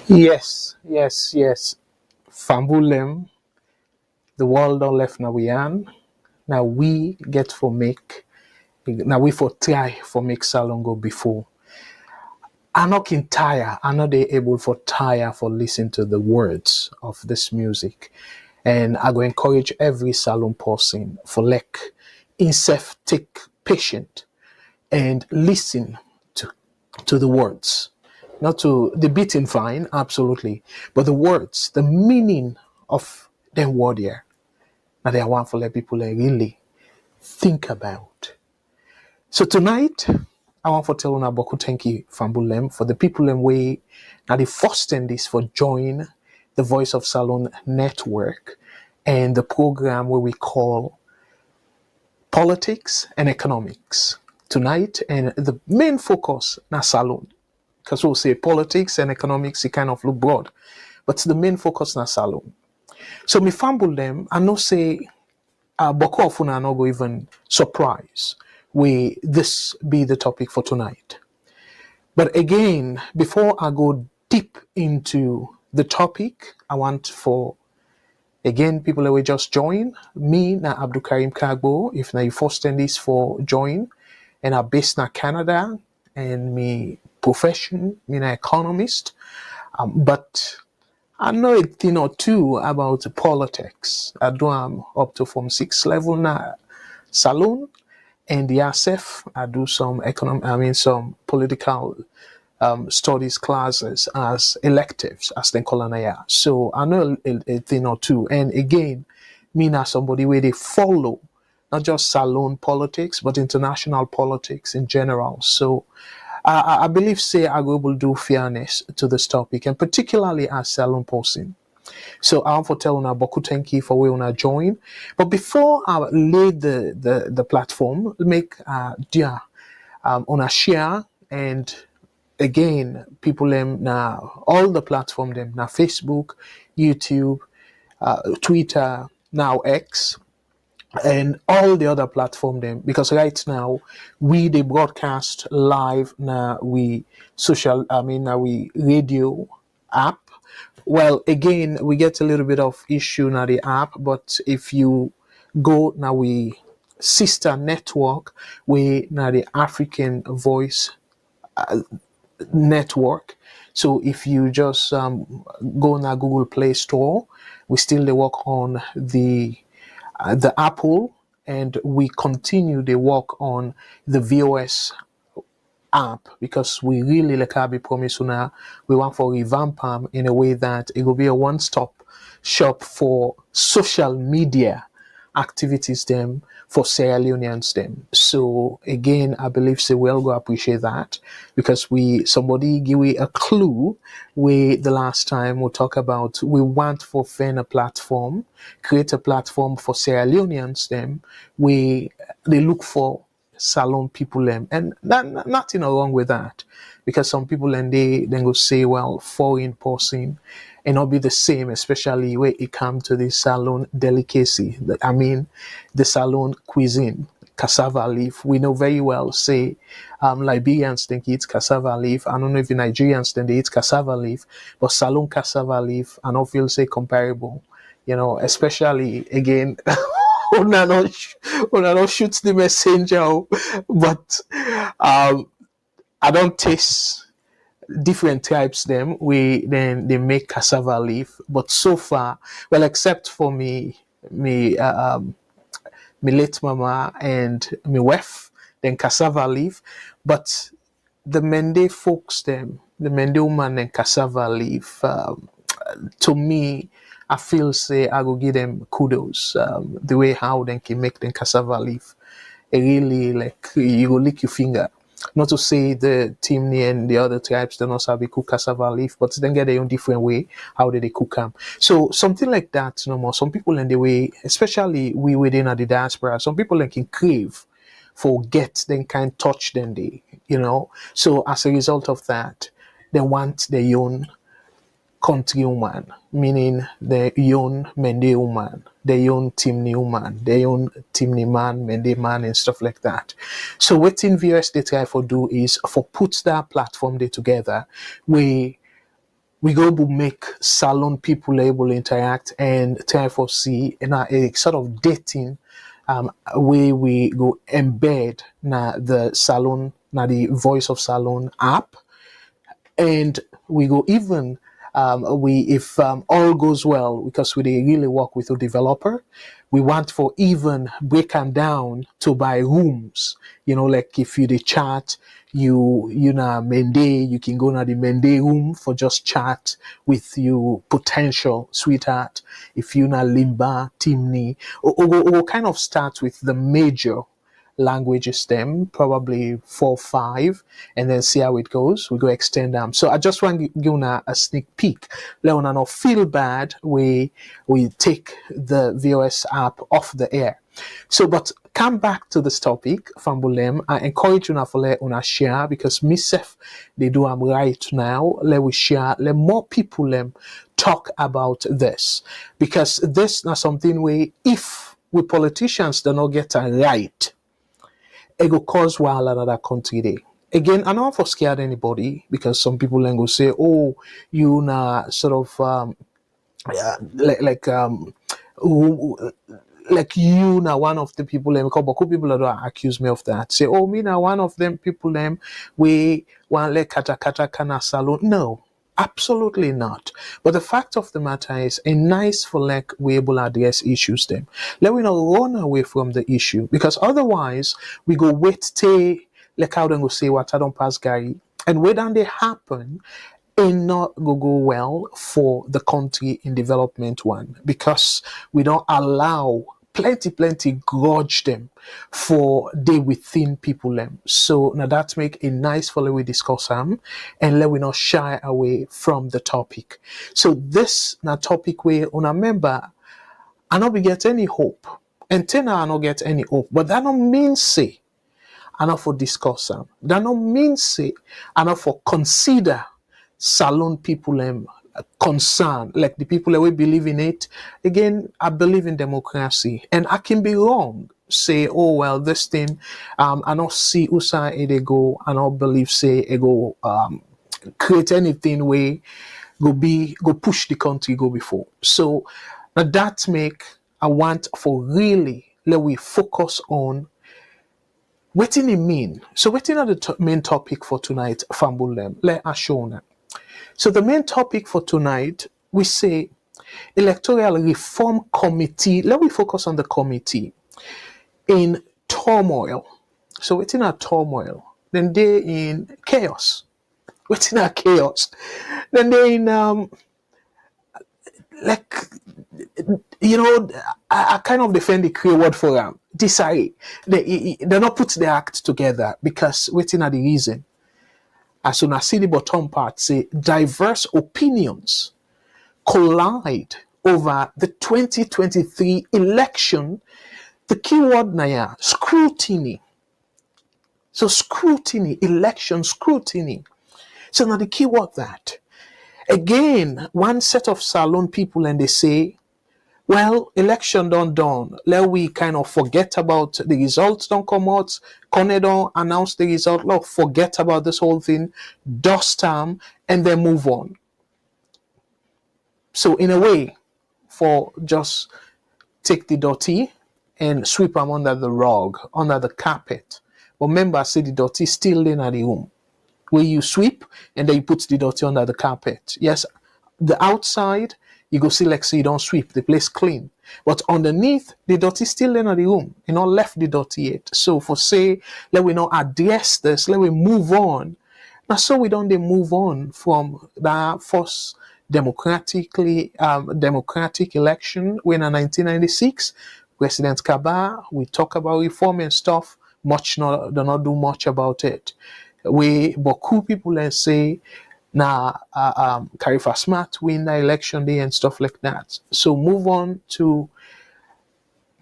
Yes. Fambulem, the world don't left now we an. Now we get for make now we for try for make salon go before. I'm not can tire. I'm not able for tire for listen to the words of this music. And I go encourage every salon person for like himself take patient and listen to to the words. Not to the beating fine, absolutely. But the words, the meaning of the word here. Now they are one for let people really think about. So tonight, I want to tell you about thank you Fambulem for the people in way now the first in this for join the Voice of Salon Network and the program where we call Politics and Economics tonight, and the main focus na salon. Because we'll say politics and economics, it kind of look broad, but the main focus na salon. So me fumble them, I know say Boko of una no go even surprise we this be the topic for tonight. But again, before I go deep into the topic, I want for again people that will just join me na Abdul Karim Kagbo. If na you first this for join, and I'm based in Canada, and me profession, me an economist, but I know a thing or two about politics. I do up to from 6 level na salon, and the SF I do some some political studies classes as electives, as they call it. So I know a thing or two, and again, me na somebody where they follow not just salon politics, but international politics in general. So I believe say I will able to do fairness to this topic, and particularly as salon person. So I want to tell una boku thank you for where una join. But before I lay the platform, make dear una share, and again people them now all the platform them now Facebook, YouTube, Twitter, now X, and all the other platform them, because right now we they broadcast live now we social now we radio app. Well, again we get a little bit of issue now the app, but if you go now we sister network, we now the African Voice network. So if you just go on our Google Play Store, we still they work on the Apple, and we continue the work on the VOS app, because we really like I be promise now we want for revamp them in a way that it will be a one-stop shop for social media activities them for Sierra Leoneans them. So again, I believe say we'll go appreciate that, because we somebody give we a clue we the last time we talk about we want for fair a platform, create a platform for Sierra Leoneans them. We they look for salon people and nothing wrong with that, because some people and they then go say well foreign person and not be the same, especially when it comes to the salon delicacy. The salon cuisine, cassava leaf. We know very well, say, Liberians think it's cassava leaf. I don't know if the Nigerians think they eat cassava leaf, but salon cassava leaf, I don't feel say comparable. Especially again, una no shoot the messenger, but I don't taste different types them we then they make cassava leaf, but so far well except for me late mama and me wife then cassava leaf, but the Mende folks them the Mende woman and cassava leaf, to me I feel say I go give them kudos, the way how they can make them cassava leaf. It really like you go lick your finger. Not to say the Timni and the other tribes don't also have cook cassava leaf, but then get their own different way how do they cook them. So something like that, no more. Some people in the way, especially we within the diaspora, some people like can crave forget then can't touch them they. So as a result of that, they want their own country woman, meaning their own Mende woman, their own Timni woman, their own Timni man, Mende man, and stuff like that. So what in VOS they try for do is for put that platform there together, where we go to make salon people able to interact and therefore see in a sort of dating way we go embed na the salon, na the voice of salon app, and we go even we if all goes well, because we dey really work with a developer, we want for even break them down to by rooms, like if you dey chat, you na Mende, you can go na the Mende room for just chat with your potential sweetheart. If you na Limba, Timni, or kind of start with the major languages them, probably 4 5, and then see how it goes. We go extend them. So I just want to give you a sneak peek. Let una not feel bad we take the VOS app off the air. So, but come back to this topic, Fambulem. I encourage you to let una share, because myself they do am right now. Let we share. Let more people talk about this, because this is something where if we politicians do not get it right, it will cause while another country day. Again, I'm not for scared anybody, because some people then go say, "Oh, you na sort of like you now one of the people them, because people don't accuse me of that. Say, oh, me now one of them people them we want like kata kana salon. No, absolutely not. But the fact of the matter is, a nice for like we able to address issues them. Let we not run away from the issue, because otherwise we go wait till like how they go say what I don't pass guy, and when they happen, it not go well for the country in development one, because we don't allow plenty grudge them for they within people them. So now that make a nice follow we discuss them, and let we not shy away from the topic. So this na topic where on a member I not be get any hope, and then I not get any hope, but that don't mean say I not for discuss them. That don't mean say I not for consider salon people concern, like the people that we believe in it. Again, I believe in democracy, and I can be wrong. Say, oh well, this thing, I don't see usa it go, I don't believe say it go create anything way go push the country go before. So now that make I want for really let we focus on what it mean. So what are the main topic for tonight, Fambulem? Let us show them. So the main topic for tonight, we say Electoral Reform Committee. Let me focus on the committee in turmoil. So what's in a turmoil? Then they in chaos. What's in a chaos? Then they in I kind of defend the Cree word for them. Decide they not put their act together, because waiting at the reason. As soon as see the bottom part, say diverse opinions collide over the 2023 election. The keyword now, scrutiny. So scrutiny, election scrutiny. So now the keyword that. Again, one set of salon people, and they say, well, election done. Let we kind of forget about the results don't come out. Kone don't announce the result. Look, forget about this whole thing. Dust them and then move on. So in a way, for just take the dirty and sweep them under the rug, under the carpet. But remember, I say the dirty still in the room. Where you sweep and then you put the dirty under the carpet. Yes, the outside, you go see like say you don't sweep, the place clean. But underneath, the dirty still in the room. You not left the dirty yet. So for say, let we not address this, let we move on. Now so we don't move on from the first democratic election when in 1996, President Kaba, we talk about reform and stuff, do not do much about it. We beaucoup people say Karifa Smart win the election day and stuff like that. So move on to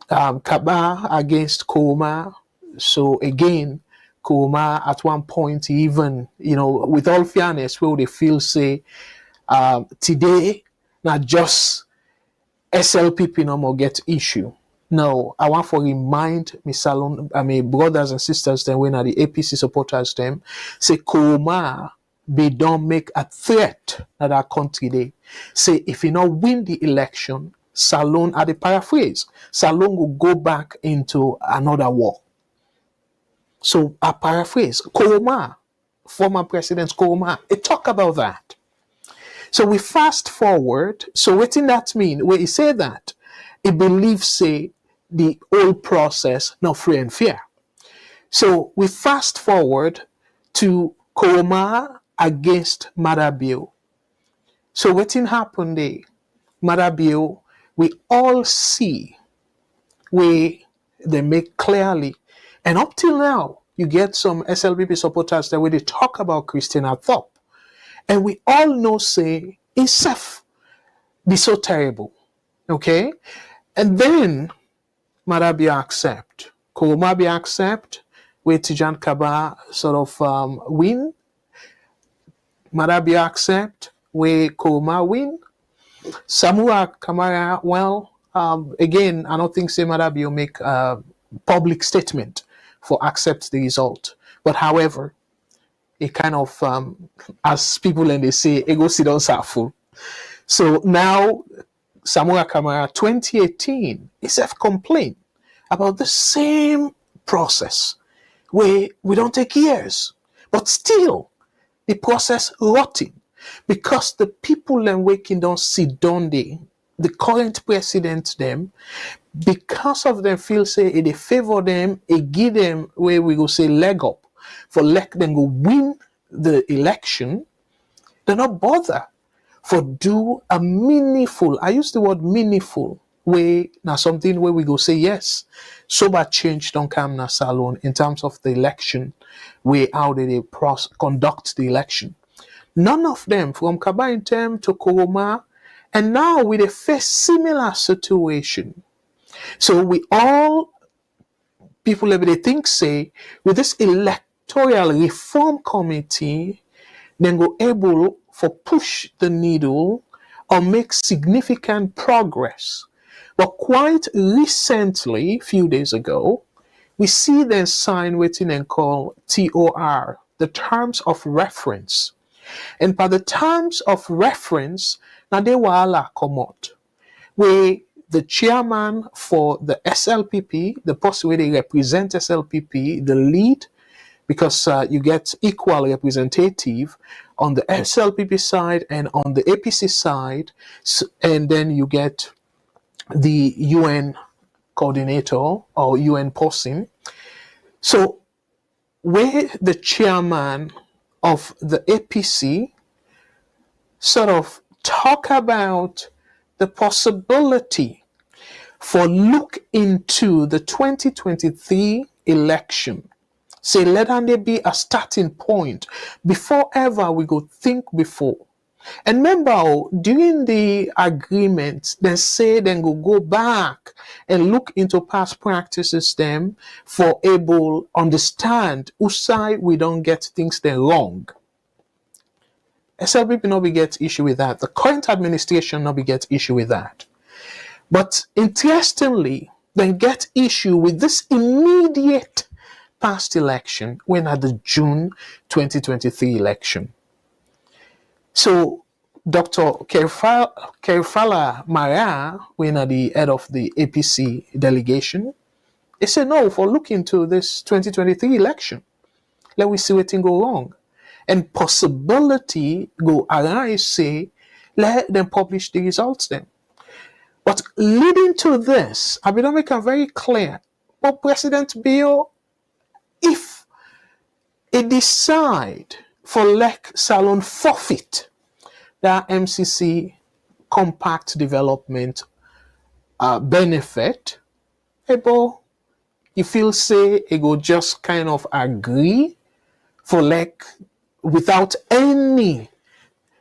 Kaba against Koma. So again, Koma at one point even, with all fairness, where they feel say today not just SLPP no more get issue. No, I want to remind my brothers and sisters then when are the APC supporters them say Koma they don't make a threat that our country they say if you not win the election, Salon at the paraphrase, Salon will go back into another war. So a paraphrase, Koroma, former President Koroma, it talk about that. So we fast forward. So what did that mean? When he say that, he believes say the whole process not free and fair. So we fast forward to Koroma against Madabio. So what happened there? Madabio, we all see where they make clearly. And up till now, you get some SLPP supporters that where they talk about Christina Thorpe. And we all know say itself be so terrible. Okay? And then Madabio accept. Kurumabia accept, where Tijan Kaba sort of win. Madabio accept, where Kuruma win. Samura Kamara, well, again, I don't think say Madabio make a public statement for accept the result. But however, it kind of, as people and they say, ego sit on full. So now, Samura Kamara 2018 is a complaint about the same process where we don't take years, but still the process rotting because the people and waking don't sit down there, the current president them, because of them feel say it they favor them, it give them where we go say leg up for let them go win the election, they not bother for do a meaningful, I use the word meaningful way now something where we go say yes, sober change don't come na salon in terms of the election, way how they conduct the election. None of them from Kaba in term to Koroma, and now we face similar situation. So we all people every day think say with this electoral reform committee, then go able for push the needle or make significant progress. But quite recently, few days ago, we see them sign waiting and call TOR, the terms of reference. And by the terms of reference, now they wala come out, where the chairman for the SLPP, the person where they represent SLPP, the lead, because you get equal representative on the SLPP side and on the APC side, and then you get the UN coordinator or UN person. So where the chairman of the APC sort of talk about the possibility for look into the 2023 election. Say, let there be a starting point before ever we go think before. And remember, during the agreement, they say then go back and look into past practices them for able understand whose side we don't get things then wrong. SLPP not be get issue with that. The current administration not be get issue with that. But interestingly, then get issue with this immediate past election when at the June 2023 election. So Dr. Kerfala Maria, when at the head of the APC delegation, he said no for look into this 2023 election. Let we see what thing go wrong. And possibility go arise say, let them publish the results then. But leading to this, I will make it very clear. But President Bill, if it decide for like Salon forfeit that MCC compact development benefit, able you feel say it go just kind of agree for like without any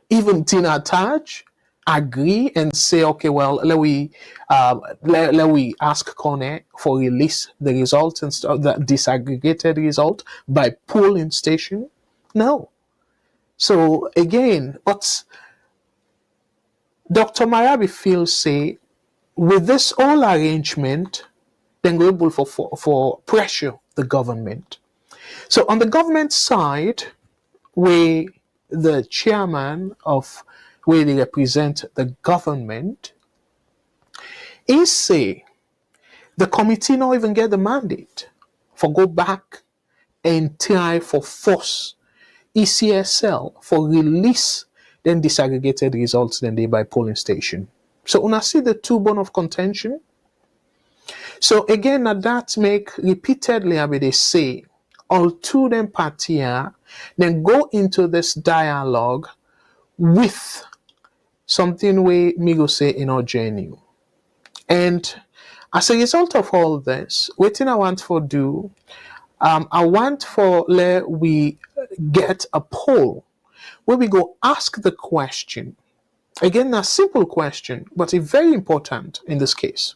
even thing attached, agree and say okay, well let we ask Cone for release the results and stuff, the disaggregated result by polling station. No. So again, but Dr. Marabi feels say with this whole arrangement, then go able for pressure the government. So on the government side, we the chairman of where they represent the government, he say the committee not even get the mandate for go back and try for force ECSL for release then disaggregated results then they by polling station. So when I see the two bone of contention, so again that make repeatedly I they say all two them party then go into this dialogue with something we me go say in our journey. And as a result of all this, what thing I want for do, I want for let we get a poll where we go ask the question. Again, a simple question, but it's very important in this case.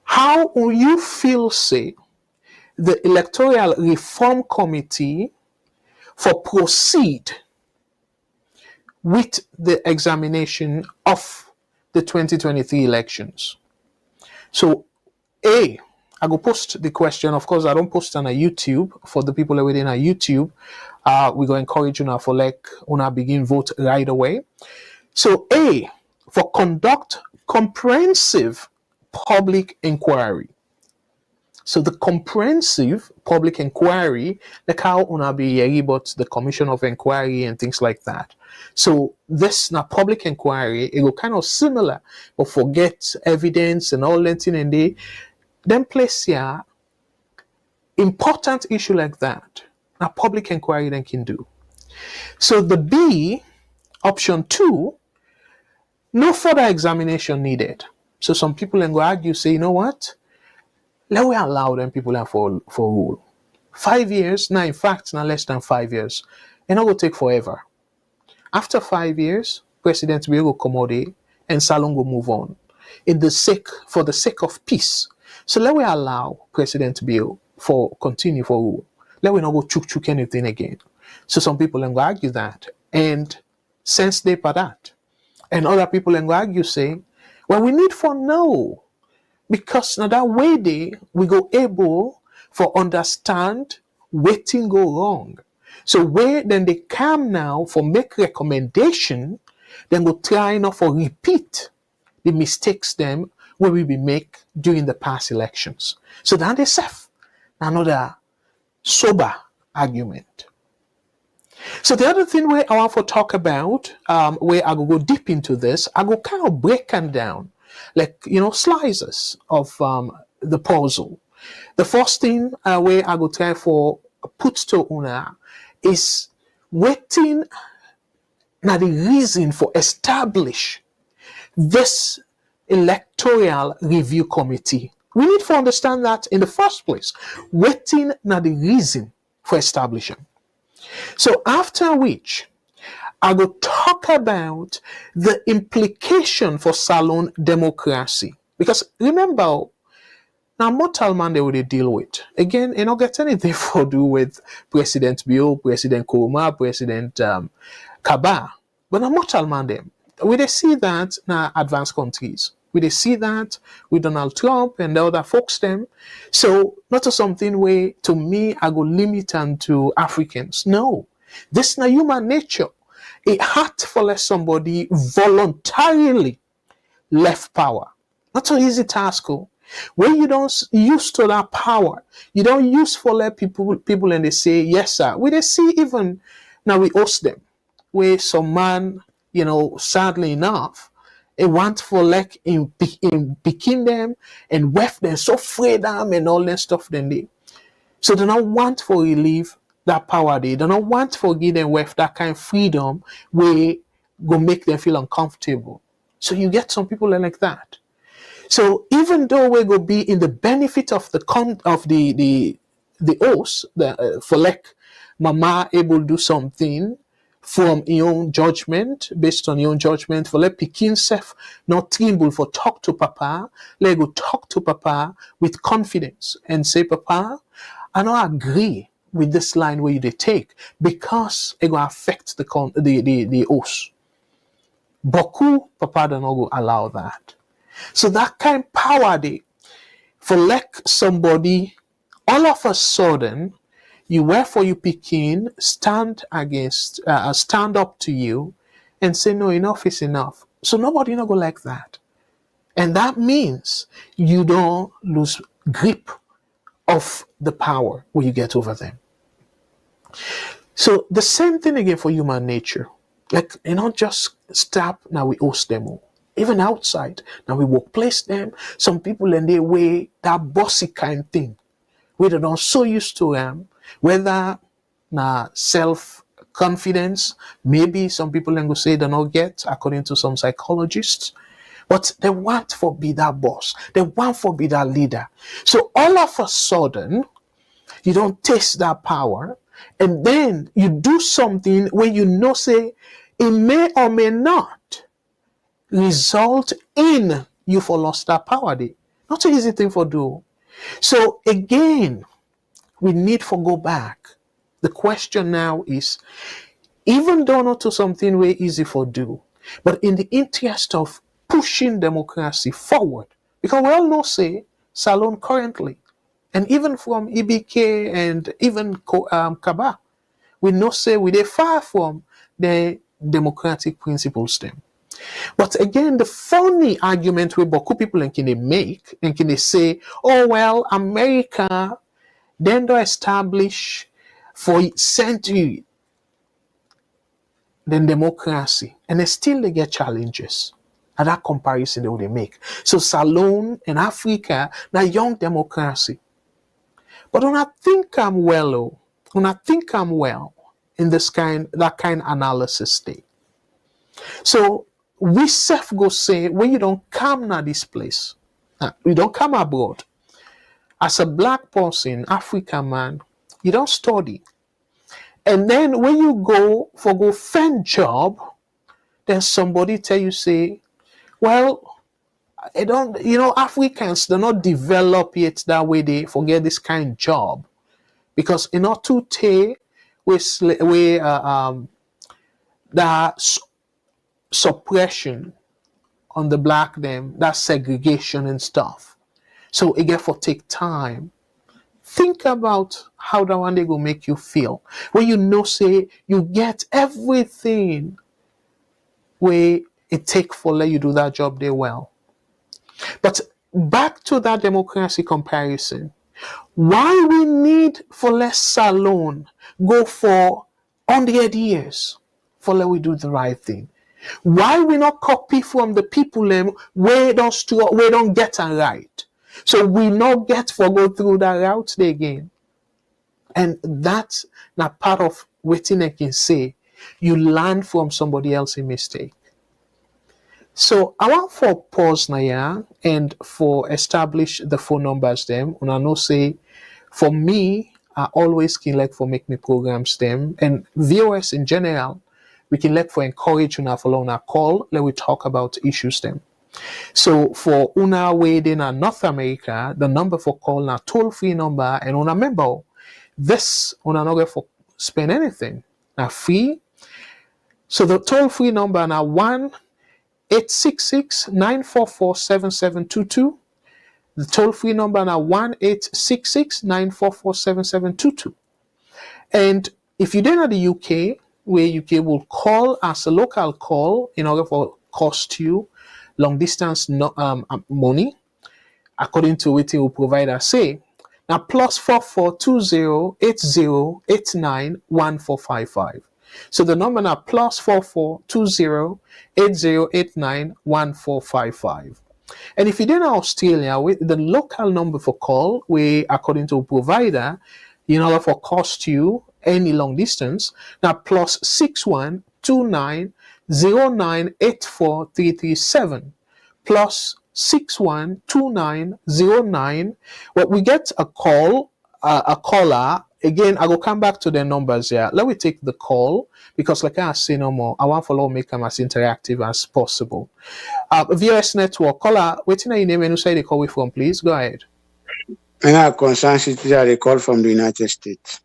How will you feel, say, the Electoral Reform Committee for proceed with the examination of the 2023 elections? So, I go post the question. Of course, I don't post on a YouTube for the people within a YouTube. We go encourage you for like una begin vote right away. So, A, for conduct comprehensive public inquiry. So the comprehensive public inquiry, like how una be about the commission of inquiry and things like that. So this now public inquiry, it will kind of similar, but forget evidence and all that thing and they then place here important issue like that. Now public inquiry then can do. So the B, option 2, no further examination needed. So some people then go argue, say, you know what? Let we allow them people for rule. 5 years, now in fact, now less than 5 years. And it will take forever. After 5 years, President will come out and Salon will move on. For the sake of peace. So let we allow President Bill for continue for rule. Let we not go chuk anything again. So some people then go argue that. And sense they for that. And other people then go argue say, well, we need for no. Because now that way we go able for understand waiting go wrong. So where then they come now for make recommendation, then go try not for repeat the mistakes them where we be make during the past elections. So then they safe another sober argument. So the other thing where I want to talk about, where I go deep into this, I go kind of break them down, like slices of the puzzle. The first thing where I go try for put to una is waiting now the reason for establish this electoral review committee. We need to understand that in the first place. Waiting now the reason for establishing. So after which, I will talk about the implication for Salon democracy. Because remember, now mortal man they would deal with. Again, you don't get anything to do with President Bio, President Kuruma, President Kaba. But now mortal man them. We they see that now advanced countries. We they see that with Donald Trump and the other folks them. So not something where to me I go limit and to Africans. No. This now human nature. It had for let somebody voluntarily left power. Not so easy task. When you don't use to that power, you don't use for let people and they say, yes, sir. We they see even now we host them. Where some man, sadly enough, it want for like in picking them and weft them so freedom and all that stuff then they. So they don't want for relief that power they don't want to give them with that kind of freedom where go make them feel uncomfortable. So you get some people like that. So even though we go be in the benefit of the host, for like mama able to do something from your own judgment, based on your own judgment, for let pikin self not tremble for talk to papa, let go talk to papa with confidence and say, Papa, I don't agree with this line where they take because it will affect the host. Boku papa don't go allow that. So that kind of power they for like somebody all of a sudden You wherefore you Pekin stand up to you and say, no, enough is enough. So nobody not go like that. And that means you don't lose grip of the power when you get over them. So the same thing again for human nature. Like, just stop now we host them all. Even outside, now we workplace them. Some people in their way, that bossy kind thing. We don't so used to them, whether na self-confidence, maybe some people then go say they don't get, according to some psychologists. But they want to be that boss. They want to be that leader. So all of a sudden, you don't taste that power, and then you do something where say it may or may not result in you for lost that power. Not an easy thing for do. So again, we need to go back. The question now is, even though not to something very easy for do, but in the interest of pushing democracy forward, because we all know say Salon currently, and even from EBK and even Kaba, we know say we are far from the democratic principles them. But again, the funny argument where Boku people can they make and can they say, oh well, America then they establish for centuries then democracy, and they get challenges. And that comparison they would make. So Salon in Africa, now young democracy. But when I think I'm well in that kind analysis day. So we self go say, when you don't come to this place, you don't come abroad. As a black person, African man, you don't study. And then when you go find job, then somebody tell you say, well, I don't, Africans, they're not develop yet that way they forget this kind of job. Because in order to take that suppression on the black them, that segregation and stuff. So it get for take time. Think about how that one day go make you feel. When say you get everything where it take for let you do that job there well. But back to that democracy comparison. Why we need for less Salon go for 100 years for let we do the right thing? Why we not copy from the people them where don't get it right? So we not get for go through that route there again. And that's not part of what I can say. You learn from somebody else's mistake. So I want for pause now and for establish the phone numbers them. And I know say for me, I always can like for make me programs them and viewers in general, we can like for encourage una for una call, let we talk about issues them. So for una way in North America, the number for call na toll-free number, and una member this una not going for spend anything. Now free. So the toll-free number now 1-866-944-7722. The toll-free number now 1-866-944-7722. And if you're in the UK, where UK will call as a local call in order for cost you long distance money, according to what will provider say. Now +442080891455. So the number now +442080891455. And if you're in Australia, with the local number for call, where according to provider, in order for cost you any long distance, now +612909843337 +612909. Well, we get a call, a caller. Again, I will come back to the numbers here. Let me take the call because, like I say no more, I want to follow make them as interactive as possible. VOS Network caller, waiting your name and who say they call we from, please go ahead. Concerned citizen, they call from the United States.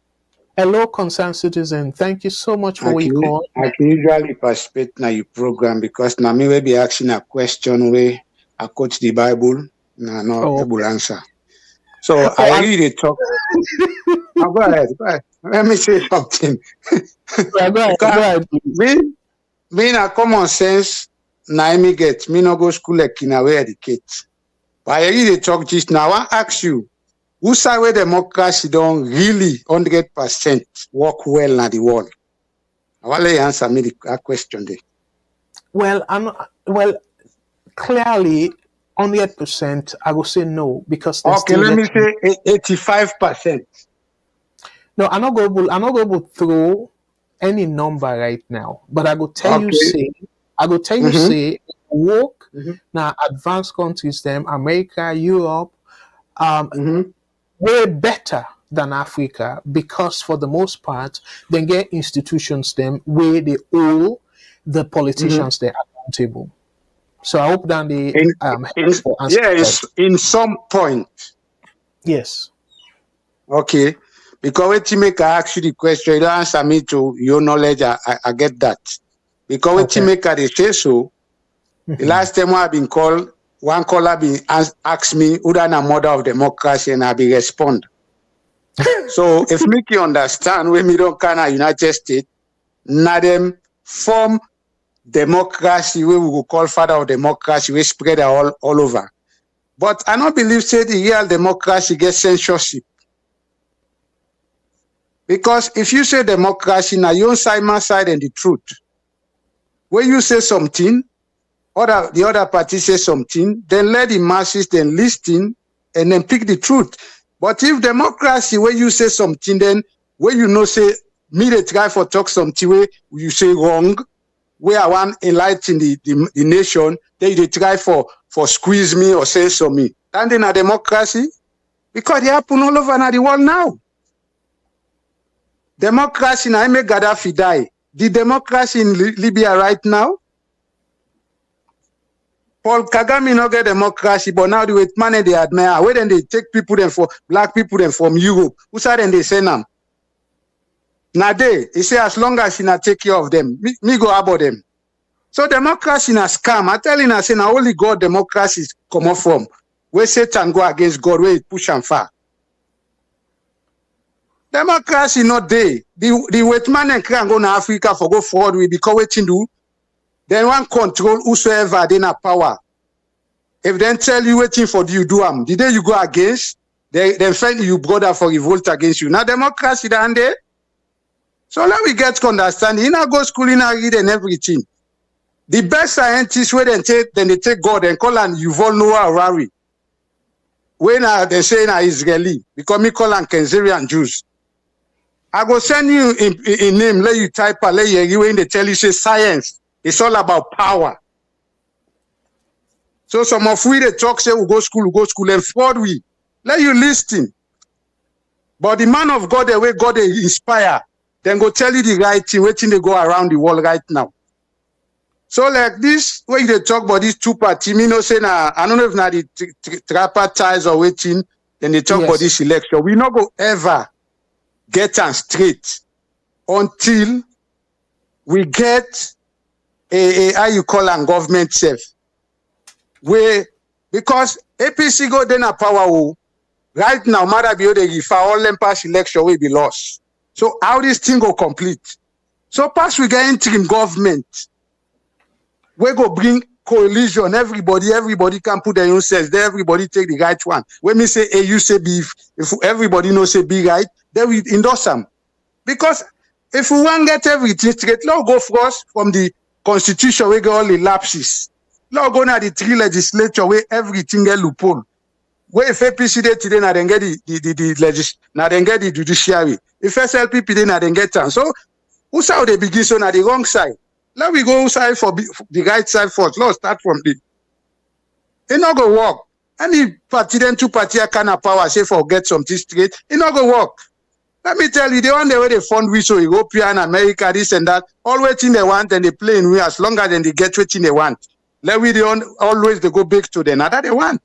Hello, concerned citizen. Thank you so much for your call. I can usually participate in your program because now me will be asking a question where I quote the Bible, no able answer. So I really talk Now go ahead. Let me say something. Yeah, go ahead, Because please. being a common sense, na me get me no go school like in a way educate. But I really talk just now. I want ask you, who side where democracy don't really 100% work well in the world? I want you answer me that question there. Well, clearly, 100%, I will say no because there's Okay, still let me yet. say 85%. No, I'm not going to throw any number right now, but I will tell you, Okay. say, work Mhm. now, advanced countries, them, America, Europe, Mm-hmm. way better than Africa because for the most part, they get institutions them where they all the Mm-hmm. politicians they're accountable. So I hope that they In, in, help answer yeah, the question. in some point. Yes. Okay. Because when you make I ask you the question, you don't answer me to your knowledge. I get that. Because when you Okay. make they say so, the last time I've been called, one caller been asked me who than a mother of democracy, and I be respond. So if me can understand when me don't kind of United States, now them form democracy where we will call father of democracy, we spread all over. But I don't believe say the real democracy gets censorship. Because if you say democracy, now you own Simon side and the truth. When you say something, the other party say something, then let the masses then listen and then pick the truth. But if democracy, when you say something, then where you know say me they try for talk something where you say wrong, where I want enlighten the nation, then they try for squeeze me or say so me. And then a democracy, because they happen all over the world now. Democracy now make Gaddafi die. The democracy in Libya right now, Paul Kagame no get democracy, but now the way man they admire, where then they take people then for black people then from Europe, who said then they send them. Now they say as long as you not take care of them, me go about them. So democracy na scam. I tell you, I say now only God democracy come up from where Satan go against God, where it push and far. Democracy not there. The wait man and can go to Africa for go forward we because waiting do. Then one control whosoever they na power. If then tell you waiting for you do them, the day you go against, then find you brother for revolt against you. Now democracy down there. So let we get to understand. You know go school, you know read and everything. The best scientists where they take God and call and Yuval Noah Harari. When they say na Israeli, because me call and Kenzerian Jews. I go send you in name, let you type let you when they tell you say science. It's all about power. So some of we they talk say we go school and fraud we. Let you listen. But the man of God, the way God they inspire, then go tell you the right thing, waiting they go around the world right now. So like this, when they talk about these two parties, me no say na I don't know if na the tripartite or waiting, then they talk about this election. We not go ever get on straight until we get a how you call an government self. Where because APC go then a power right now, matter be the if all them pass election will be lost. So how this thing go complete? So pass we get interim government. We go bring coalition. Everybody can put their own sense. Then everybody take the right one. When me say A, you say B. If everybody knows say B right, then we endorse them. Because if we want to get everything straight, let's go first from the constitution where get all the lapses. Let's go now the three legislature where everything get loophole. Where if APC they today now then get the judiciary. If SLPP they now then get them. So who side they begin so now the wrong side? Let we go side for the right side first. Let's start from the. It not go work. Any party then two party kind of power say for get something straight. It not go work. Let me tell you, the one way they fund we so European, America, this and that, all waiting they want and they play in we as long as then they get what they want. Let we always they go back to them. Now that they want.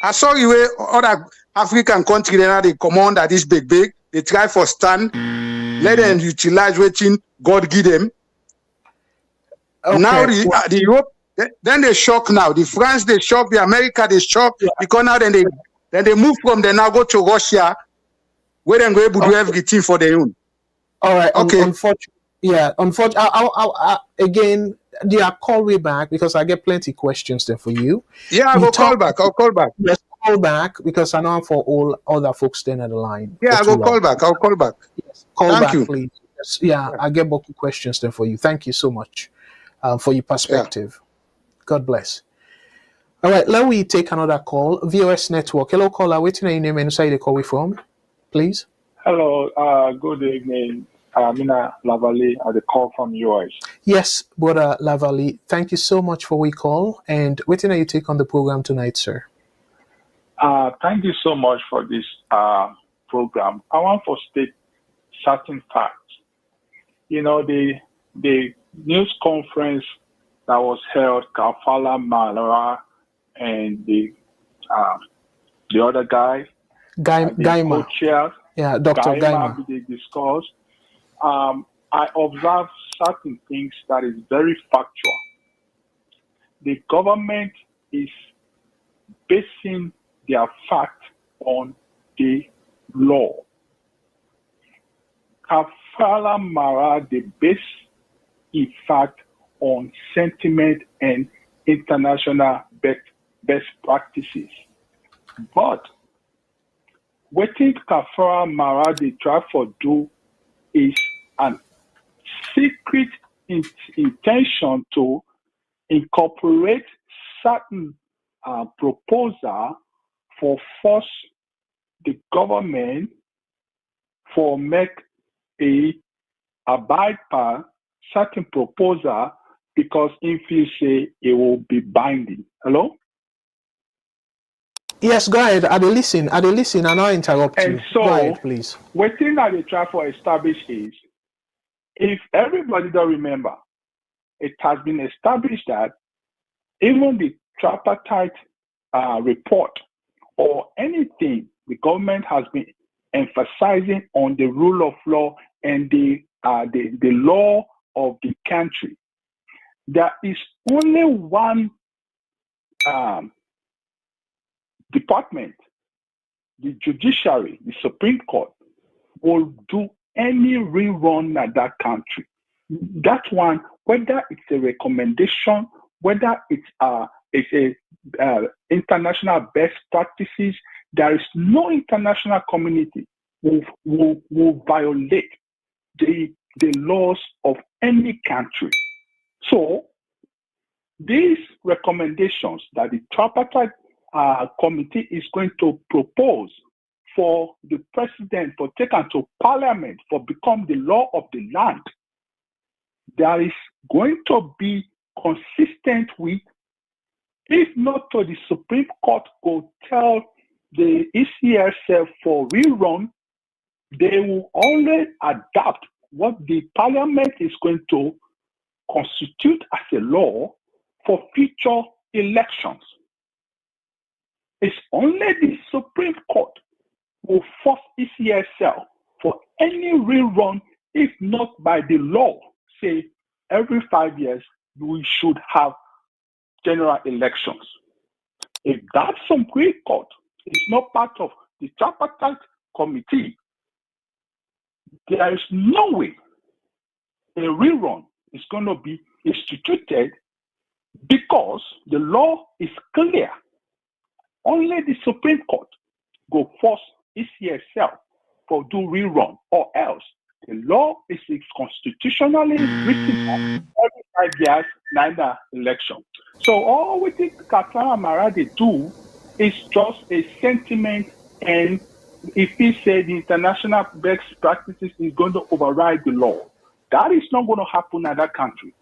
I saw you where other African country then they command that this big. They try for stand. Let them utilize waiting God give them. Okay. Now the Europe, then they shock now. The France they shock, the America they shock because now then they move from there now go to Russia. where they go able to do everything for their own. All right. Okay. Unfortunately, again, I'll call you back because I get plenty questions there for you. Yeah, You I'll talk- call back. Let's call back because I know I'm for all other folks staying at the line. Yeah, for too long. I'll call back. Yes, call Thank back, you. please. Yes, yeah, I get more questions there for you. Thank you so much for your perspective. God bless. All right, let me take another call. VOS Network. Hello, caller. Waiting your name and say the call we from, please. Hello, good evening. Mina Lavalley at the call from US. Yes, brother Lavalley. Thank you so much for we call. And waiting you take on the program tonight, sir. Thank you so much for this program. I want to state certain facts. You know, the news conference that was held, Kafala Malara and the other guy, Gaima. co-chair, Yeah, Dr. Gaima. They discussed. I observed certain things that is very factual. The government is basing their fact on the law. Kafala Mara, they base in fact on sentiment and international best practices. But what Kafala Mara they try to do is an secret intention to incorporate certain proposal for force the government for make abide by certain proposal because if you say it will be binding. Hello? Yes, go ahead. I listen. I not interrupt you. And so, go ahead, please. What thing that they try to establish is, if everybody don't remember, it has been established that even the tripartite report or anything, the government has been emphasizing on the rule of law and the law of the country. There is only one department, the judiciary, the Supreme Court, will do any rerun at that country. That one, whether it's a recommendation, whether it's a international best practices, there is no international community will violate the laws of any country. So these recommendations that the tripartite committee is going to propose for the president for taken to parliament for become the law of the land, there is going to be consistent with, if not to the Supreme Court go tell the ECSF for rerun, they will only adapt what the parliament is going to constitute as a law for future elections. It's only the Supreme Court will force ECSL for any rerun, if not by the law, say every 5 years we should have general elections. If that Supreme Court is not part of the tripartite committee, there is no way a rerun is going to be instituted because the law is clear. Only the Supreme Court go force ECSL for do rerun, or else the law is constitutionally written every 5 years, neither election. So all we think Katara Mara they do is just a sentiment, and if he said the international best practices is going to override the law, that is not going to happen in that country.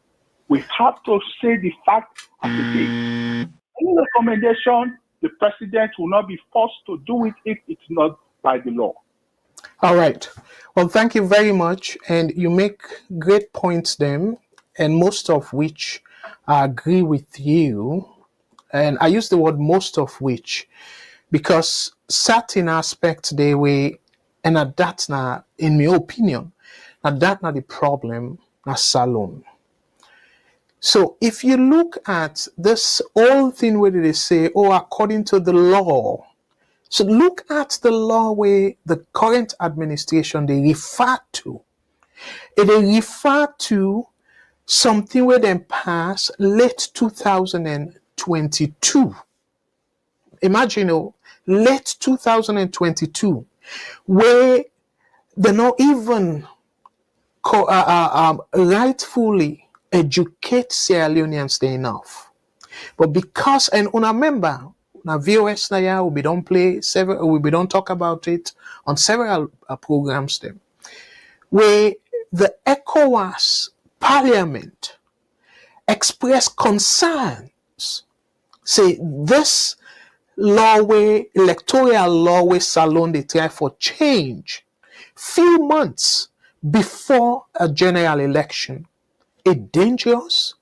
We have to say the fact as it is. Any recommendation, the president will not be forced to do it if it's not by the law. All right. Well, thank you very much. And you make great points then, and most of which I agree with you. And I use the word most of which because certain aspects they way, and that's not, in my opinion, and that's not the problem, na salon. So if you look at this whole thing where they say, oh, according to the law, So look at the law where the current administration they refer to. They refer to something where they pass late 2022. Imagine, late 2022, where they're not even rightfully educate Sierra Leoneans enough. But because, and remember, now VOS now we don't play several, we don't talk about it on several programs them, where the ECOWAS Parliament expressed concerns, say this law way, electoral law way Salon they try for change few months before a general election. It's dangerous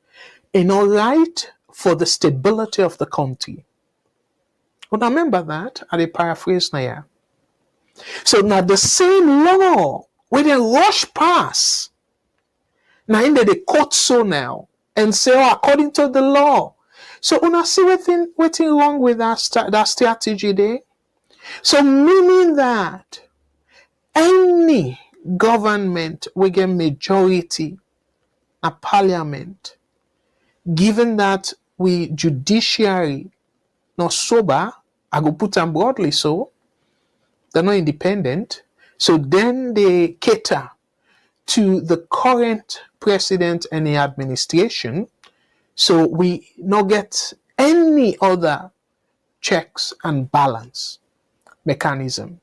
and not right for the stability of the country. But remember that, I paraphrase now. So now the same law where they rush pass, now in the court so now and say, oh, according to the law. So una see what's wrong with that strategy there. So meaning that any government will get majority a parliament, given that we judiciary not sober, I go put them broadly so, they're not independent. So then they cater to the current president and the administration. So we not get any other checks and balance mechanism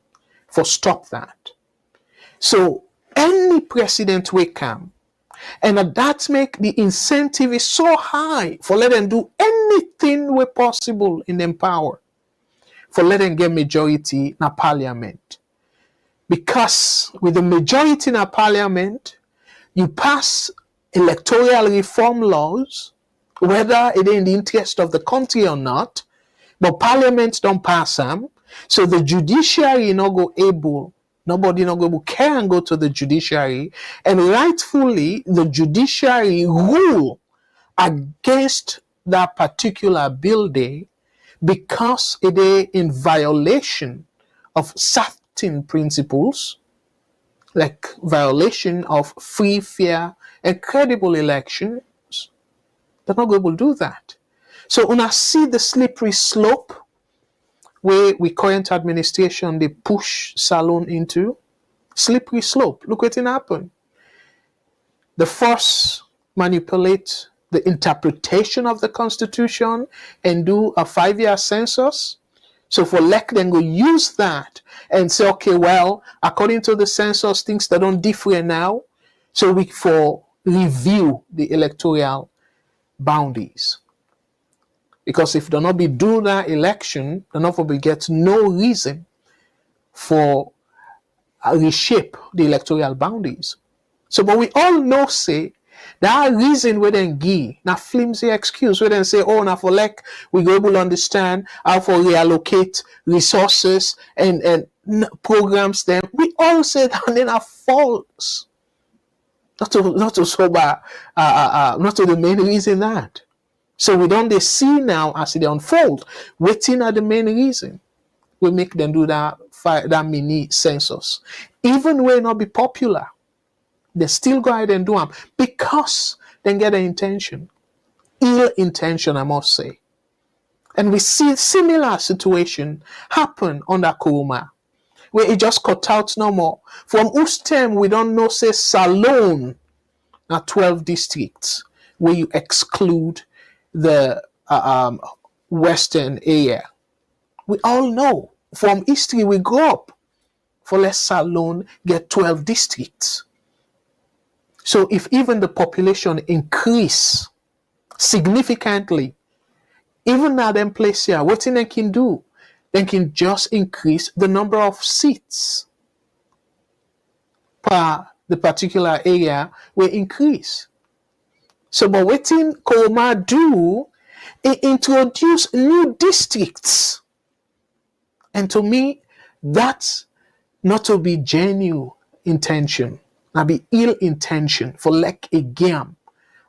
for stop that. So any president will come, and that make the incentive is so high for let them do anything way possible in them power, for let them get majority in a parliament. Because with the majority in a parliament, you pass electoral reform laws, whether it is in the interest of the country or not, but parliament don't pass them. So the judiciary not go able, nobody not go care and go to the judiciary, and rightfully the judiciary rule against that particular bill day because it is in violation of certain principles, like violation of free, fair, and credible elections. They're not going to do that. So when I see the slippery slope where we current administration they push Salon into, slippery slope. Look what happened. The first manipulate the interpretation of the Constitution and do a 5-year census. So for LEC then go use that and say, okay, well, according to the census, things that don't differ now. So we for review the electoral boundaries. Because if they not be do that election, they not be get no reason for reshape the electoral boundaries. So, but we all know say that reason we then give now flimsy excuse. We then say, oh, now for like we go able to understand how for reallocate resources and programs. Them we all say that then are false. Not to sober, not to the main reason that. So we don't they see now as they unfold, waiting at the main reason. We make them do that mini census. Even when it not be popular, they still go ahead and do them because they get an intention. Ill intention, I must say. And we see similar situation happen under Kuruma, where it just cut out no more. From whose term we don't know, say Salon, now 12 districts, where you exclude the western area. We all know from history we grew up for less Salon get 12 districts. So if even the population increase significantly, even now them place here, what they can do? They can just increase the number of seats per the particular area will increase. So but what Kuruma do, it introduce new districts. And to me, that's not to be genuine intention. Now be ill intention for like a game,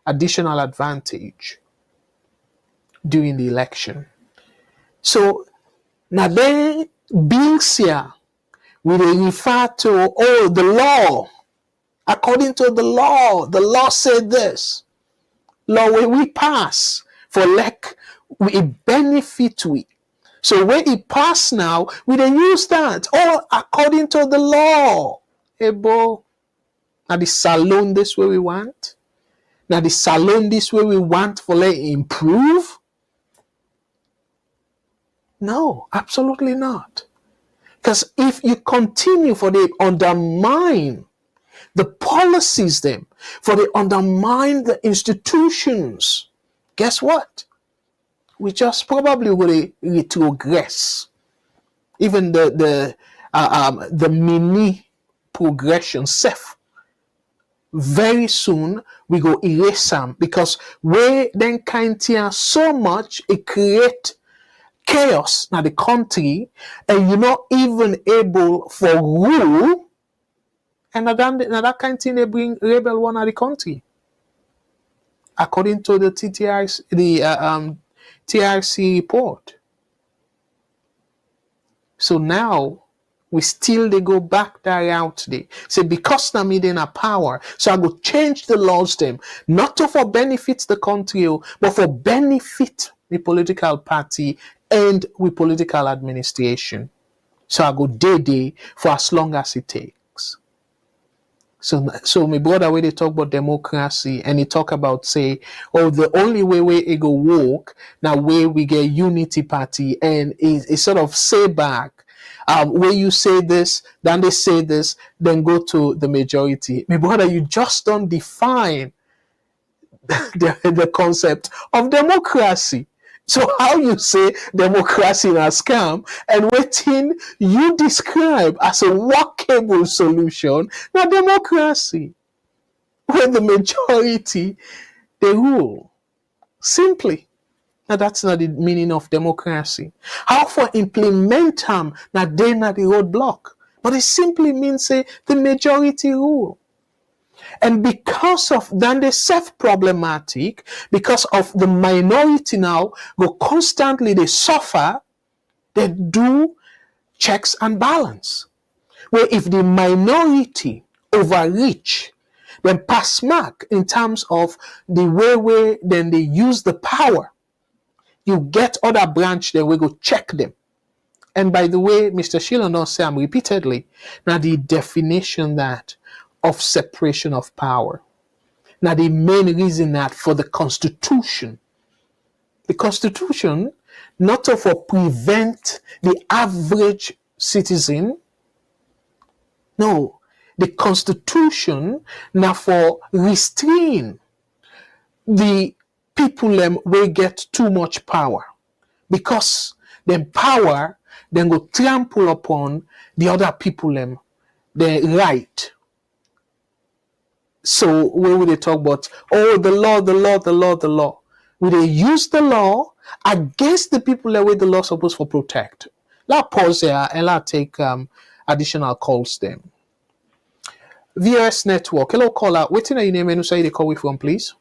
additional advantage during the election. So now then Beings here, we refer to, oh, the law. According to the law said this. Law when we pass for like we benefit we. So when it pass now, we then use that. Oh, according to the law. Ebo, now the salon this way we want. Now the salon this way we want for like improve. No, absolutely not. Because if you continue for the undermine the policies them, for they undermine the institutions, guess what? We just probably will retrogress. Even the mini progression self. Very soon we go erase them because we then can't hear so much it create chaos in the country, and you're not even able for rule, and that kind of thing they bring rebel one of the country, according to the TRC report. So now we still they go back that route today. Say because now me in a power, so I go change the laws them, not to for benefit the country, but for benefit the political party and with political administration. So I go day for as long as it takes. So my brother, when they talk about democracy and he talk about say, oh, the only way it go work now where we get unity party and it sort of say back, where you say this, then they say this, then go to the majority. My brother, you just don't define the concept of democracy. So how you say democracy in a scam and waiting you describe as a workable solution, not democracy, where the majority they rule. Simply. Now that's not the meaning of democracy. How for implement them, now they not the roadblock. But it simply means say the majority rule. And because of then they self-problematic, because of the minority now go constantly they suffer, they do checks and balance. Where if the minority overreach, then pass mark in terms of the way then they use the power, you get other branch then we go check them. And by the way, Mr. Shillon don't say I'm repeatedly, now the definition that of separation of power. Now the main reason that for the Constitution not to for prevent the average citizen. No, the Constitution now for restrain the people them will get too much power, because then power then go trample upon the other people them their right. So where would they talk about, oh, the law? Will they use the law against the people that way the law supposed to protect? Let's pause here and let's take additional calls then. VOS Network. Hello, caller. Waiting your name and who say they call from, please.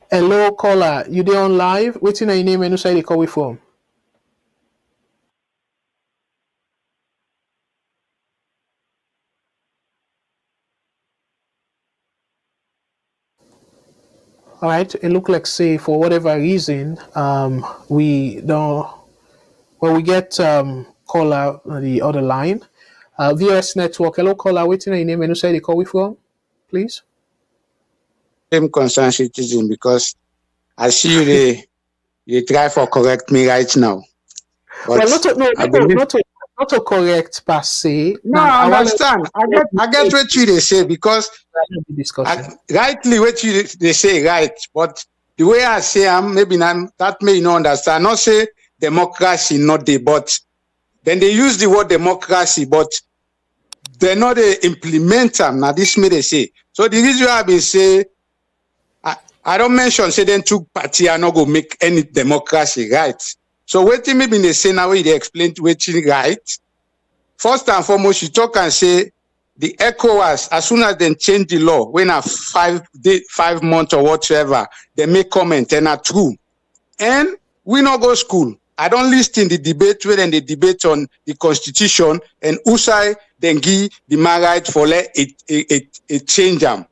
Hello, caller. You there on live? Waiting your name and who say they call from. All right, it look like say for whatever reason, we don't. Well, we get caller on the other line. VOS Network. Hello, caller. Waiting your name and who say they call from, please. Same concerned citizen, because I see they try for correct me right now. But well, not to correct per se. No, I understand. I get what you they say, because rightly what you they say right, but the way I say maybe not, that may not understand. Not say democracy, not the, but then they use the word democracy, but they're not the implement them. Now this may they say. So the reason why I been say I don't mention say then two party are not gonna make any democracy right. So waiting maybe they say now they explain waiting right. First and foremost, you talk and say the ECOWAS, as soon as they change the law, when a 5 months or whatever, they make comment and are true. And we not go school. I don't listen the debate where then they debate on the constitution and Usai then give the man right for let it change them.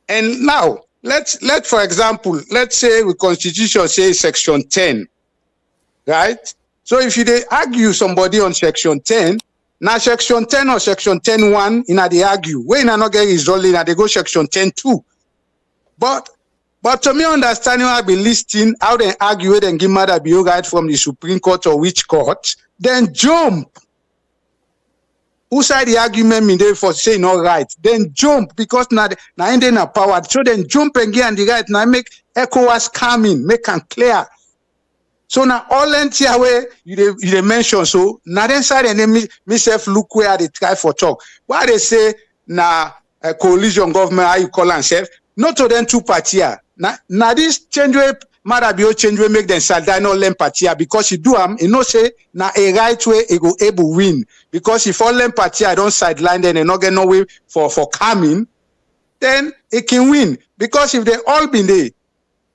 And now let for example, let's say the constitution says section 10, right? So if you they argue somebody on section 10, now section 10 or section 10.1, they argue. When I not get result, they go section 10.2. But to me, understanding I've been listening, how they argue it and give mother be right from the Supreme Court or which court, then jump. Who side the argument mean they for saying all right? Then jump because now ain't they not power. So then jump and get on the right. Now make ECOWAS coming, make them clear. So now all entire way you mention so now then side and then myself look where they try for talk. Why they say now a coalition government, how you call themselves? Not to them two party. Now this change way matter be change way make them sideline no them party because you do you know say now a right way it go able win because if all them party don't sideline then they not get no way for coming, then it can win because if they all been there,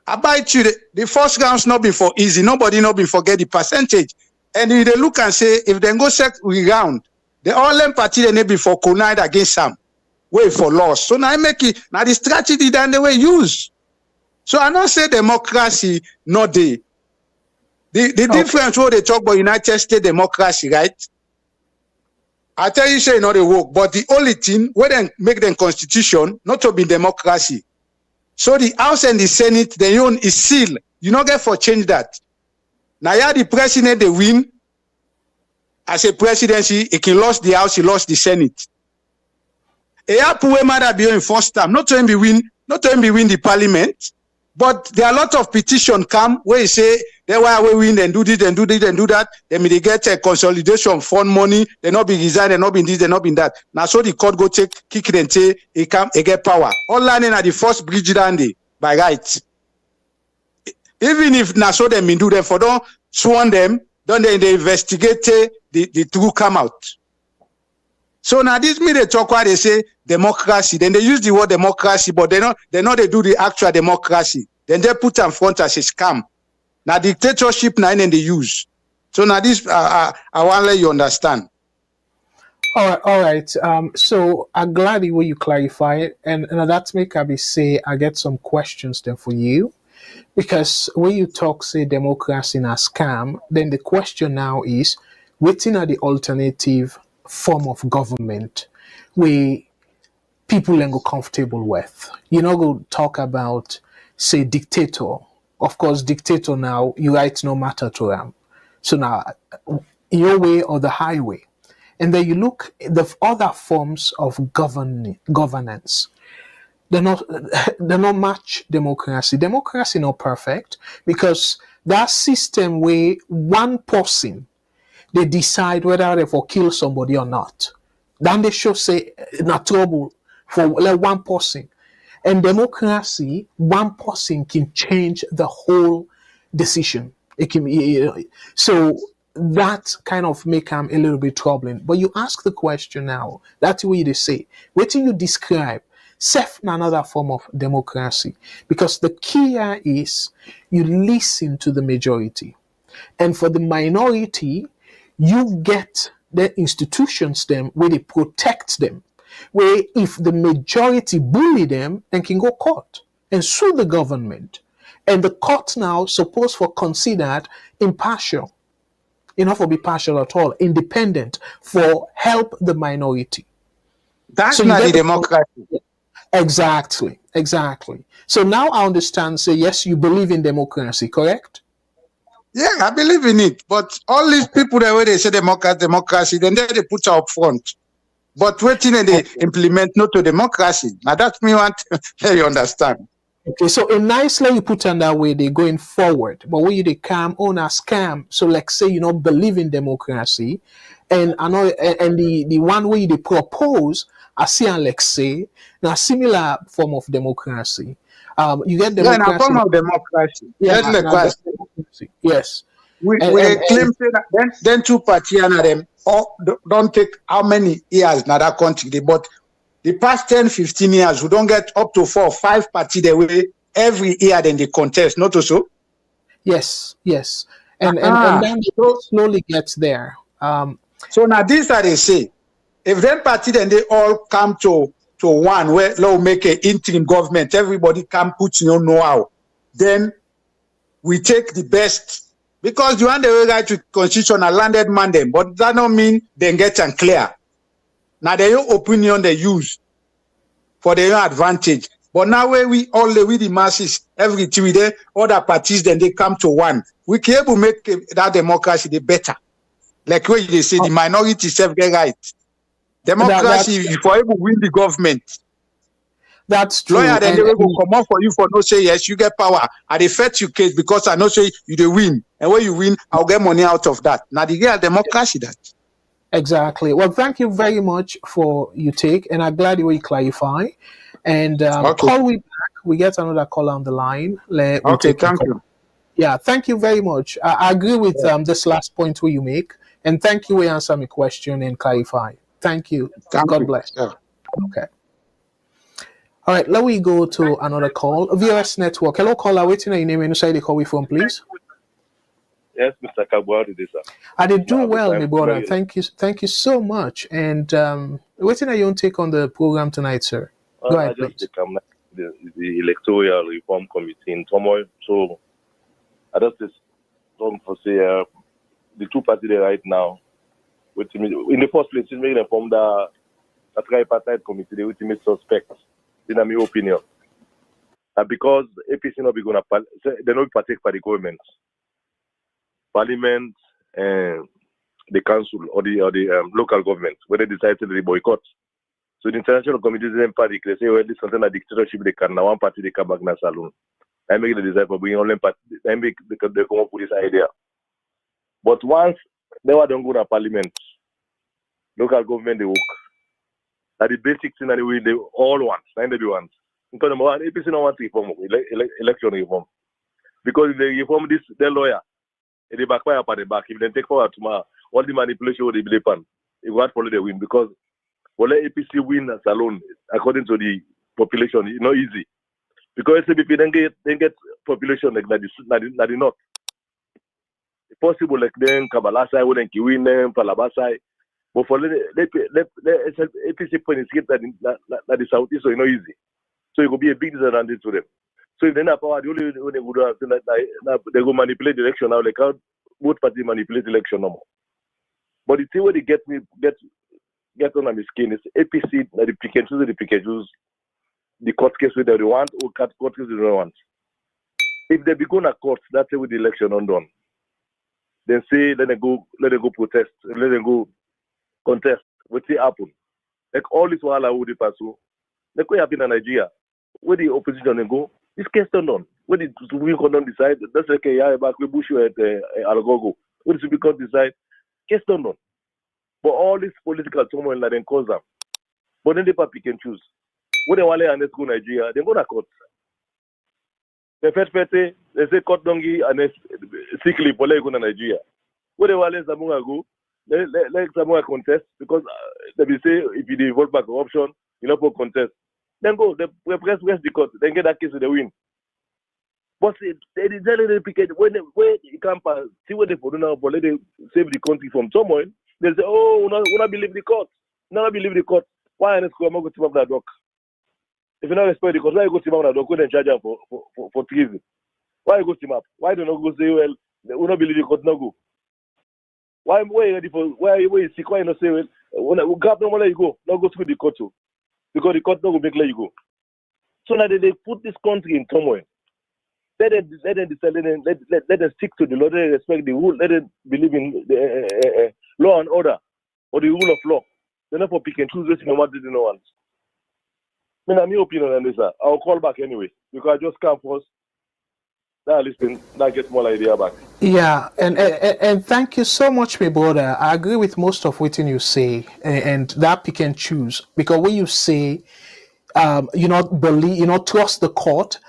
I bet you the first round's not been for easy. Nobody not been forget the percentage, and if they look and say if they go second round, the all them party they be for connide against some way for loss. So now I make it now the strategy that they will use. So I don't say democracy not the difference what they talk about United States democracy, right? I tell you say not the work, but the only thing where they make them constitution not to be democracy. So the House and the Senate, their own is sealed. You not get for change that. Now yeah, the president they win as a presidency, he can lose the House, he lost the Senate. Matter be in first time, not to be win the parliament. But there are a lot of petitions come where you say they will win and do this and do this and do that. Then they get a consolidation fund money. They not be resigned, they not be this, they not be that. Now so the court go take kick it and say it get power. All landing at the first bridge down there by right. Even if now so them do them for don't sworn them, don't they investigate the truth come out. So now this me they talk why they say democracy. Then they use the word democracy, but they do the actual democracy. Then they put in front as a scam. Now dictatorship now they use. So now this I want to let you understand. All right. So I'm glad the way you clarify it, and that make I be say I get some questions then for you, because when you talk say democracy in a scam, then the question now is, waiting at the alternative form of government where people then go comfortable with. You know, go talk about say dictator. Of course, dictator now you right no matter to them. So now your way or the highway. And then you look at the other forms of governance. They're not much democracy. Democracy not perfect because that system where one person they decide whether they for kill somebody or not. Then they should say not trouble for like one person. And democracy, one person can change the whole decision. It can so that kind of make them a little bit troubling. But you ask the question now, that's what they say. What do you describe? Self another form of democracy. Because the key here is you listen to the majority. And for the minority, you get the institutions them where they protect them. Where if the majority bully them, then can go court and sue the government. And the court now supposed for considered impartial. Not for be partial at all, independent for help the minority. That's so not the democracy. Exactly. So now I understand, say yes, you believe in democracy, correct? Yeah, I believe in it. But all these people that way they say democracy, then they put up front. But waiting and they implement not to democracy. Now that's me want to you understand. Okay, so in nicely you put on that way they're going forward, but when you they come on a scam, so like say you don't believe in democracy, and I know and the one way they propose, I see and like say now similar form of democracy. You get democracy. Yeah, a form of democracy. Yeah, democracy. Yes. We claim that then two parties and them don't take how many years now that country, but the past 10, 15 years, we don't get up to 4 or 5 parties the way every year then they contest, not so? Yes, yes. And Ah, then it so slowly gets there. so now this that they say, if them party then they all come to one where they'll make an interim government, everybody can put know-how, then we take the best because you want the right to constitution a landed man them, but that don't mean they get and clear. Now their own opinion they use for their own advantage. But now where we all the masses, every three day, other parties then they come to one. We can able make that democracy the better. Like where they say the minority self get right. Democracy, That's if you able win the government, true. lawyer then they will go come out for you for no say yes, you get power. I dey fetch you case because I know say you dey win. And when you win, I'll get money out of that. Now the real democracy that. Exactly. Well, thank you very much for your take, and I'm glad you clarify. And Okay. call we back. We get another call on the line. We Okay, take the thank call. you. Yeah, thank you very much. I agree with this last point where you make, and thank you for answer my question and clarify. Thank you. Thank God you. bless. Yeah. Okay. All right, let me go to another call. VOS Network. Hello, caller. Waiting on your name and say the call we from, please. Yes, Mr. Kabwa, today, sir. I did do well, my brother. Very Thank you so much. And waiting on your own take on the program tonight, sir. Go I ahead, just please. become the Electoral Reform Committee in Turmoil. So I just don't foresee the two parties there right now. Which in the first place, it's making from the tripartite committee, the ultimate suspect, in my opinion. Because APC not be going to, they not partake for the government, parliament, and the council or the local government, where they decide to do the boycott. So the international committees in party, they say, well, this is something like dictatorship, they can now one party, they come back na saloon. I make the desire for bringing only party, I make they come up with this idea. But once they were don't go to parliament, local government, they work. That the basic thing anyway, they all want, and they want. Because number one, APC don't want reform, election reform. Because if they reform this, their lawyer, they backfire up at the back. If they take forward tomorrow, all the manipulation will be done. If what follow, they win. Because will APC win as alone, according to the population, it's not easy. Because SABP then get population like that, that is not. It's possible like then Kabalasai wouldn't win them, Palabasai. But for the APC point is that the Southeast, so it's not easy. So it will be a big disadvantage to them. So if they have power, the only way they would have they go manipulate the election now, like how both parties manipulate the election no more. But the thing where they get on my skin is APC, the pick and choose the court case where they want or court case they don't want. If they begin a court, that's with the election undone. Then say let them go protest, let them go contest. What will happen? Like all this while I would pass through. Like what happened in Nigeria, where the opposition they go, this case done. Where the Supreme Court don't decide, that's okay, yeah, back we Bush at Alagogo. Where the Supreme Court decide, case done. But all this political turmoil that then cause them. But then they pick and choose. When they want to go Nigeria, they go to court. They say court dongi and sick leave, they go to Nigeria. When they want to go, let Samoa contest because they say if you vote back corruption, you know for contest. Then go, they press the court, then get that case they win. But they pick when you can't see what they do now, but let them save the country from turmoil. They say, oh, we not believe the court. Not believe the court. Why are you going to team up that dog? If you not respect the court, why you go team up that dog? Go and charge them for treason. Why you go team up? Why do you not go say, well, we not believe the court, no go? Why you ready for? Why you sick? Why you not say, well, when we grab no more, let you go. Not go through the court too. Because the court not go make let you go. So now they put this country in turmoil. Let them decide. Let them stick to the law. Let them respect the rule. Let them believe in the law and order or the rule of law. They're not for pick and choose this no what they don't want. I mean, my opinion on this. I'll call back anyway because I just can't force. Now listen, now get more idea back. Yeah, and thank you so much, my brother. I agree with most of what you say, and that pick and choose because when you say, you not believe, you not trust the court,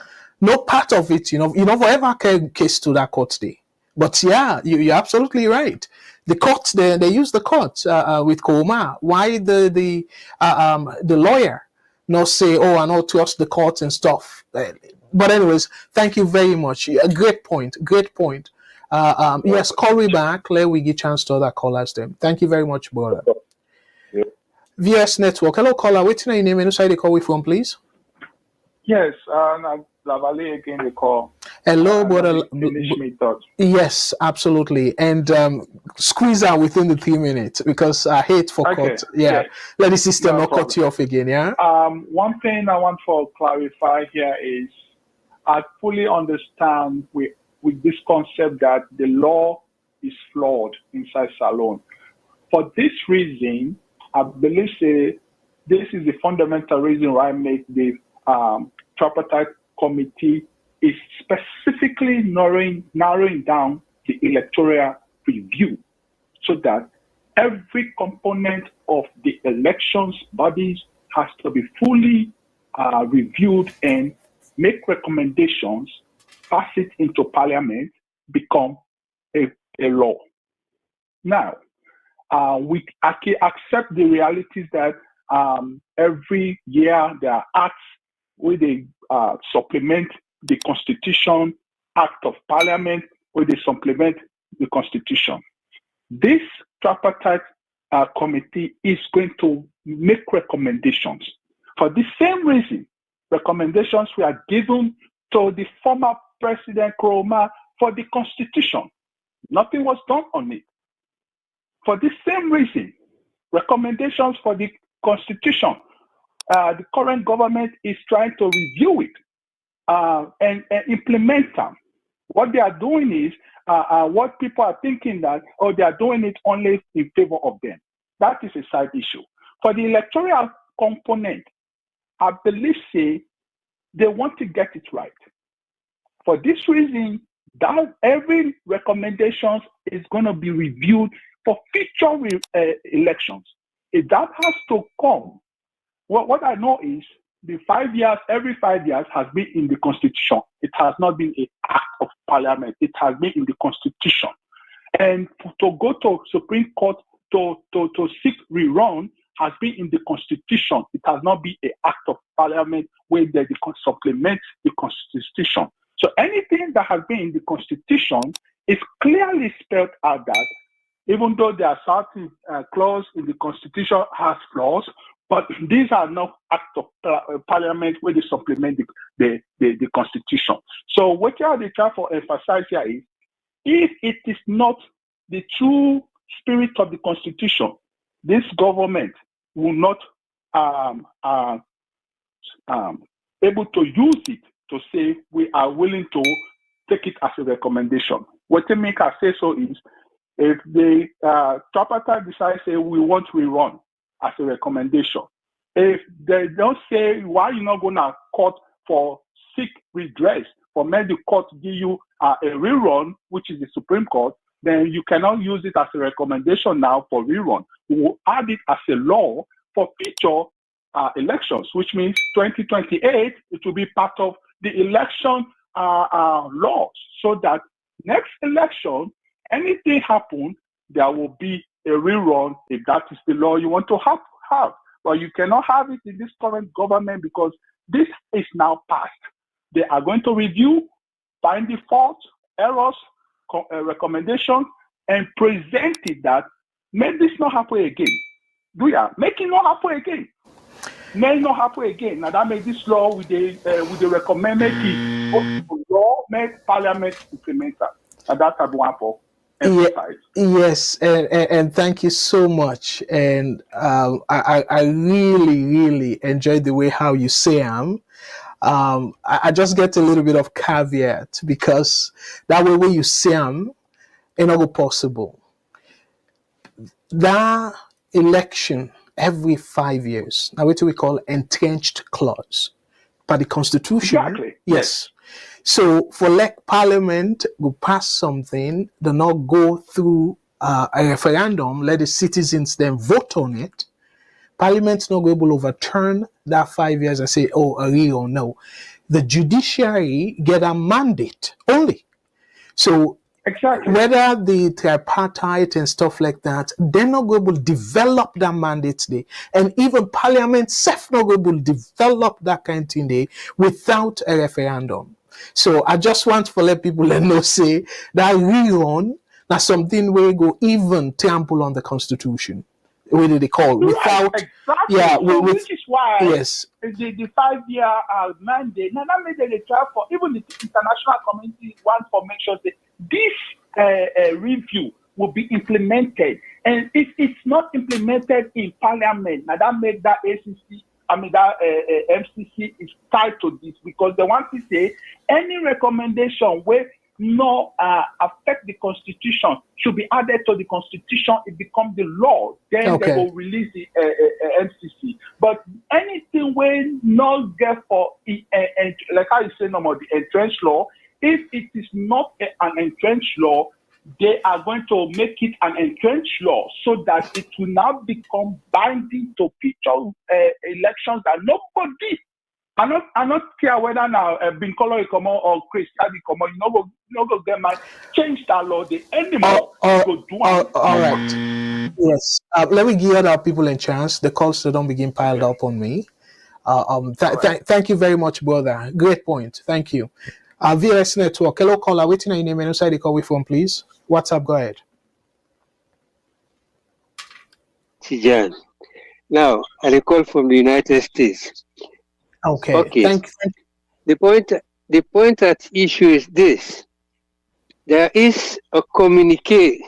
no part of it, you know, forever case to that court day. But yeah, you're absolutely right. The courts they use the courts with Koma. Why the lawyer not say, oh, I not trust the courts and stuff. But anyways, thank you very much. A great point. Great point. Yes, call me back. Let we give chance to other callers then. Thank you very much, brother. Yeah. VS Network. Hello, caller. What's your name and who side they call we from, please? Yes, Lavale again the call. Hello, brother. Finish me thought. Yes, absolutely. And squeeze out within the 3 minutes because I hate for Okay, cut. Yeah. yes. Let the system No not cut you off again. Yeah. One thing I want to clarify here is I fully understand with this concept that the law is flawed inside Salon. For this reason, I believe this is the fundamental reason why I make the tripartite committee is specifically narrowing down the electoral review so that every component of the elections bodies has to be fully reviewed and make recommendations, pass it into parliament, become a law. Now, we accept the realities that every year there are acts where they supplement the Constitution, Act of Parliament, where they supplement the Constitution. This tripartite committee is going to make recommendations. For the same reason, recommendations were given to the former President Nkrumah for the Constitution. Nothing was done on it. For the same reason, recommendations for the Constitution, the current government is trying to review it and implement them. What they are doing is what people are thinking that, they are doing it only in favor of them. That is a side issue. For the electoral component, I believe they want to get it right. For this reason, that every recommendation is going to be reviewed for future elections. If that has to come, what I know is every 5 years has been in the Constitution. It has not been an act of Parliament. It has been in the Constitution. And to go to Supreme Court to seek rerun has been in the Constitution. It has not been an act of Parliament where they supplement the Constitution. So anything that has been in the Constitution is clearly spelled out that even though there are certain clause in the Constitution has flaws, but these are not acts of Parliament where they supplement the Constitution. So what they try to emphasize here is, if it is not the true spirit of the Constitution, this government will not able to use it to say we are willing to take it as a recommendation. What they make us say so is, if the tripartite decide say we want to rerun as a recommendation, if they don't say why you're not going to court for seek redress, for make the court give you a rerun, which is the Supreme Court, then you cannot use it as a recommendation now for rerun. We will add it as a law for future elections, which means 2028, it will be part of the election laws, so that next election, anything happen, there will be a rerun if that is the law you want to have. But you cannot have it in this current government because this is now passed. They are going to review, find the faults, errors, recommendations, and present it that make this not happen again. Make it not happen again. May not happen again. Now that make this law with the recommended law, make Parliament implement that. And that's what I want for. Yes, and thank you so much. And I really, really enjoyed the way how you say I just get a little bit of caveat because that way when you say it's not possible. That election every 5 years, now what we call entrenched clause by the Constitution. Exactly. Yes. So for Parliament will pass something, do not go through a referendum, let the citizens then vote on it. Parliament's not able to overturn that 5 years and say, agree or no. The judiciary get a mandate only. So Exactly. whether the tripartite and stuff like that, they're not going to develop that mandate there. And even Parliament self not going to develop that kind of thing there without a referendum. So I just want to let people know, say that rerun, that's something we go even trample on the Constitution. What do they call? Without, right, exactly. yeah, so with, which is why yes, the 5-year mandate, now that made them try for, even the international community wants for make sure that this review will be implemented. And if it's not implemented in Parliament, now that made that ACC, that MCC is tied to this, because they want to say any recommendation where no affect the Constitution should be added to the Constitution. It becomes the law. Then they will release the MCC. But anything where not get for like how you say no more the entrenched law. If it is not an entrenched law, they are going to make it an entrenched law so that it will now become binding to future elections that nobody. I not care whether now Bin Color come or Chris Tadi come, you know go get my change that law the anymore. All right. Yes. Let me give other people a chance. The calls don't begin piled up on me. Thank you very much, brother. Great point. Thank you. VS Network. Hello, caller. Waiting on your name and inside the call we from, please. What's up? Go ahead. Tijan. Now, I call from the United States. Okay. Thank you. The point at issue is this. There is a communique,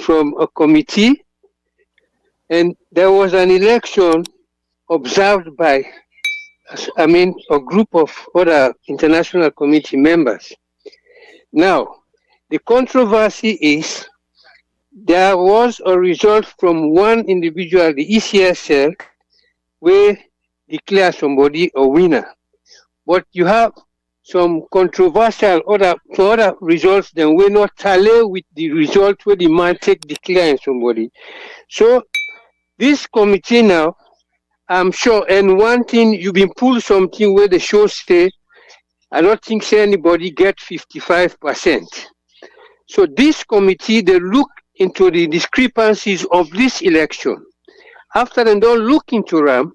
from a committee, and there was an election observed by, a group of other international committee members. Now, the controversy is there was a result from one individual, the ECSL, where declare somebody a winner. But you have some controversial other results that will not tally with the result where the man declaring somebody. So this committee now, I'm sure, and one thing, you've been pulled something where the show say, I don't think say anybody get 55%. So this committee, they look into the discrepancies of this election. After they don't look into them,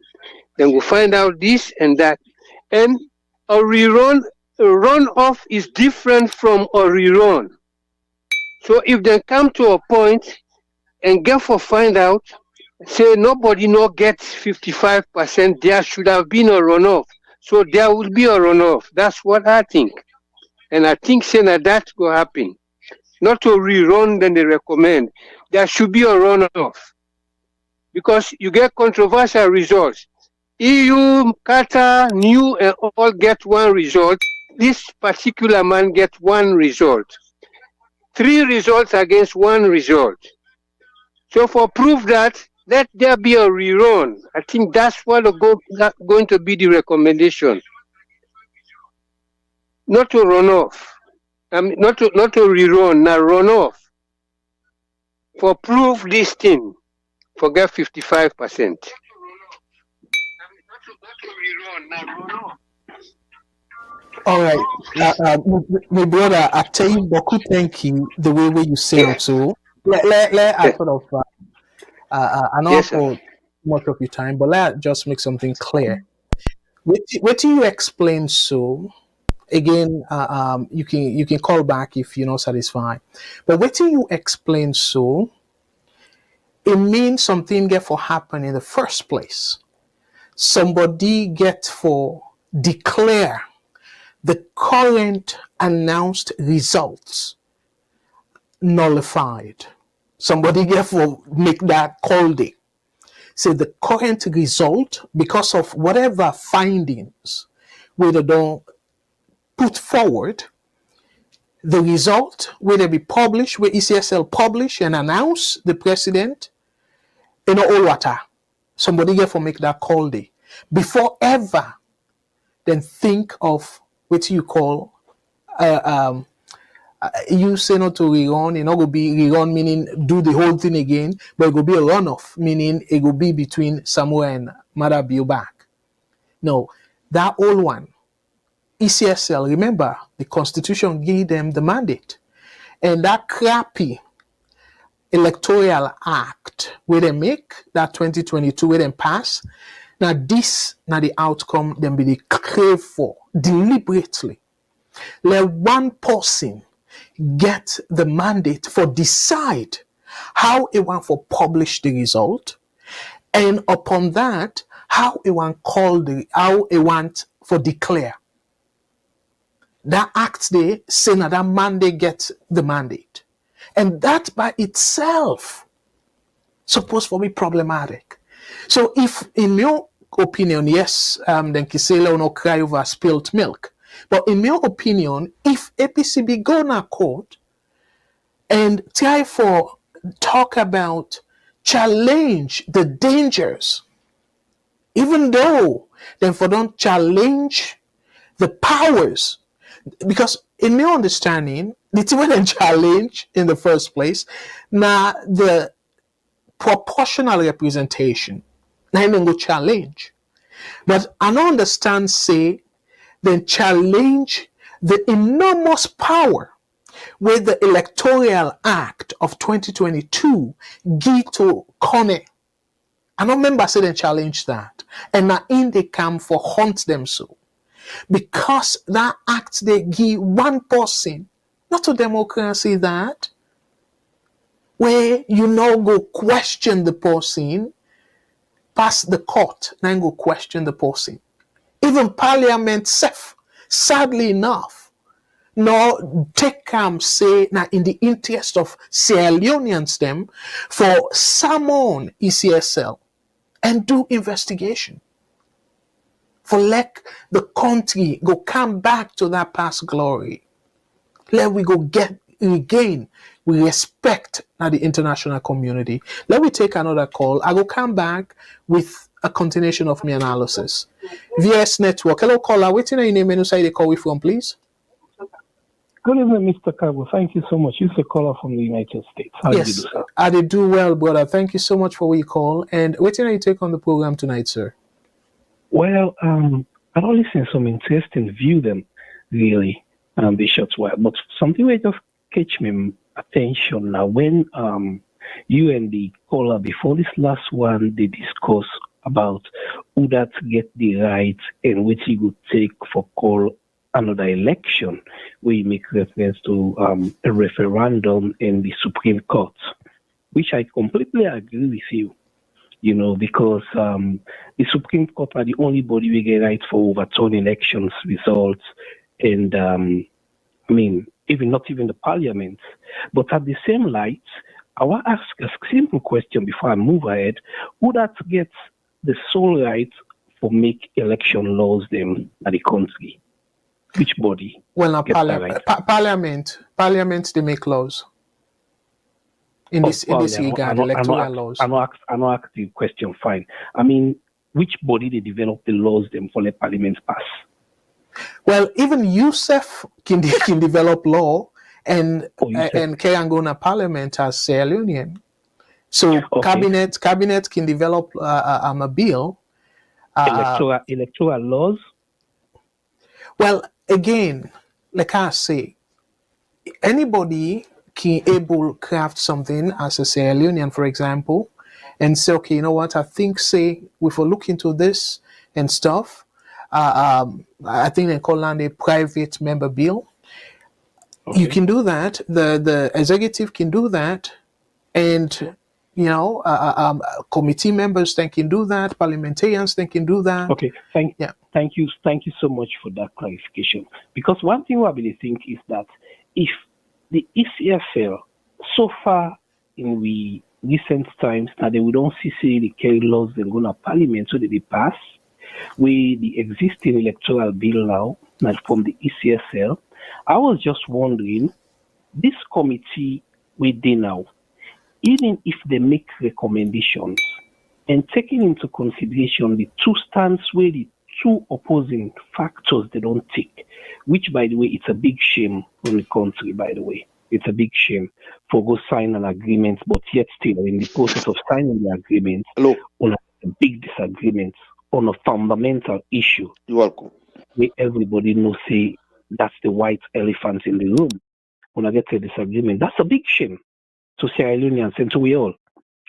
then we'll find out this and that. And a runoff is different from a rerun. So if they come to a point and find out, say nobody no gets 55%, there should have been a runoff. So there will be a runoff. That's what I think. And I think saying that will happen. Not to rerun than they recommend. There should be a runoff. Because you get controversial results. EU, Qatar, New, and all get one result. This particular man gets one result. 3 results against 1 result. So for proof that, let there be a rerun. I think that's what going to be the recommendation. Not to run off. Not to rerun, now run off. For proof this thing, forget 55%. All right, my brother, I tell you, Boku, thank you the way you say it. So let I sort of I know for much of your time, but let just make something clear. What do you explain? So again, you can call back if you're not satisfied. But what do you explain? So it means something get for happen in the first place. Somebody get for declare the current announced results nullified. Somebody get for make that call day. Say the current result, because of whatever findings where they don't put forward, the result where they be published, where ECSL publish and announce the president, all water. Somebody get for make that call day before ever then think of what you call you say not to rerun, not go be rerun meaning do the whole thing again, but it will be a runoff, meaning it will be between Samuel and Mother Bioback. No, that old one, ECSL, remember the Constitution gave them the mandate. And that crappy electoral act where they make that 2022 where they pass. Now this now the outcome them be they crave for deliberately. Let one person get the mandate for decide how he want for publish the result, and upon that how he want call the how he want for declare. That act they say now that mandate gets the mandate. And that by itself supposed to be problematic. So if in your opinion, yes, then Kisela will not cry over spilled milk. But in your opinion, if APCB go na court and try for talk about challenge the dangers, even though then for don't challenge the powers, because in my understanding, the thing when challenge in the first place, now the proportional representation, now then go challenge. But I don't understand, say, then challenge the enormous power where the Electoral Act of 2022 give to Kone. I don't remember say they challenge that. And now in they come for hunt them so. Because that act they give one person, not a democracy that, where you now go question the person, pass the court, then go question the person. Even parliament self, sadly enough, no take say now in the interest of Sierra Leoneans them for summon ECSL and do investigation. For let the country go come back to that past glory. Let we go get regain we respect now the international community. Let me take another call. I will come back with a continuation of my analysis. VS Network. Hello, caller. Waiting on your name and who they call we from, please. Good evening, Mr. Cabo. Thank you so much. You're a caller from the United States. How yes, do you do, sir? I did do well, brother. Thank you so much for what you call. And waiting on you take on the program tonight, sir. Well, I've always seen some interesting view them, really, the shots were. But something that just catch me attention now when you and the caller before this last one they discuss about who that get the right and which you would take for call another election where you make reference to a referendum in the Supreme Court, which I completely agree with you. You know, because the Supreme Court are the only body we get right for overturn elections results, and I mean, even not even the Parliament. But at the same light, I want to ask a simple question before I move ahead: who that gets the sole right for make election laws them at the country? Which body? Well, now Parliament they make laws. In this regard, electoral laws. I know ask the question fine. I mean, which body they develop the laws them for the Parliament pass? Well, even Youssef can develop law and Kerangona Parliament as Sierra Leonean. So okay. cabinet can develop a bill. Electoral laws. Well, again, like I say, anybody can able craft something as a Sierra Leonean, for example, and say, okay, you know what? I think, say, if we look into this and stuff, I think they call it a private member bill. Okay. You can do that. The executive can do that, and you know, committee members they can do that. Parliamentarians they can do that. Okay. Thank you so much for that clarification. Because one thing I really think is that if the ECFL so far in the recent times now we don't see the carry laws then go to Parliament so that they pass. With the existing electoral bill now from the ECSL, I was just wondering, this committee within now, even if they make recommendations and taking into consideration the two stands where the two opposing factors they don't take, which by the way, it's a big shame on the country, by the way. It's a big shame for go sign an agreement, but yet still in the process of signing the agreement, on a big disagreement on a fundamental issue. You're welcome. Where everybody knows say that's the white elephant in the room. when I get a disagreement. That's a big shame to Sierra Leoneans and to we all.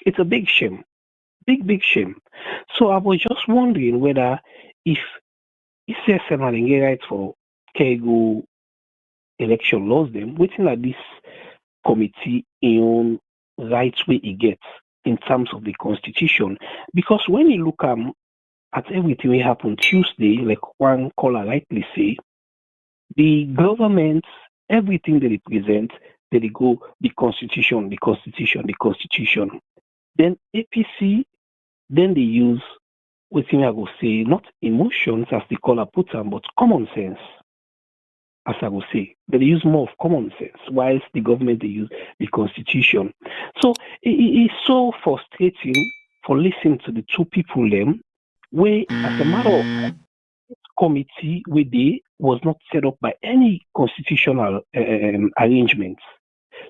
It's a big shame. Big shame. So I was just wondering whether if SSM and get right for Kegu election laws them, waiting like this committee in rights way it gets in terms of the constitution. Because when you look at everything that happened Tuesday, like one caller rightly say, the government, everything they represent, they go the constitution. Then APC, then they use what I go say, not emotions as the caller puts them, but common sense. As I will say, they use more of common sense, whilst the government they use the constitution. So it is so frustrating for listening to the two people them, where as a matter of fact, this committee where they was not set up by any constitutional arrangements.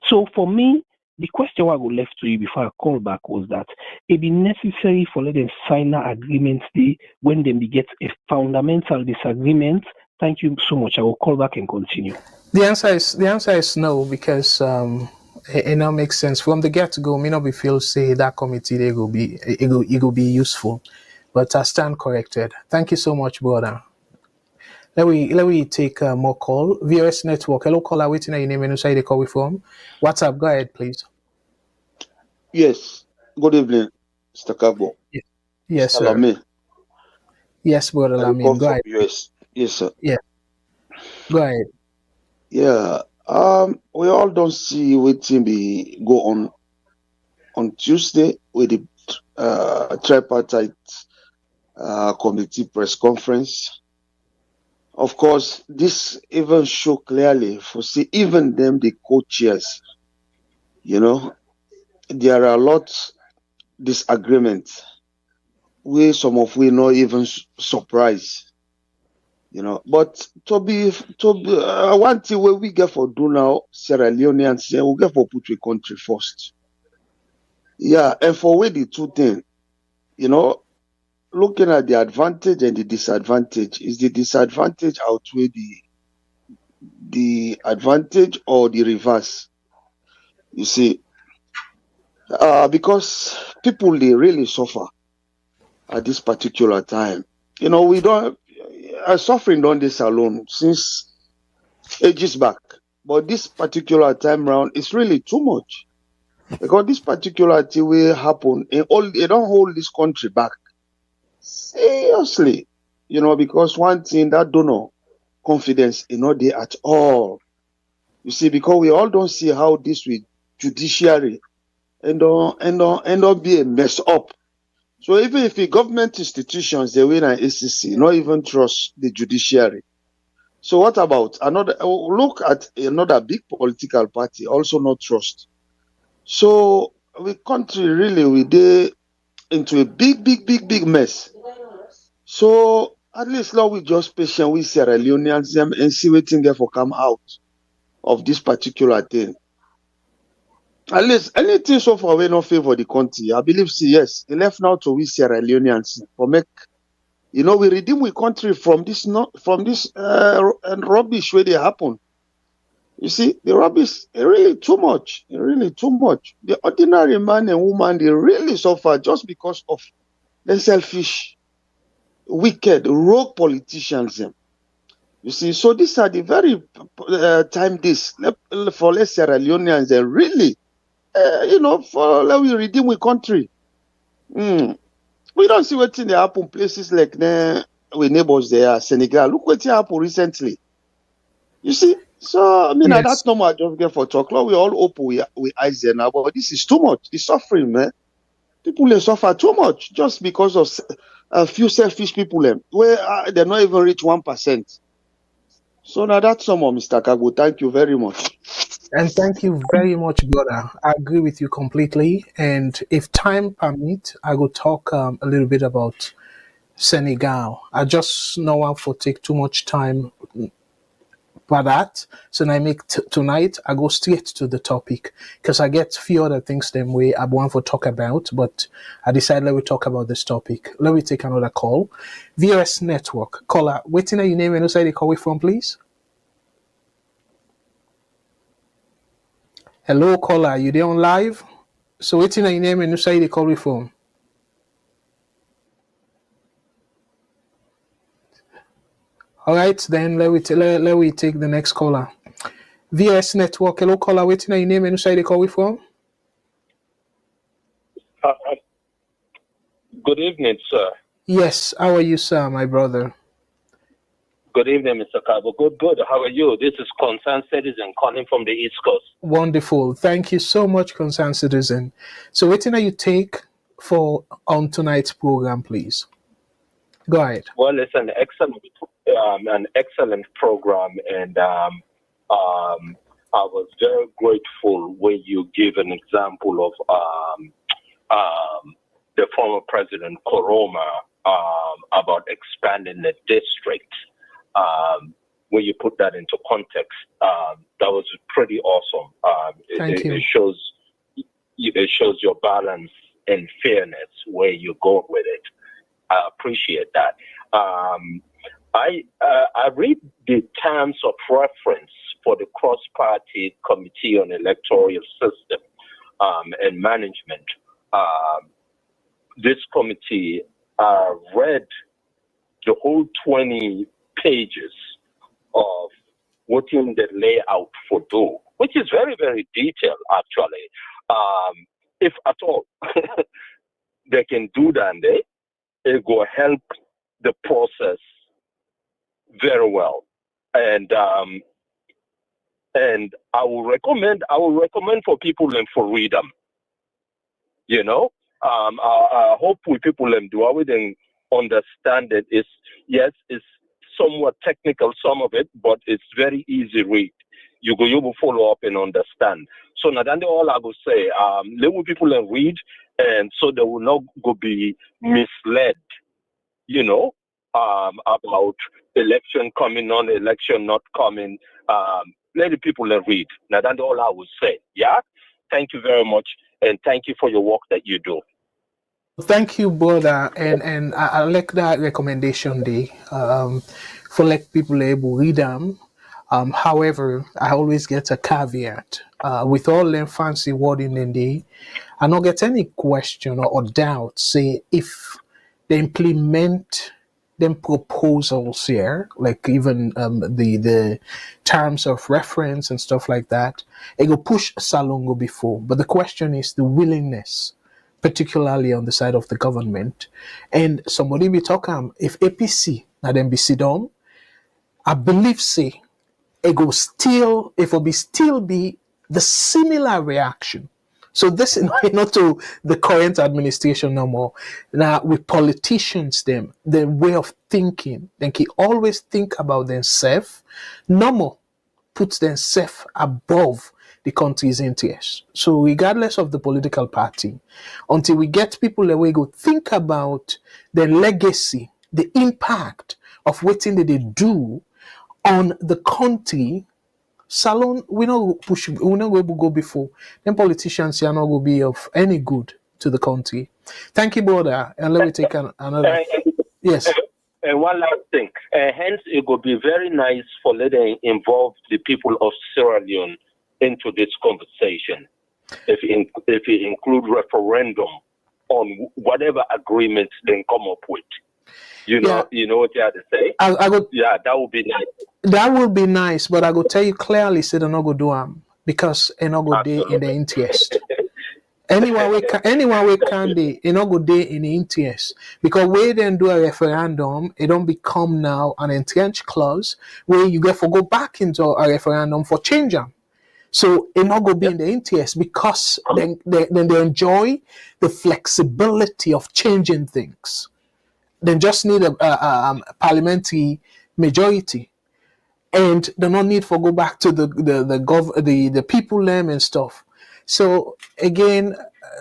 So for me, the question I would left to you before I call back was that it be necessary for let them sign an agreement when they get a fundamental disagreement. Thank you so much. I will call back and continue. The answer is no, because it now makes sense from the get go. Me not be feel say that committee they go be it go be useful, but I stand corrected. Thank you so much, brother. Let me take more call. VOS Network. Hello, caller. Waiting at your name and inside the call from. What's up? Go ahead, please. Yes. Good evening, Mr. Kagbo. Yes, sir. Salame. Yes, brother I Lamin. call Go from ahead. US. Yes, sir. Yeah. Go ahead. Yeah. We all don't see waiting be go on Tuesday with the tripartite committee press conference. Of course, this even show clearly for see even them the co-chairs. You know, there are a lot disagreements. Some of we not even surprised. You know, but to be one thing where we get for do now, Sierra Leoneans, we get for put we country first. Yeah, and for where the two things, you know, looking at the advantage and the disadvantage, is the disadvantage outweigh the advantage or the reverse? You see, because people they really suffer at this particular time. You know, we don't suffering on this alone since ages back, but this particular time round is really too much because this particular thing will happen and all they don't hold this country back seriously. You know, because one thing that don't know confidence in not there at all. You see, because we all don't see how this with judiciary and be a mess up. So even if the government institutions, they win an ACC, not even trust the judiciary. So what about another? Look at another big political party, also not trust. So we country really we dey into a big mess. So at least now we just patient with Sierra Leoneans and see what thing for come out of this particular thing. At least anything so far we not favor the country. I believe see yes, it left now to we Sierra Leoneans for make we redeem we country from this rubbish where they happen. You see, the rubbish is really too much. Really too much. The ordinary man and woman they really suffer just because of the selfish, wicked, rogue politicians. You see, so these are the very time this for less Sierra Leoneans and really. For let we redeem we country. We don't see what thing they happen places like with neighbors there, Senegal. Look what happened recently. You see, so I mean Yes. that's normal. Just get for talk. We all open we eyes there now, but this is too much. The suffering, man. People they suffer too much just because of a few selfish people. Where they're not even reach 1%. So now that's some of Mr. Kago. Thank you very much. And thank you very much, brother. I agree with you completely. And if time permit, I will talk a little bit about Senegal. I just know how for take too much time for that. So now I make tonight, I go straight to the topic because I get few other things them way I want to talk about, but I decided let me talk about this topic. Let me take another call. VOS Network. Caller, waiting at your name and who say they call it from, please? Hello, caller. You there on live? So what's your name and you say the call from? All right, then let we take the next caller. VS Network. Hello, caller. What's your name and you say the call from? Good evening, sir. Yes. How are you, sir, my brother? Good evening, Mr. Cabo. Good. How are you? This is Concerned Citizen calling from the East Coast. Wonderful. Thank you so much, Concerned Citizen. So what do you take for on tonight's program, please? Go ahead. Well, it's an excellent program, and I was very grateful when you give an example of the former President Koroma about expanding the district. When you put that into context, that was pretty awesome. Thank you. It shows your balance and fairness where you go with it. I appreciate that. I read the terms of reference for the cross-party committee on electoral system and management. This committee read the whole 20 pages of what in the layout for do, which is very, very detailed, actually. If at all they can do that, it will help the process very well. And I will recommend for people and for read them. You know, I hope we people and do we then understand it. It's somewhat technical, some of it, but it's very easy read. You will follow up and understand. So now then all I will say, let people and read, and so they will not go be misled, you know, about election coming on, election not coming. Let the people and read. Now that's all I will say. Yeah. Thank you very much, and thank you for your work that you do. Thank you, brother, and I like that recommendation day for like people able read them. However, I always get a caveat with all them fancy wording in the I don't get any question or doubt. Say if they implement them proposals here, like even the terms of reference and stuff like that, it go push Salongo before. But the question is the willingness, particularly on the side of the government. And somebody be talking if APC now then be sit down, I believe say it will still be the similar reaction. So this is not to the current administration no more. Now with politicians, them their way of thinking, they can always think about themselves. No more puts themselves above the country's interests. So regardless of the political party, until we get people that we go think about the legacy, the impact of what thing that they do on the country, Salon, we not push, we not go go before. Then politicians are not going to be of any good to the country. Thank you, brother. And let me take another. Yes. And one last thing. Hence, it would be very nice for letting involve the people of Sierra Leone into this conversation. If you include referendum on whatever agreements they come up with. You know what you have to say? That would be nice. That would be nice, but I go tell you clearly, say they're not go do them because they not go day in the interest. Anyone we can they not go day in the interest because we then do a referendum, it don't become now an entrenched clause where you get to go back into a referendum for change them. So it not go be in the interest because then they enjoy the flexibility of changing things. They just need a parliamentary majority, and they no need for go back to the people them and stuff. So again,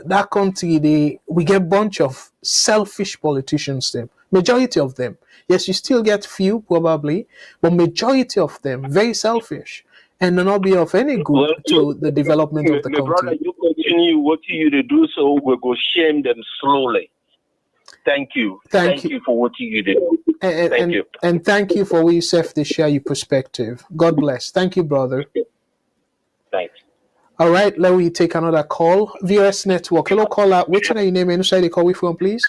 that country we get bunch of selfish politicians. Them majority of them, yes, you still get few probably, but majority of them very selfish and they not be of any good to the development of the country. Brother, you continue what you do, so we go shame them slowly. Thank you. Thank you for what you did. Thank you. And thank you for yourself to share your perspective. God bless. Thank you, brother. Thanks. All right, let me take another call. VOS Network. Hello, caller. What's your name and where you call from, please?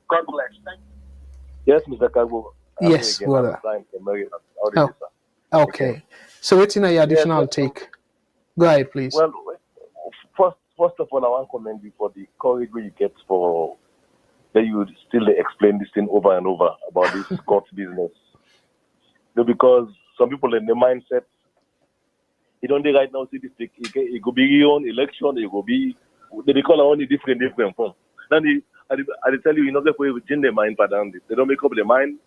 God bless. Thank you. Yes, Mr. Kago. Yes, brother. Oh, okay. So what's in your additional take? Go ahead, please. Well, first of all, I want to commend you for the courage you get for that you still explain this thing over and over about this court business. Because some people in the mindset, it don't right now see this thing, it could be on election, it could be they call it only different form. Then I tell you, not for change their mind pattern. They don't make up their mind.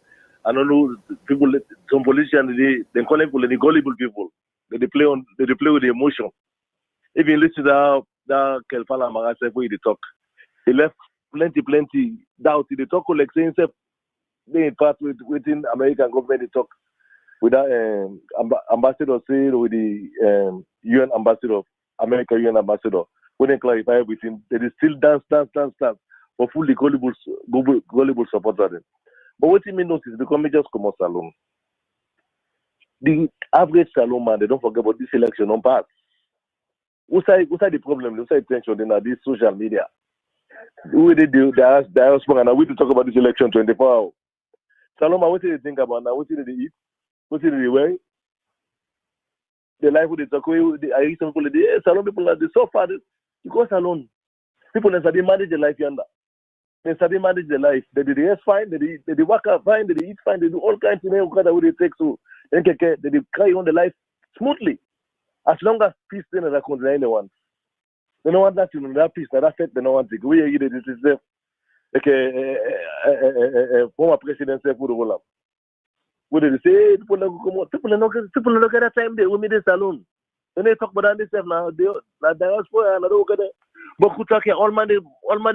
I don't know people, some politicians they call them the gullible people. They play with the emotion. If you listen to that Kelfala Marasef where they talk, he left plenty doubt. They talk like saying they in part within American government they talk with that ambassador say with the UN ambassador, American UN ambassador. When they clarify everything, they still dance for fully gullible supporters. But what you may notice is because just come out salon. The average salon man, they don't forget about this election on pass. What's the problem? What's the tension in this social media? We did the Diaspora and we to talk about this election 24 hours. Salon man, what do you think about now? What did they eat? What did they wear? The life with the talk I read some people salon people are so far you go salon. People that they manage their life yonder. They study manage their life. They rest fine, they work out fine, they eat fine, they do all kinds of things that they take to they carry on the life smoothly. As long as peace in the country, anyone. They don't want that you know that peace, that fact, they don't want it. We are this is like a former president say for the whole. What did they say? People look at that time they will meet this alone. When they talk about this stuff now, they Diaspora and other but who talk all man they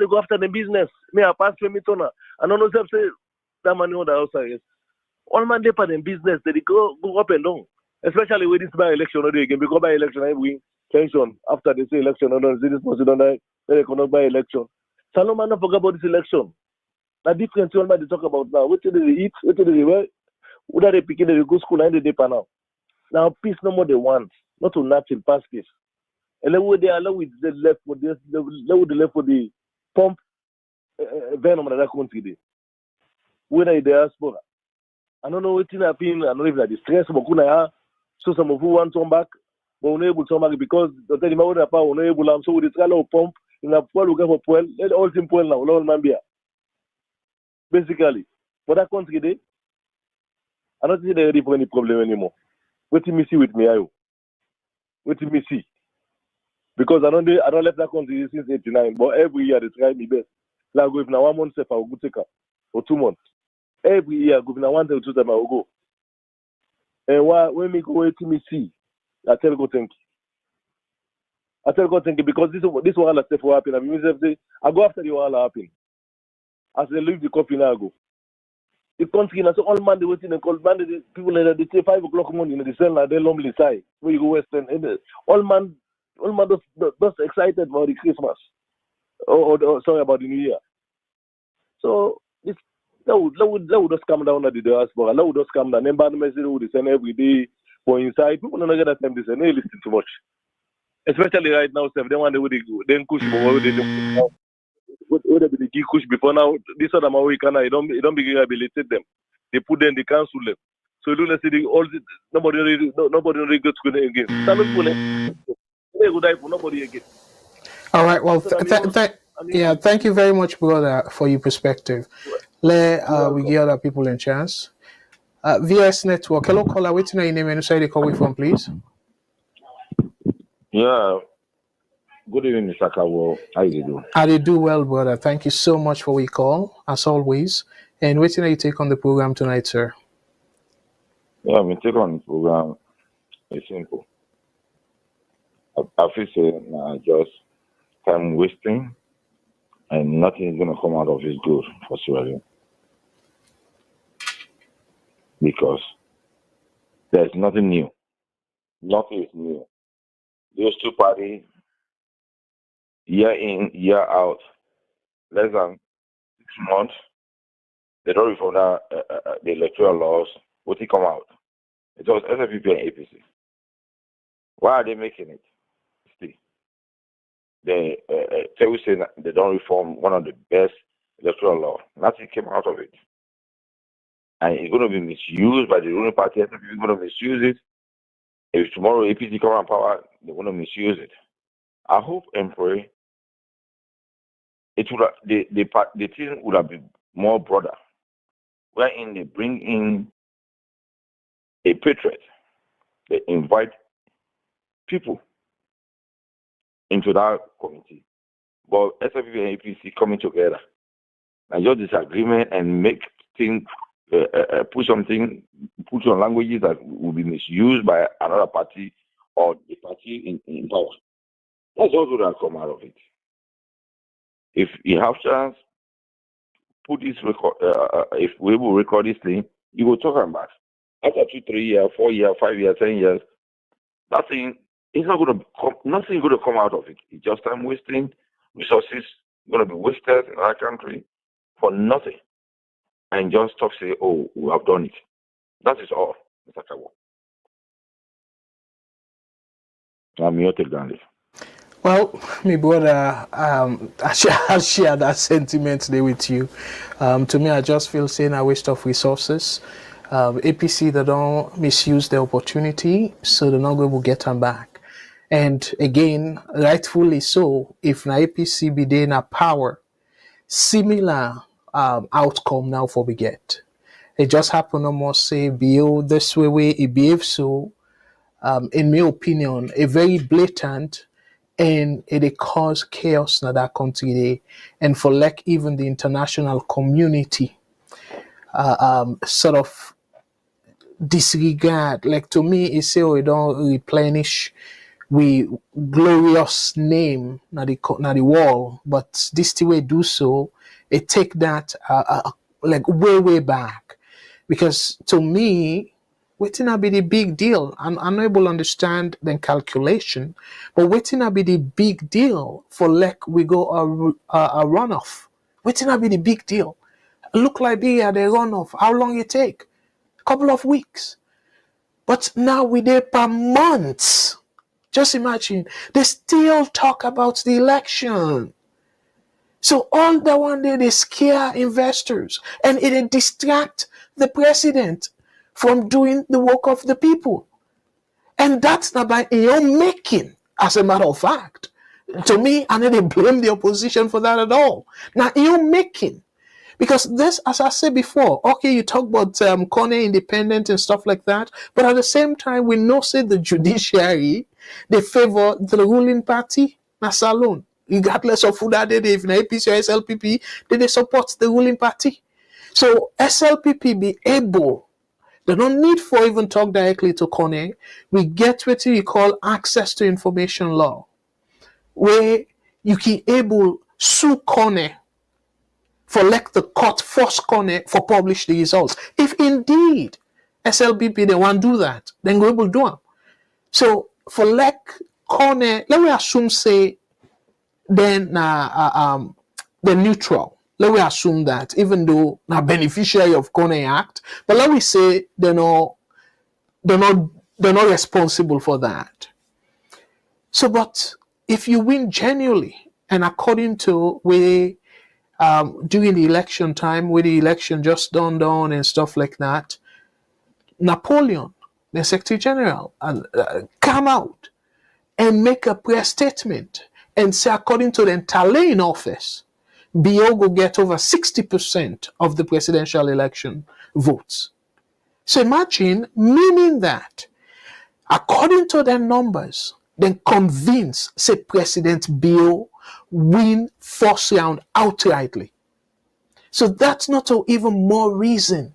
go after the business. Me I pass me tona. I don't know if say that man on the outside. All man they part in business, they go up and down. Especially with this by election again, because by election I win tension after they say election, I don't see this person don't they cannot by election. Saloma not forget about this election. The difference all man they talk about now. What did they eat? What did they wear? What are they picking? They go school and they now. Now peace no more they want, not to natural pass peace. And then they allow with the left for this, they left for the pump venom in that country. Whether in Diaspora. I don't know what's happening, I don't know if that is stress, but so some of who want to come back, but unable to come back because the tell him about unable, so we try to pump in a pool, we go for pool, let all simple now, all man be. Basically, for that country, I don't think they're ready for any problem anymore. What do you see with me, what do you see? Because I don't left that country since 89, but every year they try me best. Like if now 1 month, I will go take her, or 2 months. Every year, I go now 1 or 2 times I will go. And when me go wait to me see, I tell God thank you. I tell God thank you because this one stuff will happen. I mean, I go after the one happen. As they leave the coffee now, I go. The country, so all man they waiting and call man the people they say 5 o'clock morning they sell now they lonely side where you go western and all man just excited about the Christmas or sorry about the New Year. So this that would just come down at the Diaspora. That would just come down. Then message would send every day for inside. People don't get that time to say they listen too much. Especially right now, they want to then push more they would have been the push before now. This other American, it don't be rehabilitate them. They put them, they cancel them. So you don't see nobody really gets good again. Nobody again. All right. Well, thank you very much, brother, for your perspective. Let we give other people a chance. VS Network. Hello, caller. What's your name and where you call from, please? Yeah. Good evening, Mr. Kawo. How you doing? I do well, brother. Thank you so much for your call, as always. And what you take on the program tonight, sir? Yeah, we take on the program. It's simple. I feel just time wasting, and nothing is going to come out of it good for Sierra. Because there's nothing new. Nothing is new. Those two parties, year in, year out, less than 6 months, they don't reform the electoral laws. What he come out? It was SFP and APC. Why are they making it? See, they say that they don't reform one of the best electoral law. Nothing came out of it. And it's going to be misused by the ruling party. People are going to misuse it. If tomorrow APC come on power, they're going to misuse it. I hope and pray it would have, the thing would have been more broader, wherein they bring in a patriot, they invite people into that committee. But SFP and APC coming together and just disagreement and make things, put some languages that will be misused by another party or the party in power. That's also that come out of it. If you have chance, put this record. If we will record this thing, you will talk about after 2, 3 years, 4 years, 5 years, 10 years. Nothing. It's not going to come. Nothing going to come out of it. It's just time wasting. Resources going to be wasted in our country for nothing. And just talk say, "Oh, we have done it." That is all, Mr. Kawo. I'm here to Gandhi. Well, my brother, I share that sentiment there with you. To me, I just feel saying a waste of resources. APC, they don't misuse the opportunity, so they're not going to get them back. And again, rightfully so, if na APC be there in a power, similar outcome now for we get. It just happened almost say, behave this way, it behaves so, in my opinion, a very blatant, and it cause chaos in that country there. And for like even the international community sort of disregard, like to me it say we don't replenish we glorious name na the wall, but this the way do so, it take that like way back. Because to me, waiting to be the big deal. I'm unable to understand the calculation, but waiting to be the big deal for like we go a runoff. Waiting to be the big deal. Look Liberia, the runoff. How long it take? A couple of weeks. But now we there per months. Just imagine, they still talk about the election. So all that one day they scare investors and it distract the president from doing the work of the people. And that's not by your own making, as a matter of fact. To me, I need to blame the opposition for that at all. Now, your making. Because this, as I said before, okay, you talk about Kone independent and stuff like that, but at the same time, we know say the judiciary, they favor the ruling party, that's alone. Regardless of who that they, if na APC or SLPP, they support the ruling party. So SLPP be able, they don't need for even talk directly to Kone. We get what you call access to information law, where you can able sue Kone for let the court force Kone for publish the results. If indeed SLPP they want to do that, then we will do them. So for let Kone, let me assume say then the neutral. Let me assume that even though na beneficiary of Kone Act, but let me say they're not responsible for that. So, but if you win genuinely and according to where during the election time, where the election just done and stuff like that, Napoleon, the Secretary General, come out and make a press statement and say, according to the entire in office, Biogo get over 60% of the presidential election votes. So imagine, meaning that, according to their numbers, then convince, say, President Bio win first round outrightly. So that's not even more reason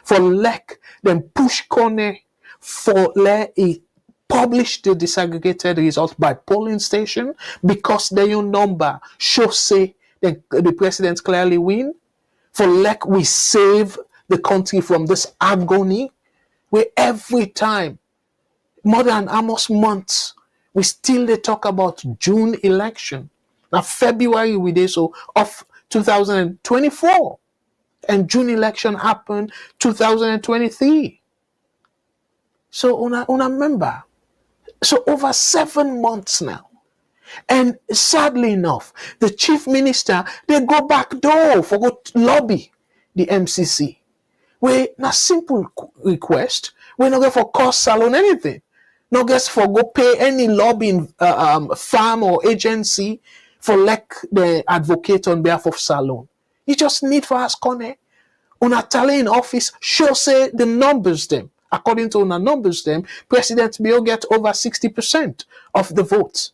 for like them push Kone for let it publish the disaggregated results by polling station because their own number shows say the president clearly win. For like we save the country from this agony where every time, more than almost months, we still they talk about June election. Now February we did so of 2024. And June election happened 2023. So una member. So over 7 months now. And sadly enough, the chief minister, they go back door for go lobby the MCC. We na simple request. We not get for cost salon anything. Not get for go pay any lobbying firm or agency for like the advocate on behalf of salon. You just need for us connect. Una tally in office show say the numbers them. According to una numbers them, President Bill get over 60% of the votes.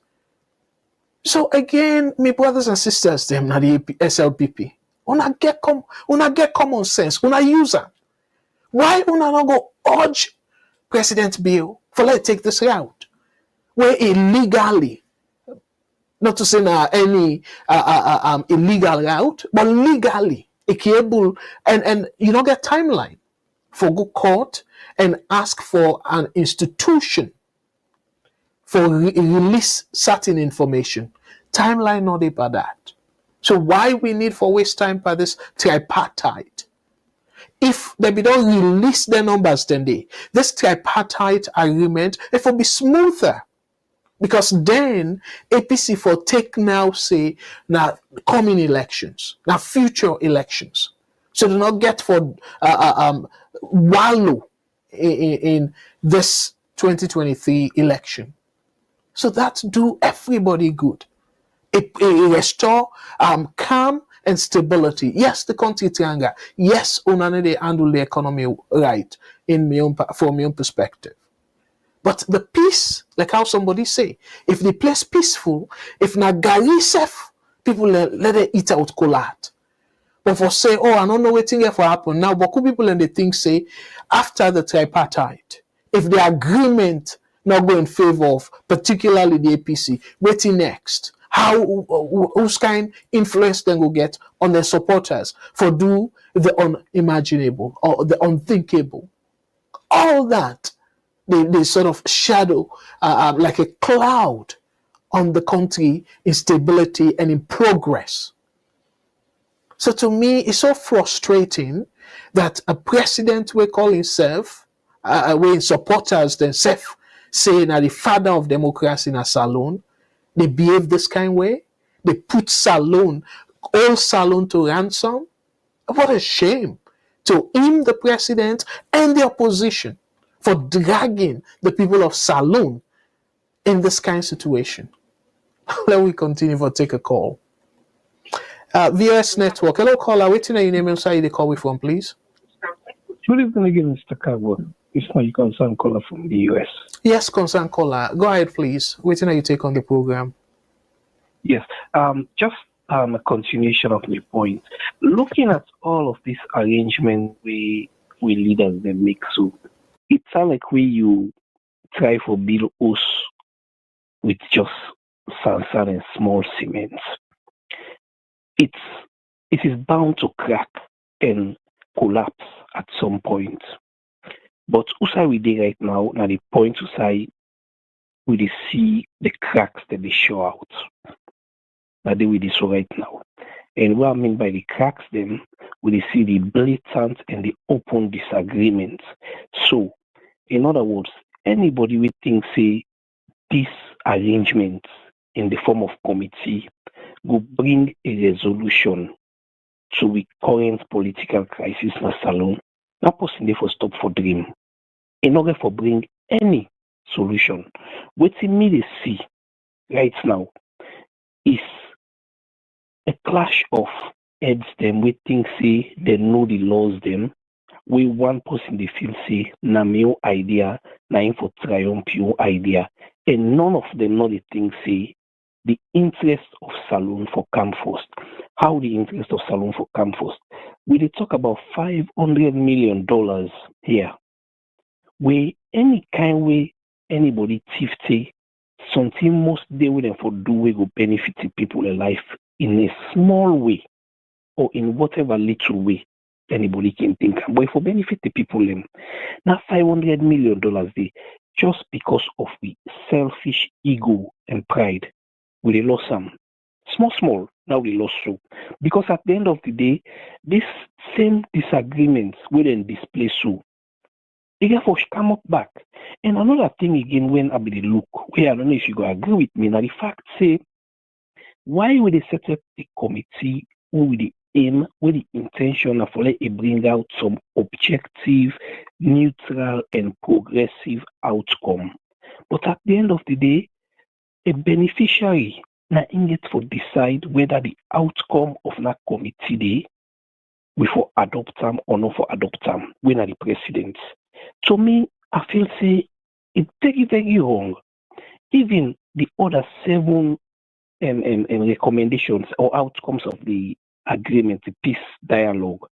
So again, my brothers and sisters, them na the SLPP. Una get common sense. Una use it. Why una not go urge President Bill for let's take this route? Where illegally, not to say na any illegal route, but legally, equable and you don't get timeline for go court and ask for an institution for release certain information. Timeline not about that. So why we need for waste time by this tripartite? If they don't release their numbers, then this tripartite agreement, it will be smoother. Because then APC for take now say now coming elections, now future elections. So do not get for wallow in this 2023 election. So that do everybody good. It restore calm and stability. Yes, the country triangle. Yes, they handle the economy right from my own perspective. But the peace, like how somebody say, if the place peaceful, if na gari safe, people let it eat out collard. But for say, oh, I don't know what thing for happen now. But could people and the thing say after the tripartite, if the agreement not go in favor of particularly the APC, waiting next? How whose kind influence then will get on their supporters for do the unimaginable or the unthinkable? All that they sort of shadow like a cloud on the country in stability and in progress. So to me, it's so frustrating that a president will call himself, when supporters themselves say that the father of democracy in a salon, they behave this kind of way. They put all salon to ransom. What a shame to him, the president, and the opposition for dragging the people of Salon in this kind of situation. Let me continue for take a call. VS Network. Hello, caller. Waiting on your name and say the call we from, please. Good evening again, Mr. Carbo. It's my concern caller from the US. Yes, concern caller. Go ahead, please. Waiting on you take on the program. Yes. Just a continuation of my point. Looking at all of these arrangements we leaders they make, so it sounds like you try for build us with just sand and small cement. It is bound to crack and collapse at some point. But usai we do right now the point usai we see the cracks that they show out. That they will so right now. And what I mean by the cracks then, we see the blatant and the open disagreements. So, in other words, anybody will think say this arrangement in the form of committee will bring a resolution to the current political crisis in Salon. Not possible for stop for dream. In order for bring any solution, what we need to see right now is a clash of heads them we think say they know the laws them. We one person they feel say na my idea, na him for triumph your idea. And none of them know the thing say the interest of Salon for come first. How the interest of Salon for come first? We dey talk about $500 million here. Where any kind way anybody thief take something most they with them for do we go benefit the people in life in a small way or in whatever little way anybody can think. But for benefit the people them now $500 million they just because of the selfish ego and pride we dey lost some small now we lost so because at the end of the day this same disagreements will then display so therefore come up back. And another thing again, when I be the look, where I don't know if you go agree with me, now the fact say, why would they set up the committee with the aim, with the intention of let it bring out some objective, neutral, and progressive outcome? But at the end of the day, a beneficiary now get to decide whether the outcome of that committee day we for adopt them or not for adopt them when are the president. To me, I feel say it's very, very wrong. Even the other 7 recommendations or outcomes of the agreement, the peace dialogue,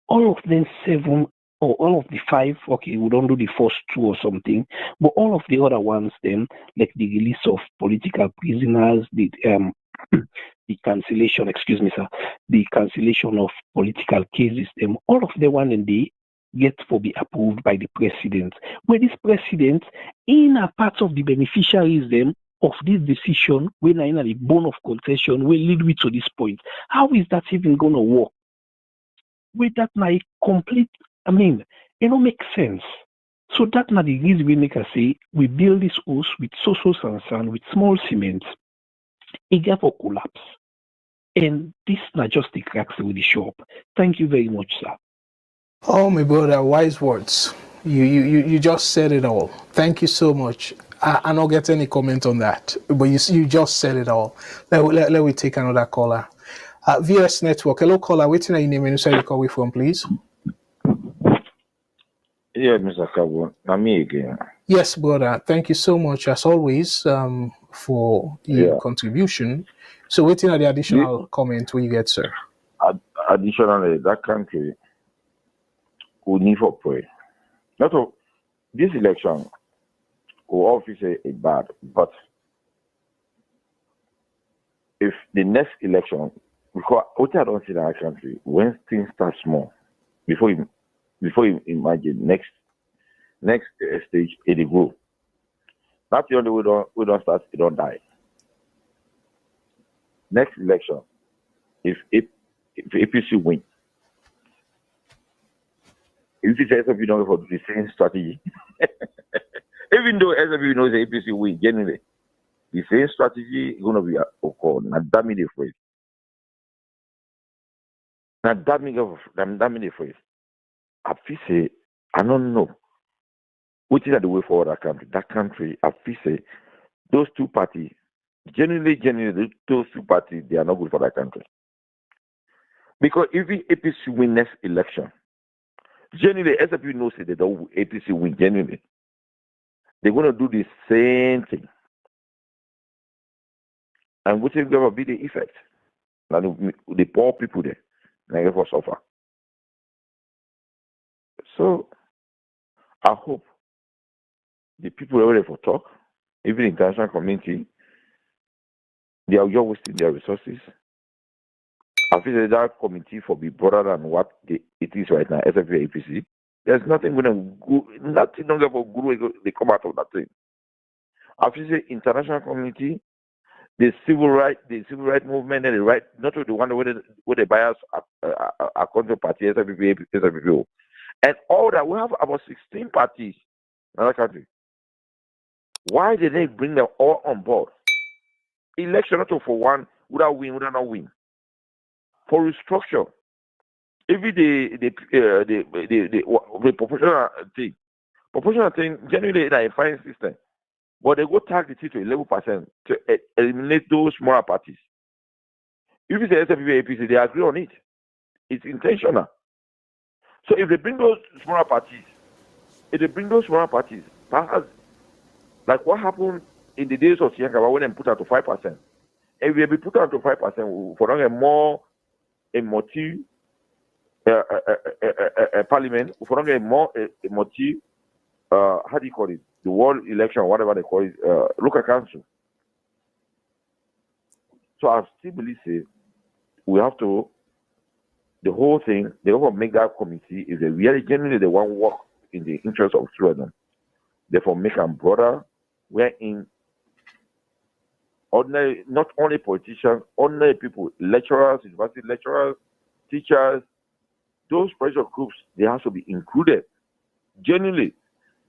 all of them 7 or all of the 5, okay, we don't do the first 2 or something, but all of the other ones, then, like the release of political prisoners, the cancellation, the cancellation of political cases, them, all of the one and they get to be approved by the president. Where this president, in a part of the beneficiaries, them, of this decision, when in the bone of contention, will lead me to this point. How is that even going to work? With that, my complete, it don't make sense. So that now the reason we make us say we build this house with social sand with small cement, it get for collapse. And this not just the cracks with the shop. Thank you very much, sir. Oh, my brother, wise words. You just said it all. Thank you so much. I don't get any comment on that, but you just said it all. Let me take another caller. VS Network. Hello, caller. Waiting, your name and where you call from, please. Yeah, Mr. Kabo. Now me again. Yes, brother. Thank you so much, as always, for your contribution. So, waiting at the additional comment will you get, sir? Additionally, that country would need for prayer. Not of this election will obviously say a bad, but if the next election, because what I don't see in our country, when things start small, before you imagine next stage it will grow. That's the only way we don't start, it don't die. Next election, if APC win, if the SFP don't go for the same strategy, even though SFP knows the APC win, generally, the same strategy is going to be occurred. Not damn the phrase. Not damn the phrase. I feel say, I don't know. Which is the way forward that country, I feel say, those two parties, generally, those two parties, they are not good for that country. Because if the APC win next election, generally, SFP knows that the APC win, genuinely. They're going to do the same thing. And which is going to be the effect? And the poor people there, they're going to suffer. So, I hope the people are ready for talk, even the international community, they are just wasting their resources. I feel that committee for be broader than what it is right now, SFP APC. There's nothing going to go, nothing going to go, they come out of that thing. I feel the international community, the civil rights movement, and the right, not the one where they bias a control party, SFP, and all that. We have about 16 parties in our country. Why did they bring them all on board? Election not for one, would I win, would I not win? For restructure, even the proportional thing, generally in a fine system, but they go target it to 11% to eliminate those smaller parties. If you say SFP, APC, they agree on it. It's intentional. So if they bring those smaller parties, perhaps like what happened in the days of Siankaba when they put out to 5%. If they be put out to 5%, for a more a multi parliament, for a more a multi how do you call it? The world election, whatever they call it, local council. So I still believe we have to the whole thing, they have to make that committee if they really genuinely they want to work in the interest of children. Therefore make them broader, wherein ordinary, not only politicians, ordinary people, lecturers, university lecturers, teachers, those pressure groups, they have to be included. Genuinely,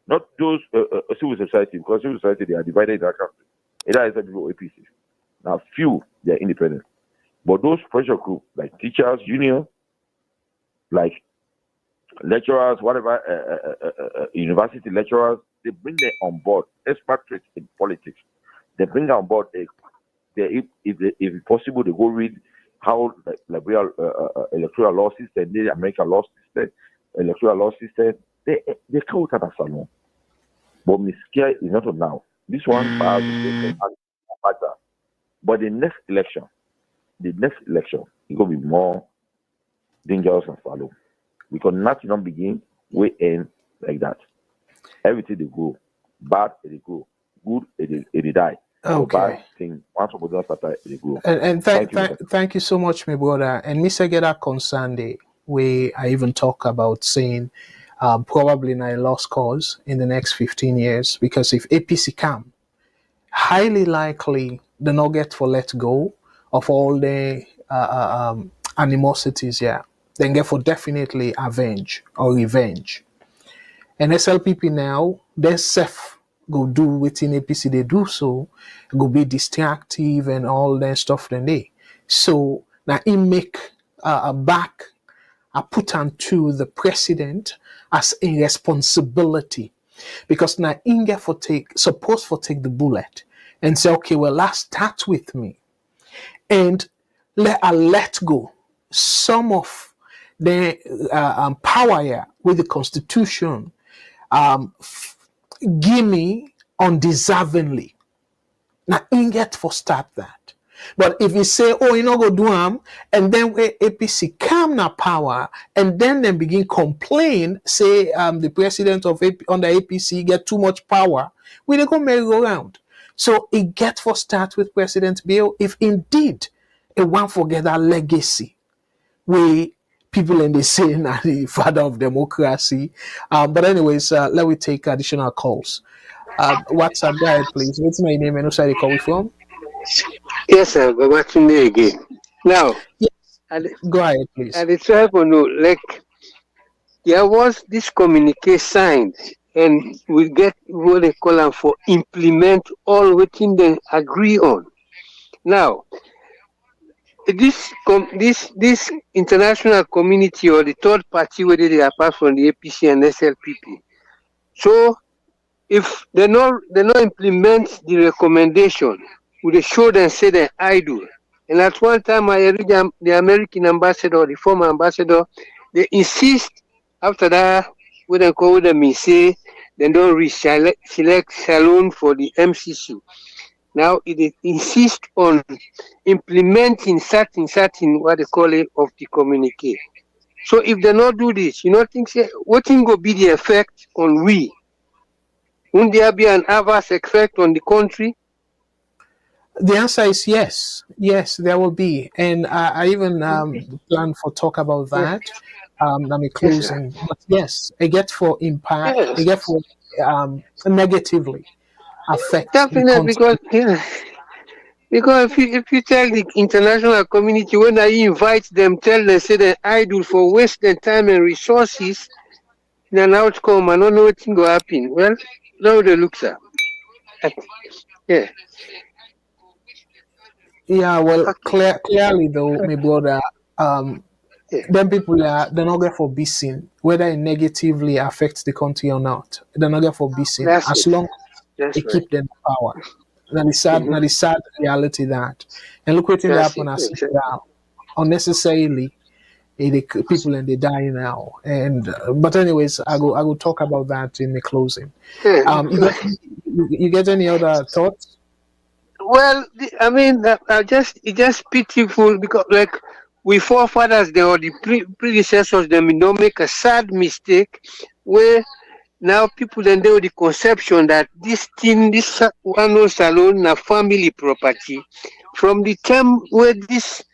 Not those civil society, because civil society, they are divided in our country. Either SLP or APC. Now, few, they are independent. But those pressure groups, like teachers, union, like lecturers, whatever, university lecturers, they bring them on board, expatriates in politics. They bring on board, if possible, they go read how liberal electoral law system, the American law system, electoral law system, they come out of salon. But me scared is not now. This one, but the next election, it will be more dangerous and follow. Because nothing don't begin, we end like that. Everything they go, bad they go, good they die. Okay. Bad thing, once we don't start, they go. And thank you so much, my brother. And Mr. Geda concerned where I even talk about saying probably not a lost cause in the next 15 years, because if APC come, highly likely the not get for let go of all the animosities, then get for definitely avenge or revenge. And SLPP now, they self go do within APC, they do so, go be distractive and all that stuff then they. So now he make a put onto the president as a responsibility. Because now he get supposed to take the bullet and say, okay, well, let's start with me. And let go some of the power here with the Constitution give me undeservingly. Now, he get for start that. But if you say, oh, you know, go do them, and then where APC come now power, and then they begin complain, say the president of under APC get too much power, we they go merry around. So it get for start with President Bill if indeed it want forget that legacy where people in the say now the father of democracy. But anyways, let me take additional calls. WhatsApp, go ahead, please. What's my name and who side you call from? Yes, sir. Go back to me again. Now, yes. Go ahead, please. And it's try to know, like, there was this communique signed, and we get what they call them for implement all within they agree on. Now, this international community or the third party, whether they are apart from the APC and SLPP. So, if they not implement the recommendation, would they show them say they're idle? And at one time, I read the American ambassador, the former ambassador, they insist after that, what they call them, say they don't select Salon for the MCC. Now it insist on implementing certain what they call it of the communique. So if they not do this, think say what will be the effect on we? Won't there be an adverse effect on the country? The answer is yes. Yes, there will be. And I even plan for talk about that. Let me closing. Yes, but yes, it gets for impact, it gets for negatively affect definitely because if you tell the international community when I invite them, tell them say they're idle for wasting time and resources, then outcome I don't know what's going to happen. Well, now the looks are. Yeah. Yeah, well, clearly though, my brother, them people they're not going for be seen, whether it negatively affects the country or not. They're not going for be seen as long as they keep them power. Now the sad reality that, and look what happened as unnecessarily. People and they die now, and but anyways, I go talk about that in the closing. You get any other thoughts? Well, I mean, it's just pitiful because, like, we forefathers, they or the predecessors, they don't make a sad mistake where now people then they have the conception that this one salon, na family property. From the time where this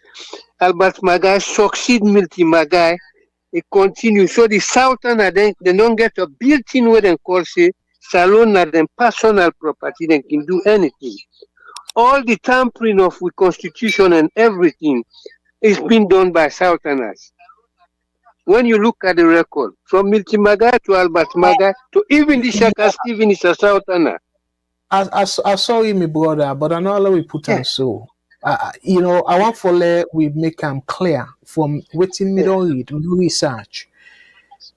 Albert Magai succeed Milty Magai, it continues. So the Southern, they don't get a built-in way they call say salon na them personal property, they can do anything. All the tampering of the constitution and everything is being done by Southerners. when you look at the record, from Milty Magai to Albert Magai to even the Shaka Stephen is a Southerner. I sorry, my brother, but I know how we put on so. You know, I want for we make them clear from waiting middle read research,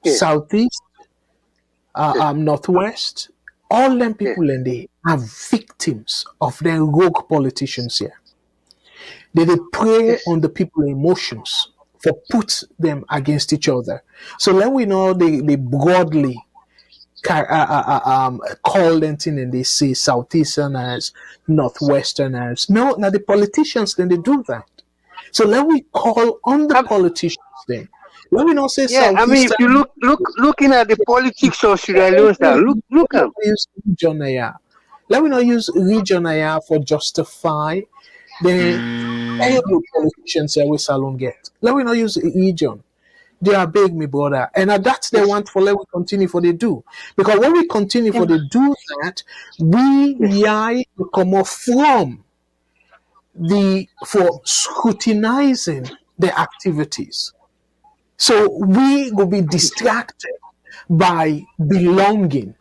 southeast, northwest, all them people in there are victims of their rogue politicians here. They prey on the people's emotions for put them against each other. So let we know they broadly call them thing and they say southeasterners, northwesterners. No, now the politicians then they do that. So let we call on the politicians then. Let me not say I mean, if you looking at the politics of Sierra Leone, look at let me not use region for justify the politicians here we salon get. Let me not use region. They are big, me brother, and that's they want for let we continue for they do, because when we continue for they do that, we come off from for scrutinizing the activities. So we will be distracted by belonging.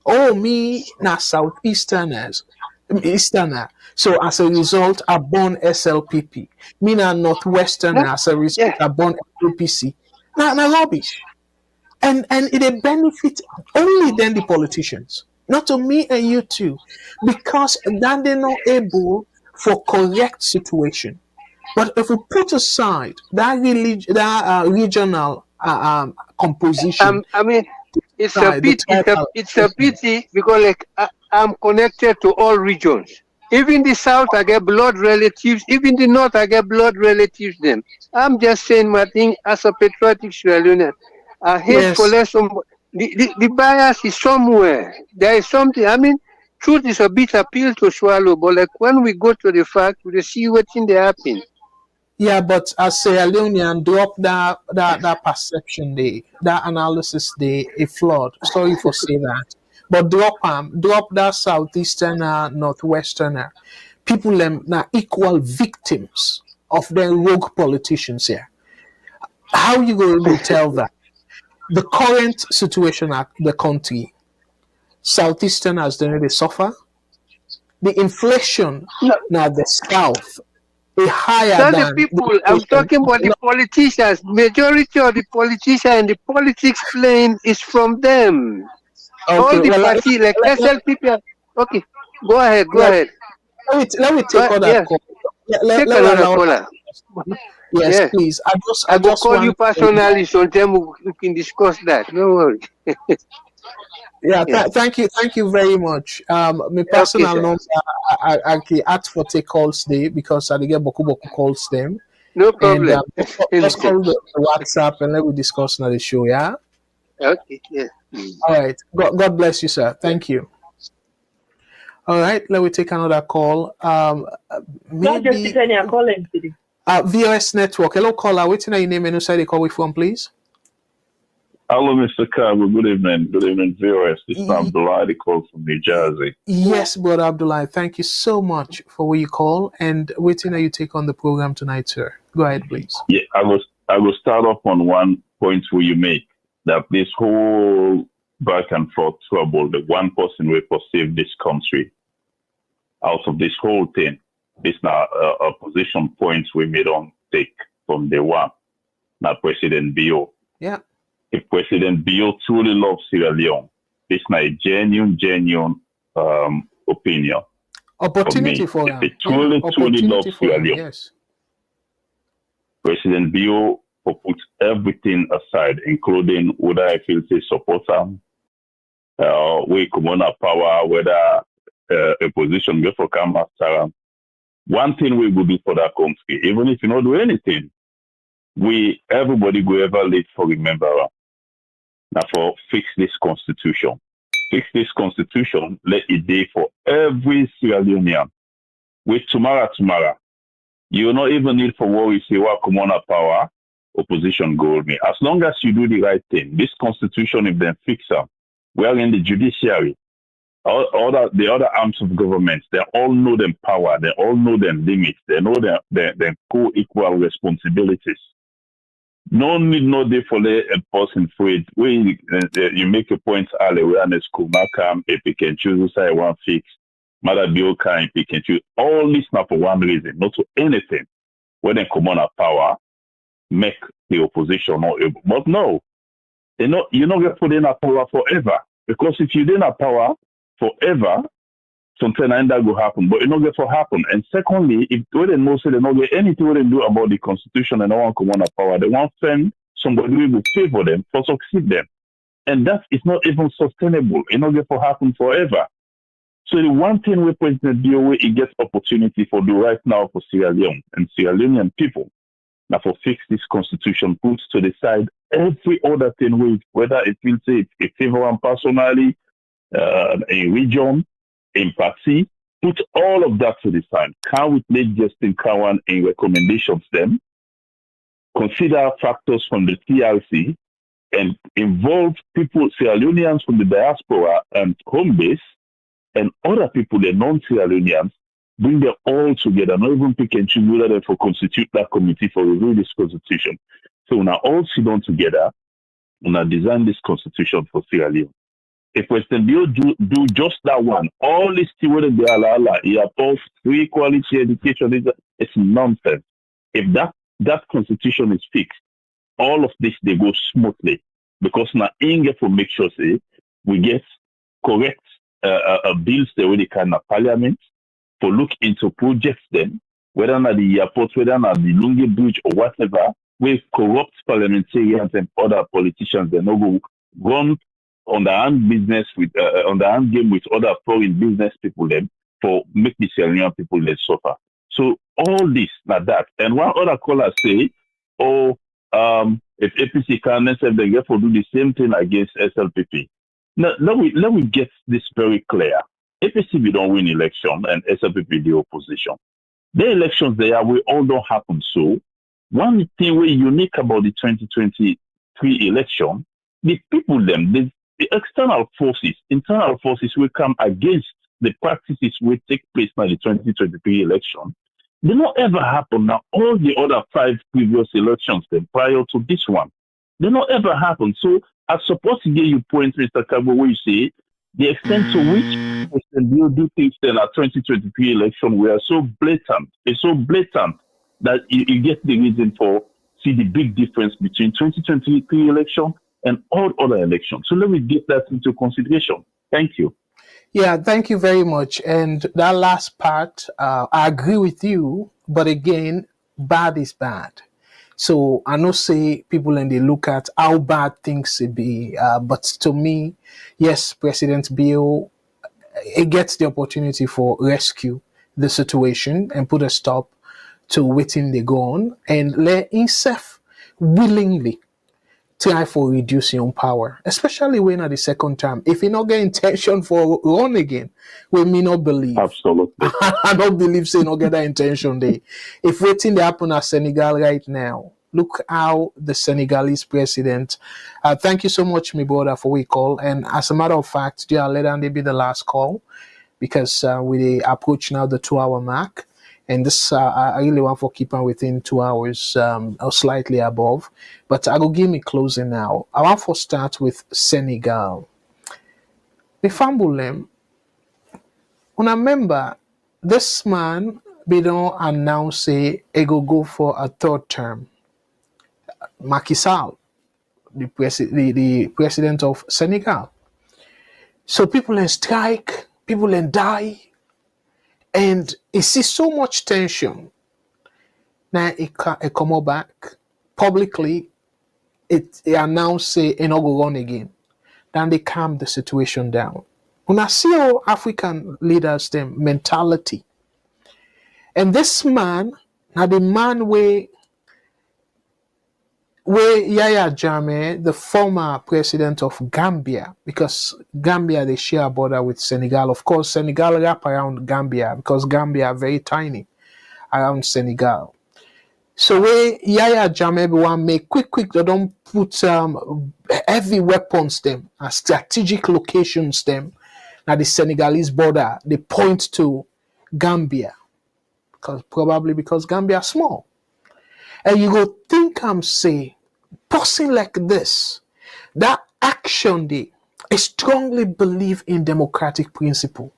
Oh, me na Southeasterners, Easterner. So as a result, I born SLPP. Me na Northwesterner. As a result, I born LPC. Now rubbish. And it benefit only then the politicians, not to me and you too, because then they're not able for correct situation. But if we put aside that regional composition, I mean, it's a pity because like I'm connected to all regions. Even the South, I get blood relatives. Even the North, I get blood relatives. Them. I'm just saying my thing as a patriotic Sierra Leonean. I hate for less. The bias is somewhere. There is something. I mean, truth is a bit appeal to swallow, but like when we go to the fact, we see what's in the happen. Yeah, but as Sierra Leonean, drop that perception day, that analysis day, a flawed. Sorry for saying that. But drop that southeasterner, northwesterner. People them now equal victims of their rogue politicians here. How you going to tell that? The current situation at the country, southeasterners they suffer. The inflation now the south is higher than the people. I'm talking about the politicians. Majority of the politicians and the politics playing is from them. Okay, all the party like SLPP. Okay, go ahead. Let me take on that call. Take another caller. Yes, please. I just call you personally, so then we can discuss that. No worry. Thank you very much. My personal number, I can ask for take calls today because I get boku calls them. No problem. And just call the WhatsApp and let me discuss now the show. Yeah. Okay. Yeah. All right. God bless you, sir. Thank you. All right. Let me take another call. Maybe VOS Network. Hello, caller. What's your name and who side they call we from, please? Hello, Mr. Carver. Good evening. Good evening, VOS. This is Abdullah. They call from New Jersey. Yes, brother Abdullah. Thank you so much for what you call and waiting that you take on the program tonight, sir. Go ahead, please. Yeah, I will start off on one point where you make that this whole back and forth trouble, the one person will perceive this country out of this whole thing. This now a position points we made on take from day one. Now President Bio. Yeah. If President Bio truly loves Sierra Leone, this is a genuine opinion. Opportunity for him. If he truly loves Sierra Leone, yes. President Bio will put everything aside, including whether I feel to support him, we come on our power, whether a position go for come after him. One thing we will do for that country, even if you don't do anything, everybody go ever late for remember now for fix this constitution. Fix this constitution, let it be for every Sierra Leonean. With tomorrow, you not even need for worry say what come on our power, opposition go me. As long as you do the right thing, this constitution, if they fix them, we are in the judiciary. The other arms of government, they all know them power, they all know them limits, they know their co-equal responsibilities. No need no day for the person for it. When you make a point earlier, where the school come, if you can choose, say one fix, mother bill can, if you can choose. All this not for one reason, not for anything. When they come on a power, make the opposition not able. But no, you're not going to put in a power forever. Because if you're in a power forever, something like that will happen, but it not get to happen. And secondly, if they know say they not get anything they do about the constitution and no one come on a power, they want to send somebody who will favor them for succeed them. And that is not even sustainable. It not get to happen forever. So the one thing we President DOA, it gets opportunity for do right now for Sierra Leone and Sierra Leonean people. Now for fix this constitution, puts to the side every other thing with whether it feels it favor one personally, a region, empathy, put all of that to the side. Can we make Justin Cowan in recommendations them? Consider factors from the TRC and involve people, Sierra Leoneans from the diaspora and home base, and other people, the non-Sierra Leoneans, bring them all together, not even pick and choose whether they for constitute that committee for review this constitution. So now all sit down together and design this constitution for Sierra Leone. If President Bio do just that one, all this thing whether they are you have all free quality education, it's nonsense. If that constitution is fixed, all of this they go smoothly because now Inge for make sure say we get correct bills the way they can in parliament for look into projects then, whether not the airport, whether not the Lungi Bridge or whatever, with corrupt parliamentarians and other politicians they no go run on the hand business with on the hand game with other foreign business people them for make the Sierra Leone people they suffer. So all this not that. And one other caller say, if APC can they get for do the same thing against SLPP. Now let me get this very clear. APC we don't win election and SLPP the opposition. The elections there we all don't happen. So one thing very unique about the 2023 election, the people them the external forces, internal forces will come against the practices will take place in the 2023 election. They don't ever happen now. All the other 5 previous elections then prior to this one, they don't ever happen. So I suppose to give you point, Mr. Kabo, where you say the extent to which President Bill do things in our 2023 election were so blatant. It's so blatant that you get the reason for see the big difference between 2023 election and all other elections. So let me get that into consideration. Thank you. Yeah, thank you very much. And that last part, I agree with you, but again, bad is bad. So I know say people and they look at how bad things be, but to me, yes, President Bill, it gets the opportunity for rescue the situation and put a stop to waiting they go on and let himself willingly try for reducing on power, especially when at the second term. If he not get intention for run again, we may not believe. Absolutely. I don't believe say not get that intention there. If waiting they happen at Senegal right now, look how the Senegalese president. Thank you so much, my brother, for we call. And as a matter of fact, yeah, let that be the last call because we approach now the 2-hour mark. And this, I really want for keeping within 2 hours or slightly above. But I will give me closing now. I want to start with Senegal. The Fambulem, when I remember, this man, they don't announce say he go for a 3rd term. Macky Sall, the president of Senegal. So people in strike, people in die. And you see so much tension. Now it come back publicly. It announced say it not go on again. Then they calm the situation down. When I see how African leaders them mentality, and this man, now the man where Yahya Jammeh, the former president of Gambia, because Gambia, they share a border with Senegal. Of course, Senegal wrap around Gambia because Gambia are very tiny around Senegal. So where Yahya Jammeh want make quick, they don't put heavy weapons them at strategic locations them at the Senegalese border. They point to Gambia because Gambia is small. And you go think say person like this, that action day, I strongly believe in democratic principle.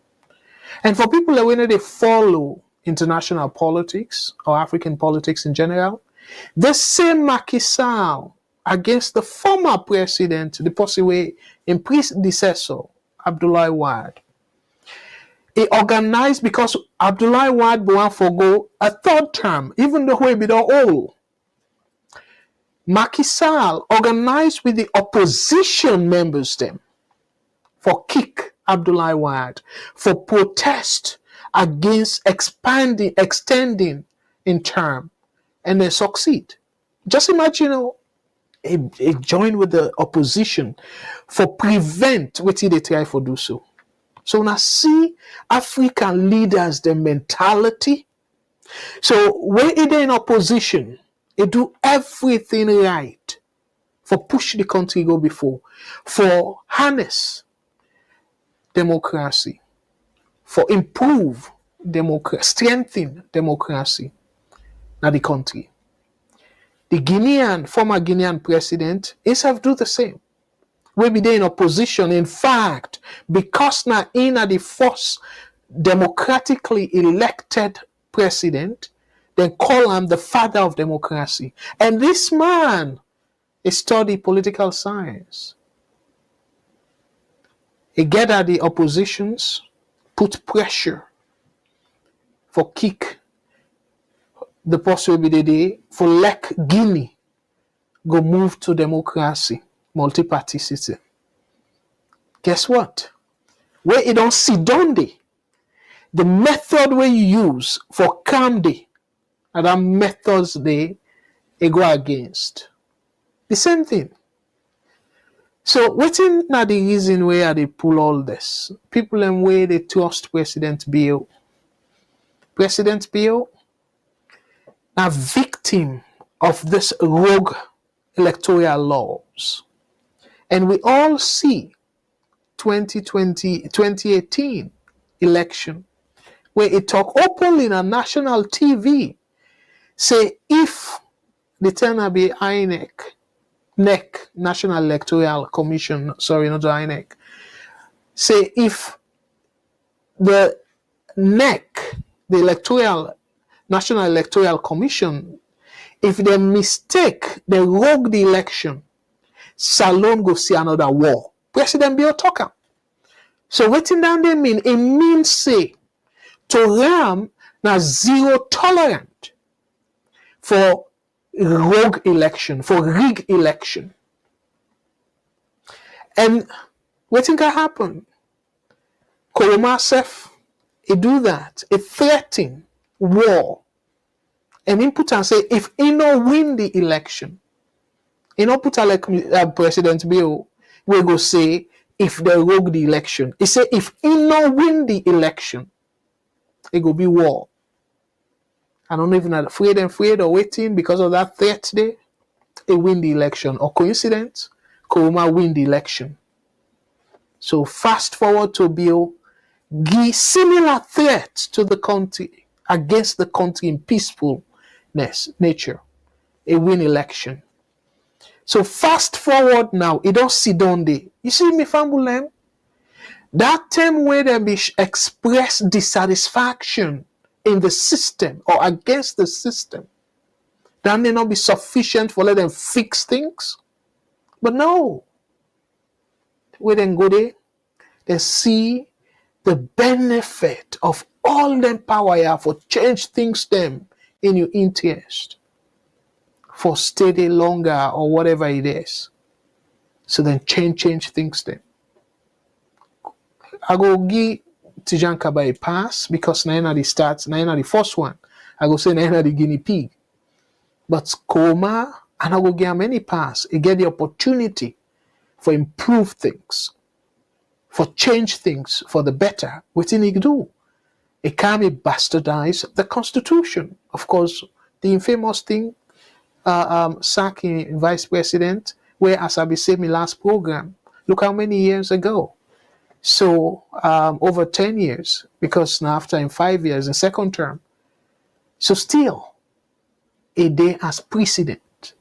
And for people that when they follow international politics or African politics in general, the same Macky Sall against the former president, the person way in predecessor, Abdoulaye Wade. He organized because Abdoulaye Wade want to go a third term, even though he be the old. Macky Sall organized with the opposition members them for kick Abdoulaye Wade, for protest against extending in term, and they succeed. Just imagine, he joined with the opposition for prevent what they try for do so. So now see African leaders, the mentality. So when they're in opposition, they do everything right for push the country go before, for harness democracy, for improve democracy, strengthen democracy in the country. The former Guinean president, himself do the same. We be there in opposition. In fact, because now in the first democratically elected president, they call him the father of democracy. And this man, he studied political science. He gathered the oppositions, put pressure for kick the possibility for let Guinea go move to democracy, multi-party system. Guess what? Where you don't sit down there, the method where you use for calm day, and that methods they go against. The same thing. So what's not the reason where they pull all this? People and where they trust President Bill. President Bill, a victim of this rogue electoral laws. And we all see 2018 election where it talk openly on national TV, say if the turn be NEC, National Electoral Commission, sorry, not the INEC, say if the NEC, the National Electoral Commission, if they mistake, they rogue the election, Salon go see another war. President Bill talker. So what down they mean? It means say to ram na zero tolerant for rogue election, for rig election. And what think can happen? Koroma self, he do that, he threaten war. And he put and say, if he no win the election, he no put like President Bill, we go say, if they rogue the election. He say, if he no win the election, it go be war. I don't even afraid or waiting because of that threat there. He win the election. Or coincidence, Koroma win the election. So fast forward to Bill, give similar threats to the country, against the country in peacefulness, nature. A win election. So fast forward now, it don't sit down there. You see me, Fambulem? That time where they be express dissatisfaction in the system or against the system, that may not be sufficient for let them fix things. But no. Where they go there, they see the benefit of all them power you have for change things them in your interest, for steady longer or whatever it is. So then change things them. I go give Tijan Kaba a pass because Naina the first one. I go say Naina the guinea pig. But Koroma, and I go give him any pass. He get the opportunity for improve things, for change things for the better. What did he do? It can't be bastardize the Constitution. Of course, the infamous thing, sacking vice president, where as I said in my last program, look how many years ago. So over 10 years, because now after in 5 years, in second term. So still, a day as precedent.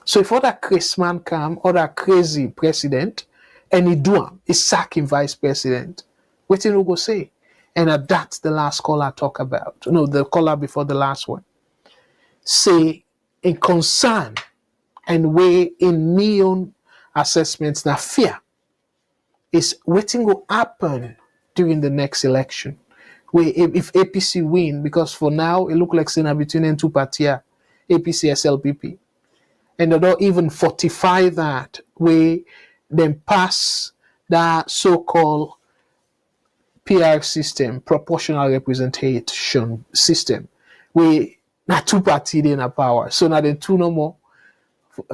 So if other crazy man come, other crazy president, and he do him, he sack him vice president, what you go say? And that's the last caller talk about. No, the caller before the last one. Say in concern and way in me own assessments na fear is waiting will happen during the next election. Where if APC win, because for now it look like Sena between them two parties, APC SLPP. And they don't even fortify that way, then pass that so-called PR system, proportional representation system, where not two parties in a power. So now the two no more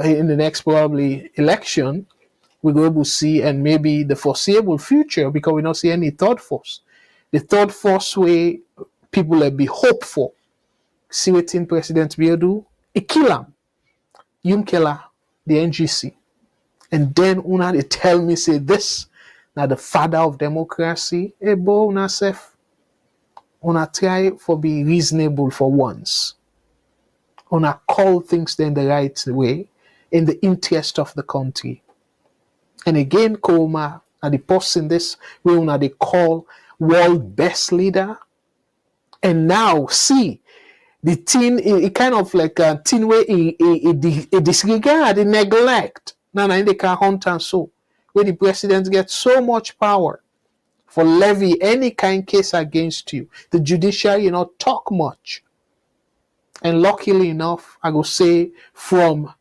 in the next probably election, we're going to see, and maybe the foreseeable future, because we don't see any third force. The third force way people will be hopeful. See what in President Bill do? He kill him. Killer, the NGC. And then una they tell me say this now the father of democracy. Hey boy, una sef. Una try for be reasonable for once. Una call things then the right way in the interest of the country. And again, Koma, and the person this way una they call world best leader. And now see the thing, it kind of like a thing where it disregard, it neglect. Now they can hunt and so. Where the president gets so much power for levy any kind case against you. The judiciary, talk much. And luckily enough, I go say from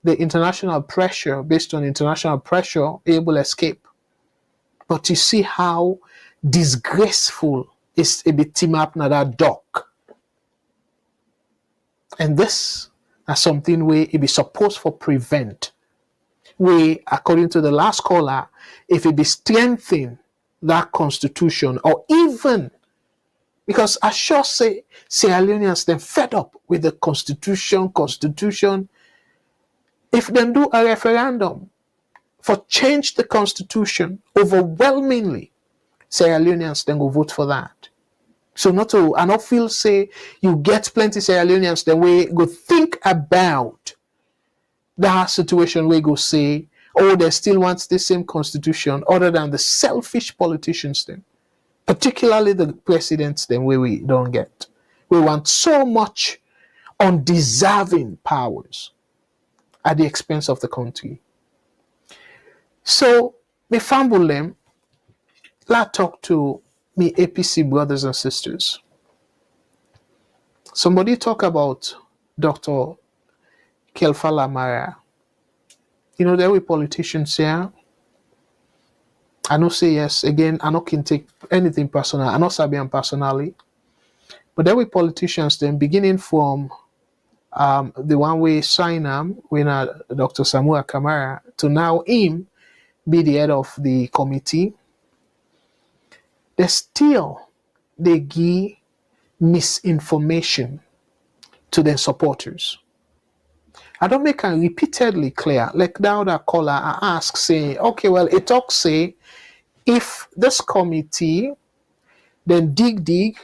the international pressure, based on international pressure, able escape. But you see how disgraceful is a bit team up now that dock. And this is something where it be supposed for prevent. Where, according to the last caller, if it be strengthen that constitution, or even, because I sure say Sierra Leoneans then fed up with the constitution. If they do a referendum for change the constitution, overwhelmingly, Sierra Leoneans then go vote for that. So I not feel say you get plenty Sierra Leoneans then we go think about that situation where go say, oh, they still want the same constitution other than the selfish politicians then. Particularly the presidents then where we don't get. We want so much undeserving powers at the expense of the country. So me fumble them, let's talk to me APC brothers and sisters. Somebody talk about Dr. Kelfala Mara. There were politicians here. I know say yes. Again, I know can take anything personal. I know Sabian personally. But there were politicians then beginning from the one way sign when Dr. Samua Kamara to now him be the head of the committee. They give misinformation to their supporters. I don't make it repeatedly clear. Like the other caller, I ask, say, okay, well, it talks say, if this committee then dig,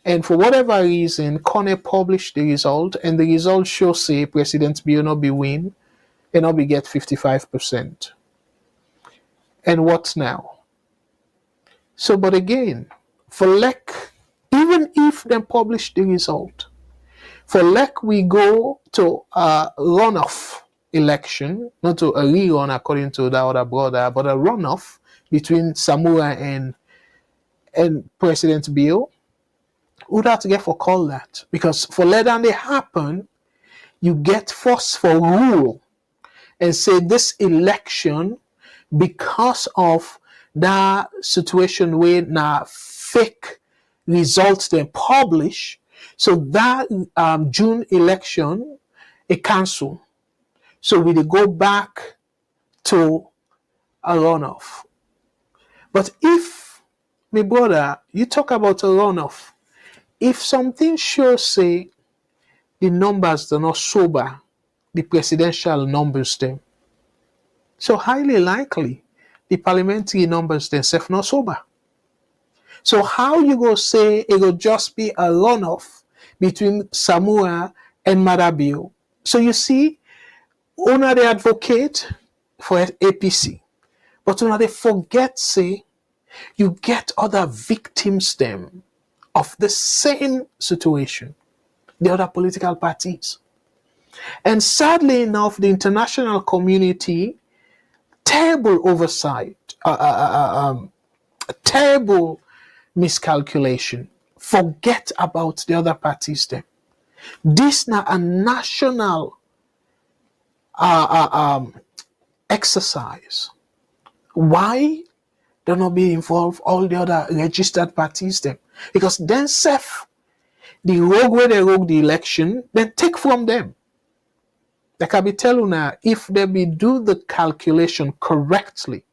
and for whatever reason, Kone publish the result, and the result shows say President Bill not be win, and not be get 55%. And what now? So, but again, for even if they publish the result, for we go to a runoff election, not to a rerun according to the other brother, but a runoff between Samura and President Bill, would have to get for call that. Because for let that they happen, you get force for rule and say this election, because of that situation where now fake results they publish, so that June election it cancel. So we go back to a runoff. But if, my brother, you talk about a runoff, if something shows say the numbers are not sober, the presidential numbers them, so highly likely the parliamentary numbers themselves not sober. So how you go say it will just be a runoff between Samua and Marabio? So you see, una they advocate for APC, but una they forget say you get other victims them of the same situation, the other political parties. And sadly enough, the international community, terrible oversight, terrible miscalculation, forget about the other parties them. This now a national exercise. Why do not be involved all the other registered parties them? Because then self, the rogue where they rogue the election, then take from them. Like I be telling now, if they be do the calculation correctly,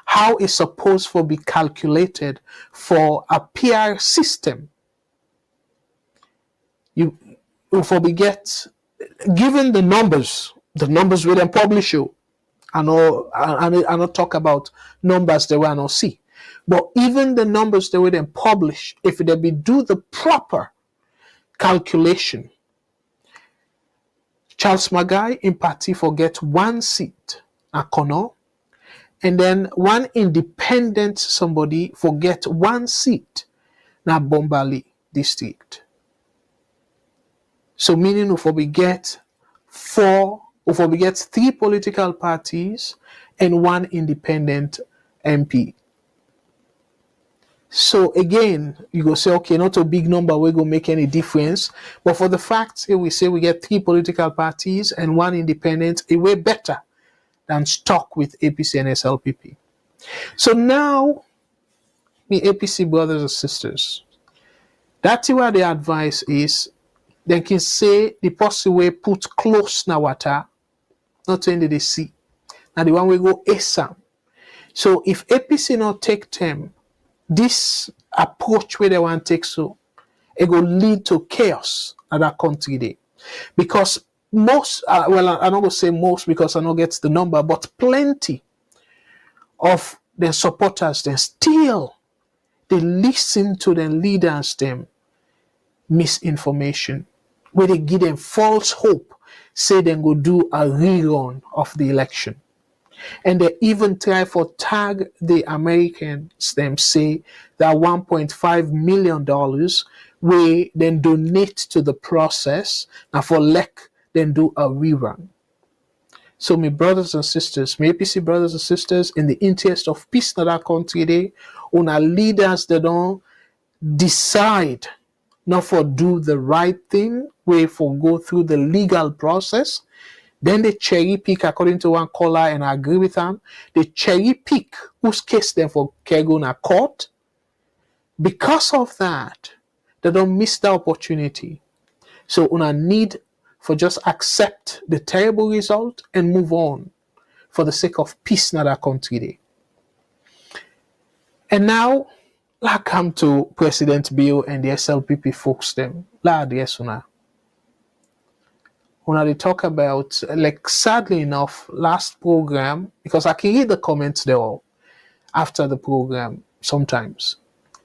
how it's supposed to be calculated for a PR system, you for be get given the numbers we then publish you. I not talk about numbers they will not see. But even the numbers they will then publish, if they be do the proper calculation, Charles Magai in party forget one seat at Kono, and then one independent somebody forget one seat na Bombali district. So meaning if we get three political parties and one independent MP. So again, you go say, okay, not a big number, we're going to make any difference. But for the fact, we say we get three political parties and one independent, it way better than stuck with APC and SLPP. So now, me APC brothers and sisters, that's where the advice is, they can say the possible way put close na water, not only the sea. Now the one we go ASAM. So if APC not take them, this approach where they want to take so, it will lead to chaos in that country there. Because most, I'm not going to say most because I don't get the number, but plenty of the supporters, they still, they listen to the leaders, them misinformation, where they give them false hope, say they go do a rerun of the election. And they even try for tag the Americans, them say that $1.5 million where then donate to the process, and for LEC then do a rerun. So my brothers and sisters, my APC brothers and sisters, in the interest of peace in that country, they on our leaders that don't decide not for do the right thing, way for go through the legal process. Then they cherry pick according to one caller, and I agree with them. They cherry pick whose case them for Keguna court. Because of that, they don't miss the opportunity. So una need for just accept the terrible result and move on for the sake of peace in that country day. And now, let's come to President Bill and the SLPP folks them. Yes, una. When they talk about, like, sadly enough, last program, because I can read the comments there all after the program sometimes.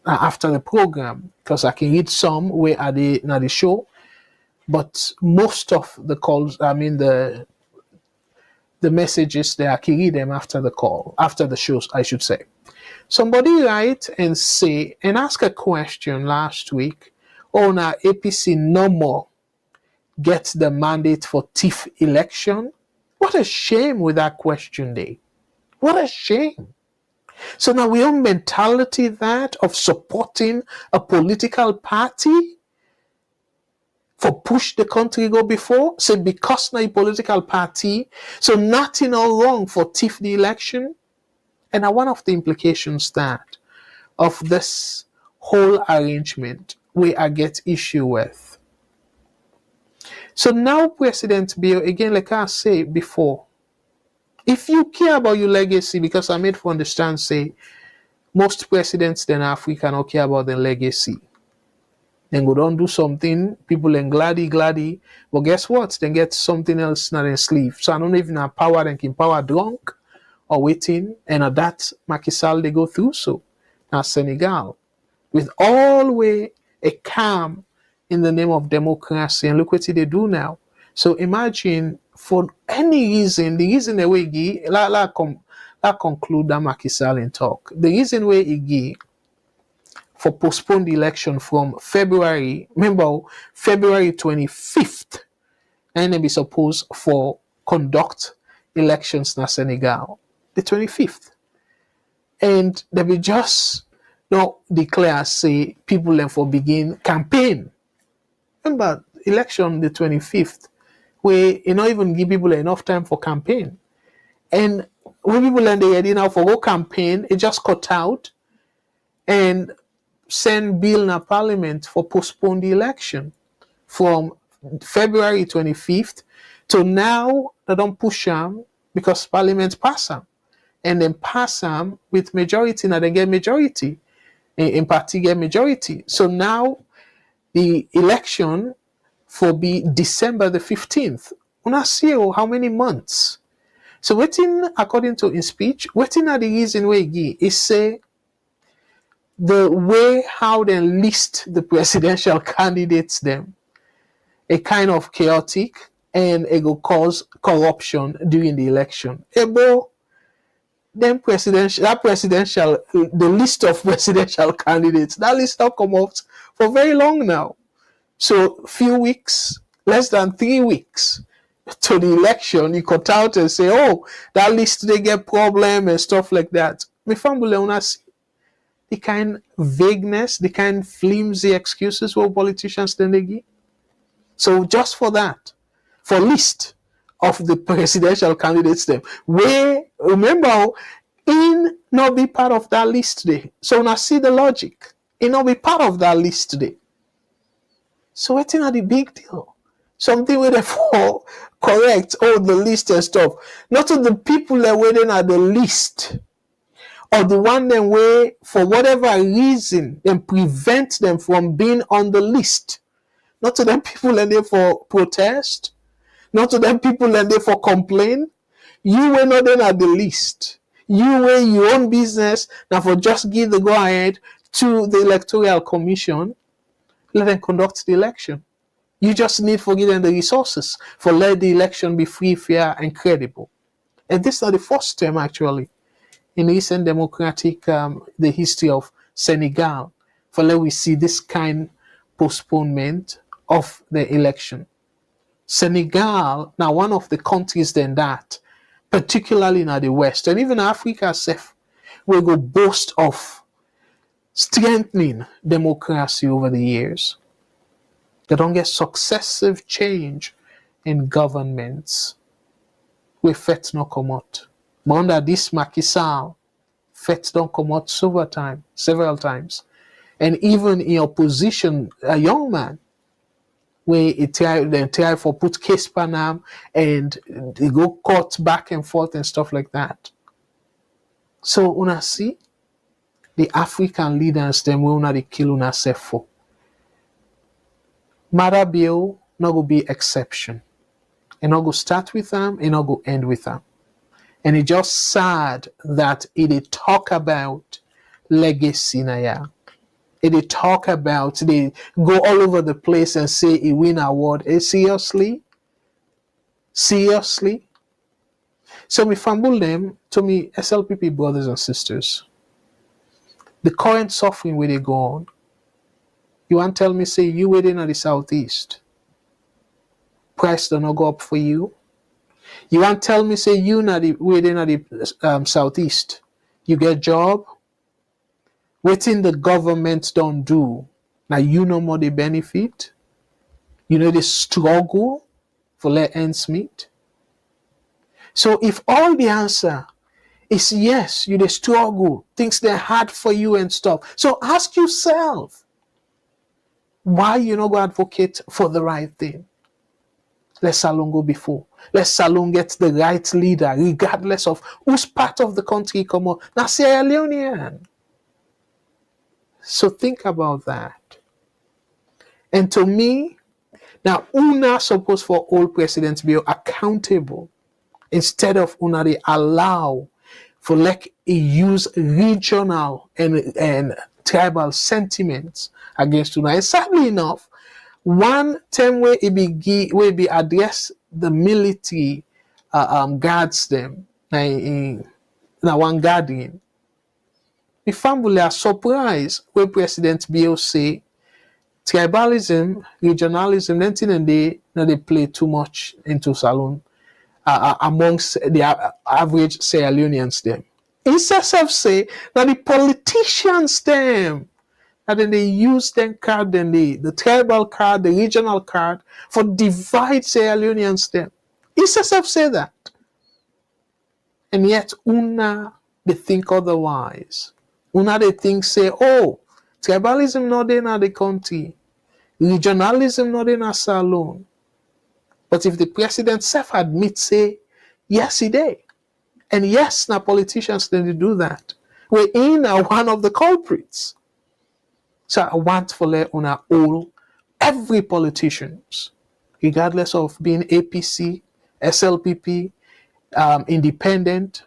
After the program, because I can read some where are they not the show, but most of the calls, I mean the messages there, I can read them after the call, after the shows, I should say. Somebody write and say and ask a question last week on our APC no more get the mandate for TIF election. What a shame with that question day. What a shame. So now we own mentality that of supporting a political party for push the country go before. So because now a political party, so nothing all wrong for TIF the election. And now one of the implications that of this whole arrangement we I get issue with. So now President Bill, again, like I say before, if you care about your legacy, because I made for understand, say, most presidents in Africa don't care about their legacy. Then go down do something, people and gladdy, but guess what? Then get something else in their sleeve. So I don't even have power, then can power drunk or waiting, and at that Macky Sall they go through so. Now Senegal, with always a calm in the name of democracy, and look what they do now. So imagine for any reason, the reason the way give, la conclude that Macky Sall in talk. The reason why he give for postpone the election from February, remember February 25th, and then be supposed for conduct elections in Senegal, the 25th. And they be just not declare, say, people then for begin campaign. Remember, election the 25th, where you not even give people enough time for campaign. And when people are ready now for go campaign, it just cut out and send bill in a parliament for postpone the election from February 25th to now they don't push them because parliament pass them. And then pass them with majority, now they get majority. In party get majority. So now the election for be December the 15th. Una see how many months. So waiting according to his speech, waiting at the reason where he is say the way how they list the presidential candidates them a kind of chaotic and it will cause corruption during the election. Ebo then the list of presidential candidates, that list have come out for very long now. So few weeks, less than 3 weeks to the election, you cut out and say, oh, that list they get problem and stuff like that. Me family una see the kind vagueness, the kind flimsy excuses what politicians then they give. So just for that, for list of the presidential candidates them, where remember in not be part of that list today. So now see the logic. In not be part of that list today. So it's not the big deal. Something where therefore correct all the list and stuff. Not to the people that waiting at the list. Or the one that way for whatever reason then prevent them from being on the list. Not to them people and there for protest. Not to them people and there for complain. You were not then at the list. You were your own business. Now for just give the go ahead to the Electoral Commission. Let them conduct the election. You just need for give them the resources for let the election be free, fair, and credible. And this is not the first time actually in recent democratic the history of Senegal for let we see this kind postponement of the election. Senegal now one of the countries then that, particularly in the West and even Africa itself, will go boast of strengthening democracy over the years. They don't get successive change in governments. We fet no come out. But under this Macky Sall, fet don't come out several times. And even in opposition, a young man, where they try for put case panam and they go court back and forth and stuff like that. So una see the African leaders them will not kill una self for. Marabio not go be exception. And not go start with them, and not go end with them. And it's just sad that it talk about legacy now. It talk about they go all over the place and say he win award. Seriously? Seriously? So me fumble them to me SLPP brothers and sisters. The current suffering where they go on. You want to tell me, say, you waiting at the southeast. Price don't go up for you. You want to tell me, say, you not waiting at the southeast. You get job. Waiting the government don't do. Now you know more the benefit. You know the struggle for let ends meet. So if all the answer is yes, you the struggle, things they're hard for you and stuff. So ask yourself, why you not go advocate for the right thing? Let Salon go before. Let Salon get the right leader, regardless of whose part of the country come out. Now Sierra Leonean. So think about that. And to me, now una supposed for all presidents be accountable instead of una they allow for like use regional and tribal sentiments against una. And sadly enough, one term where it be addressed the military guards them na one guardian. The family are surprised when President Bill say tribalism, regionalism, anything and they play too much into Salon amongst the average Sierra Leoneans them. He self say that the politicians them, and then they use them card, then the tribal card, the regional card for divide Sierra Leoneans them. He self say that. And yet una they think otherwise. Una they think say, oh, tribalism not in the country, regionalism not in a Salon. But if the president self admits, say, yes, he did. And yes, now politicians tend to do that. We're in one of the culprits. So I want for let on all every politicians, regardless of being APC, SLPP, independent,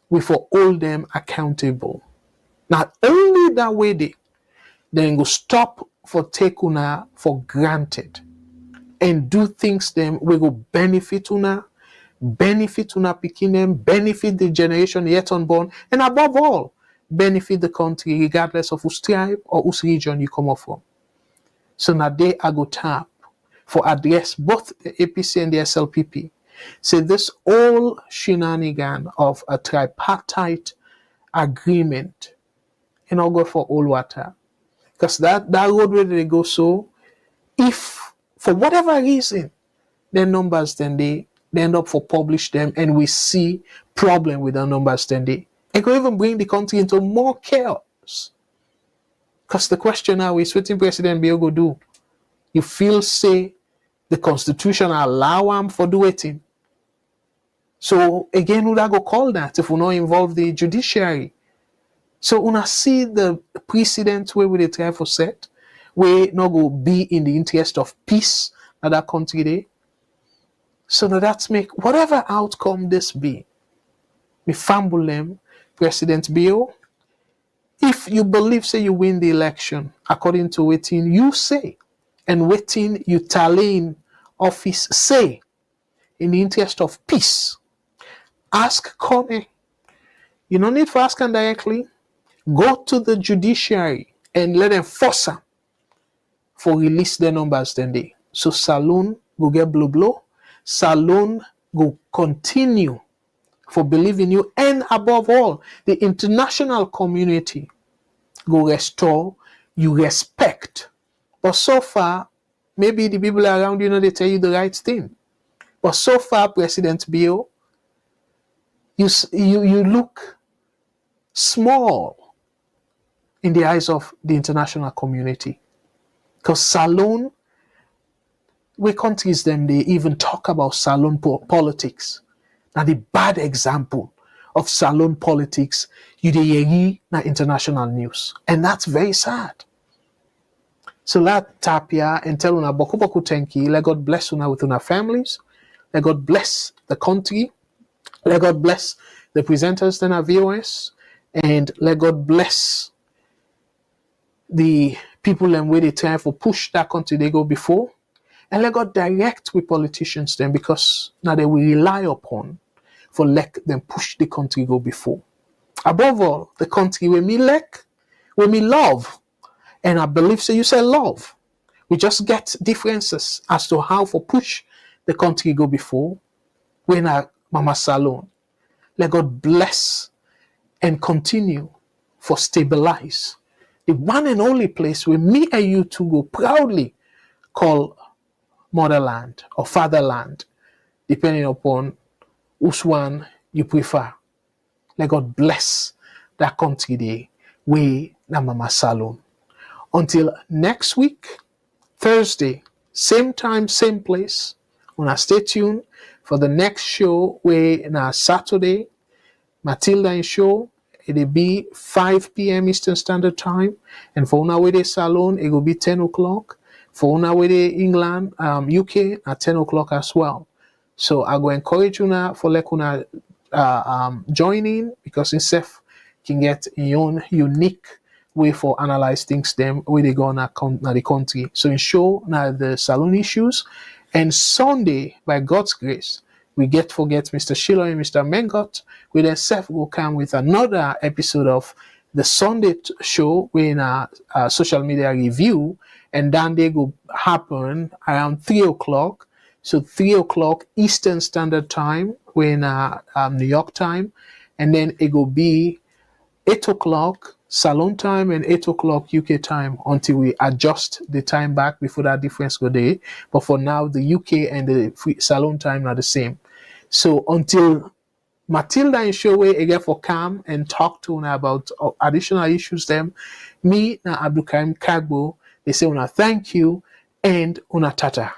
we for hold them accountable. Not only that way they then go stop for take una for granted and do things them we go benefit una picking them, benefit the generation yet unborn, and above all, benefit the country regardless of whose tribe or whose region you come up from. So now they I go tap for address both the APC and the SLPP. Say this all shenanigan of a tripartite agreement and I'll go for all water. Because that road where they go, so if for whatever reason their numbers then they end up for publish them and we see problem with the numbers then they could even bring the country into more chaos. Because the question now is what President Bill go do? You feel say the constitution allow him for do it. So again, would I go call that if we not involve the judiciary? So when I see the precedent where we they try for set, we not go be in the interest of peace in that country there. So that's make whatever outcome this be, me fumble them, President Bill. If you believe say you win the election according to waiting you say, and waiting you tally in office say, in the interest of peace, ask Kone. You don't need to ask him directly. Go to the judiciary and let them force them for release their numbers then they. So Salon go get blow. Salon go continue for believing you, and above all, the international community go restore you respect. But so far, maybe the people around you know they tell you the right thing. But so far, President Bill, you look small in the eyes of the international community. Because Salon, where countries them they even talk about Salon politics. Now the bad example of Salon politics, you dey na international news. And that's very sad. So let tapia and tell una boku boku tenki, let God bless una with una families, let God bless the country, let God bless the presenters and our viewers, and let God bless the people and where they try for push that country they go before. And let God direct with politicians then, because now they will rely upon for let them push the country go before. Above all, the country where me like, where me love. And I believe so you say love. We just get differences as to how for push the country go before. When I Mama Salon. Let God bless and continue for stabilize. The one and only place where me and you two go proudly call motherland or fatherland, depending upon which one you prefer. Let God bless that country day, we na Mama Salon. Until next week, Thursday, same time, same place. Wanna stay tuned for the next show where na Saturday, Matilda in show. It'll be 5 p.m. Eastern Standard Time. And for una way Salon, it will be 10 o'clock. For una way England, UK at 10 o'clock as well. So I go encourage you now for like una join in, because itself can get your own unique way for analyze things them where they go on the country. So in show now the Salon issues And Sunday, by God's grace, we get forget Mr. Shilo and Mr. Mengot. We then self will come with another episode of the Sunday show in a social media review, and then they go happen around 3 o'clock. So 3 o'clock Eastern Standard Time, when New York time, and then it will be 8 o'clock Salon time and 8 o'clock UK time until we adjust the time back before that difference go there. But for now, the UK and the Salon time are the same. So until Matilda and Showe again for come and talk to una about additional issues them, me na Abdulkarim Kagbo, they say una thank you and una tata.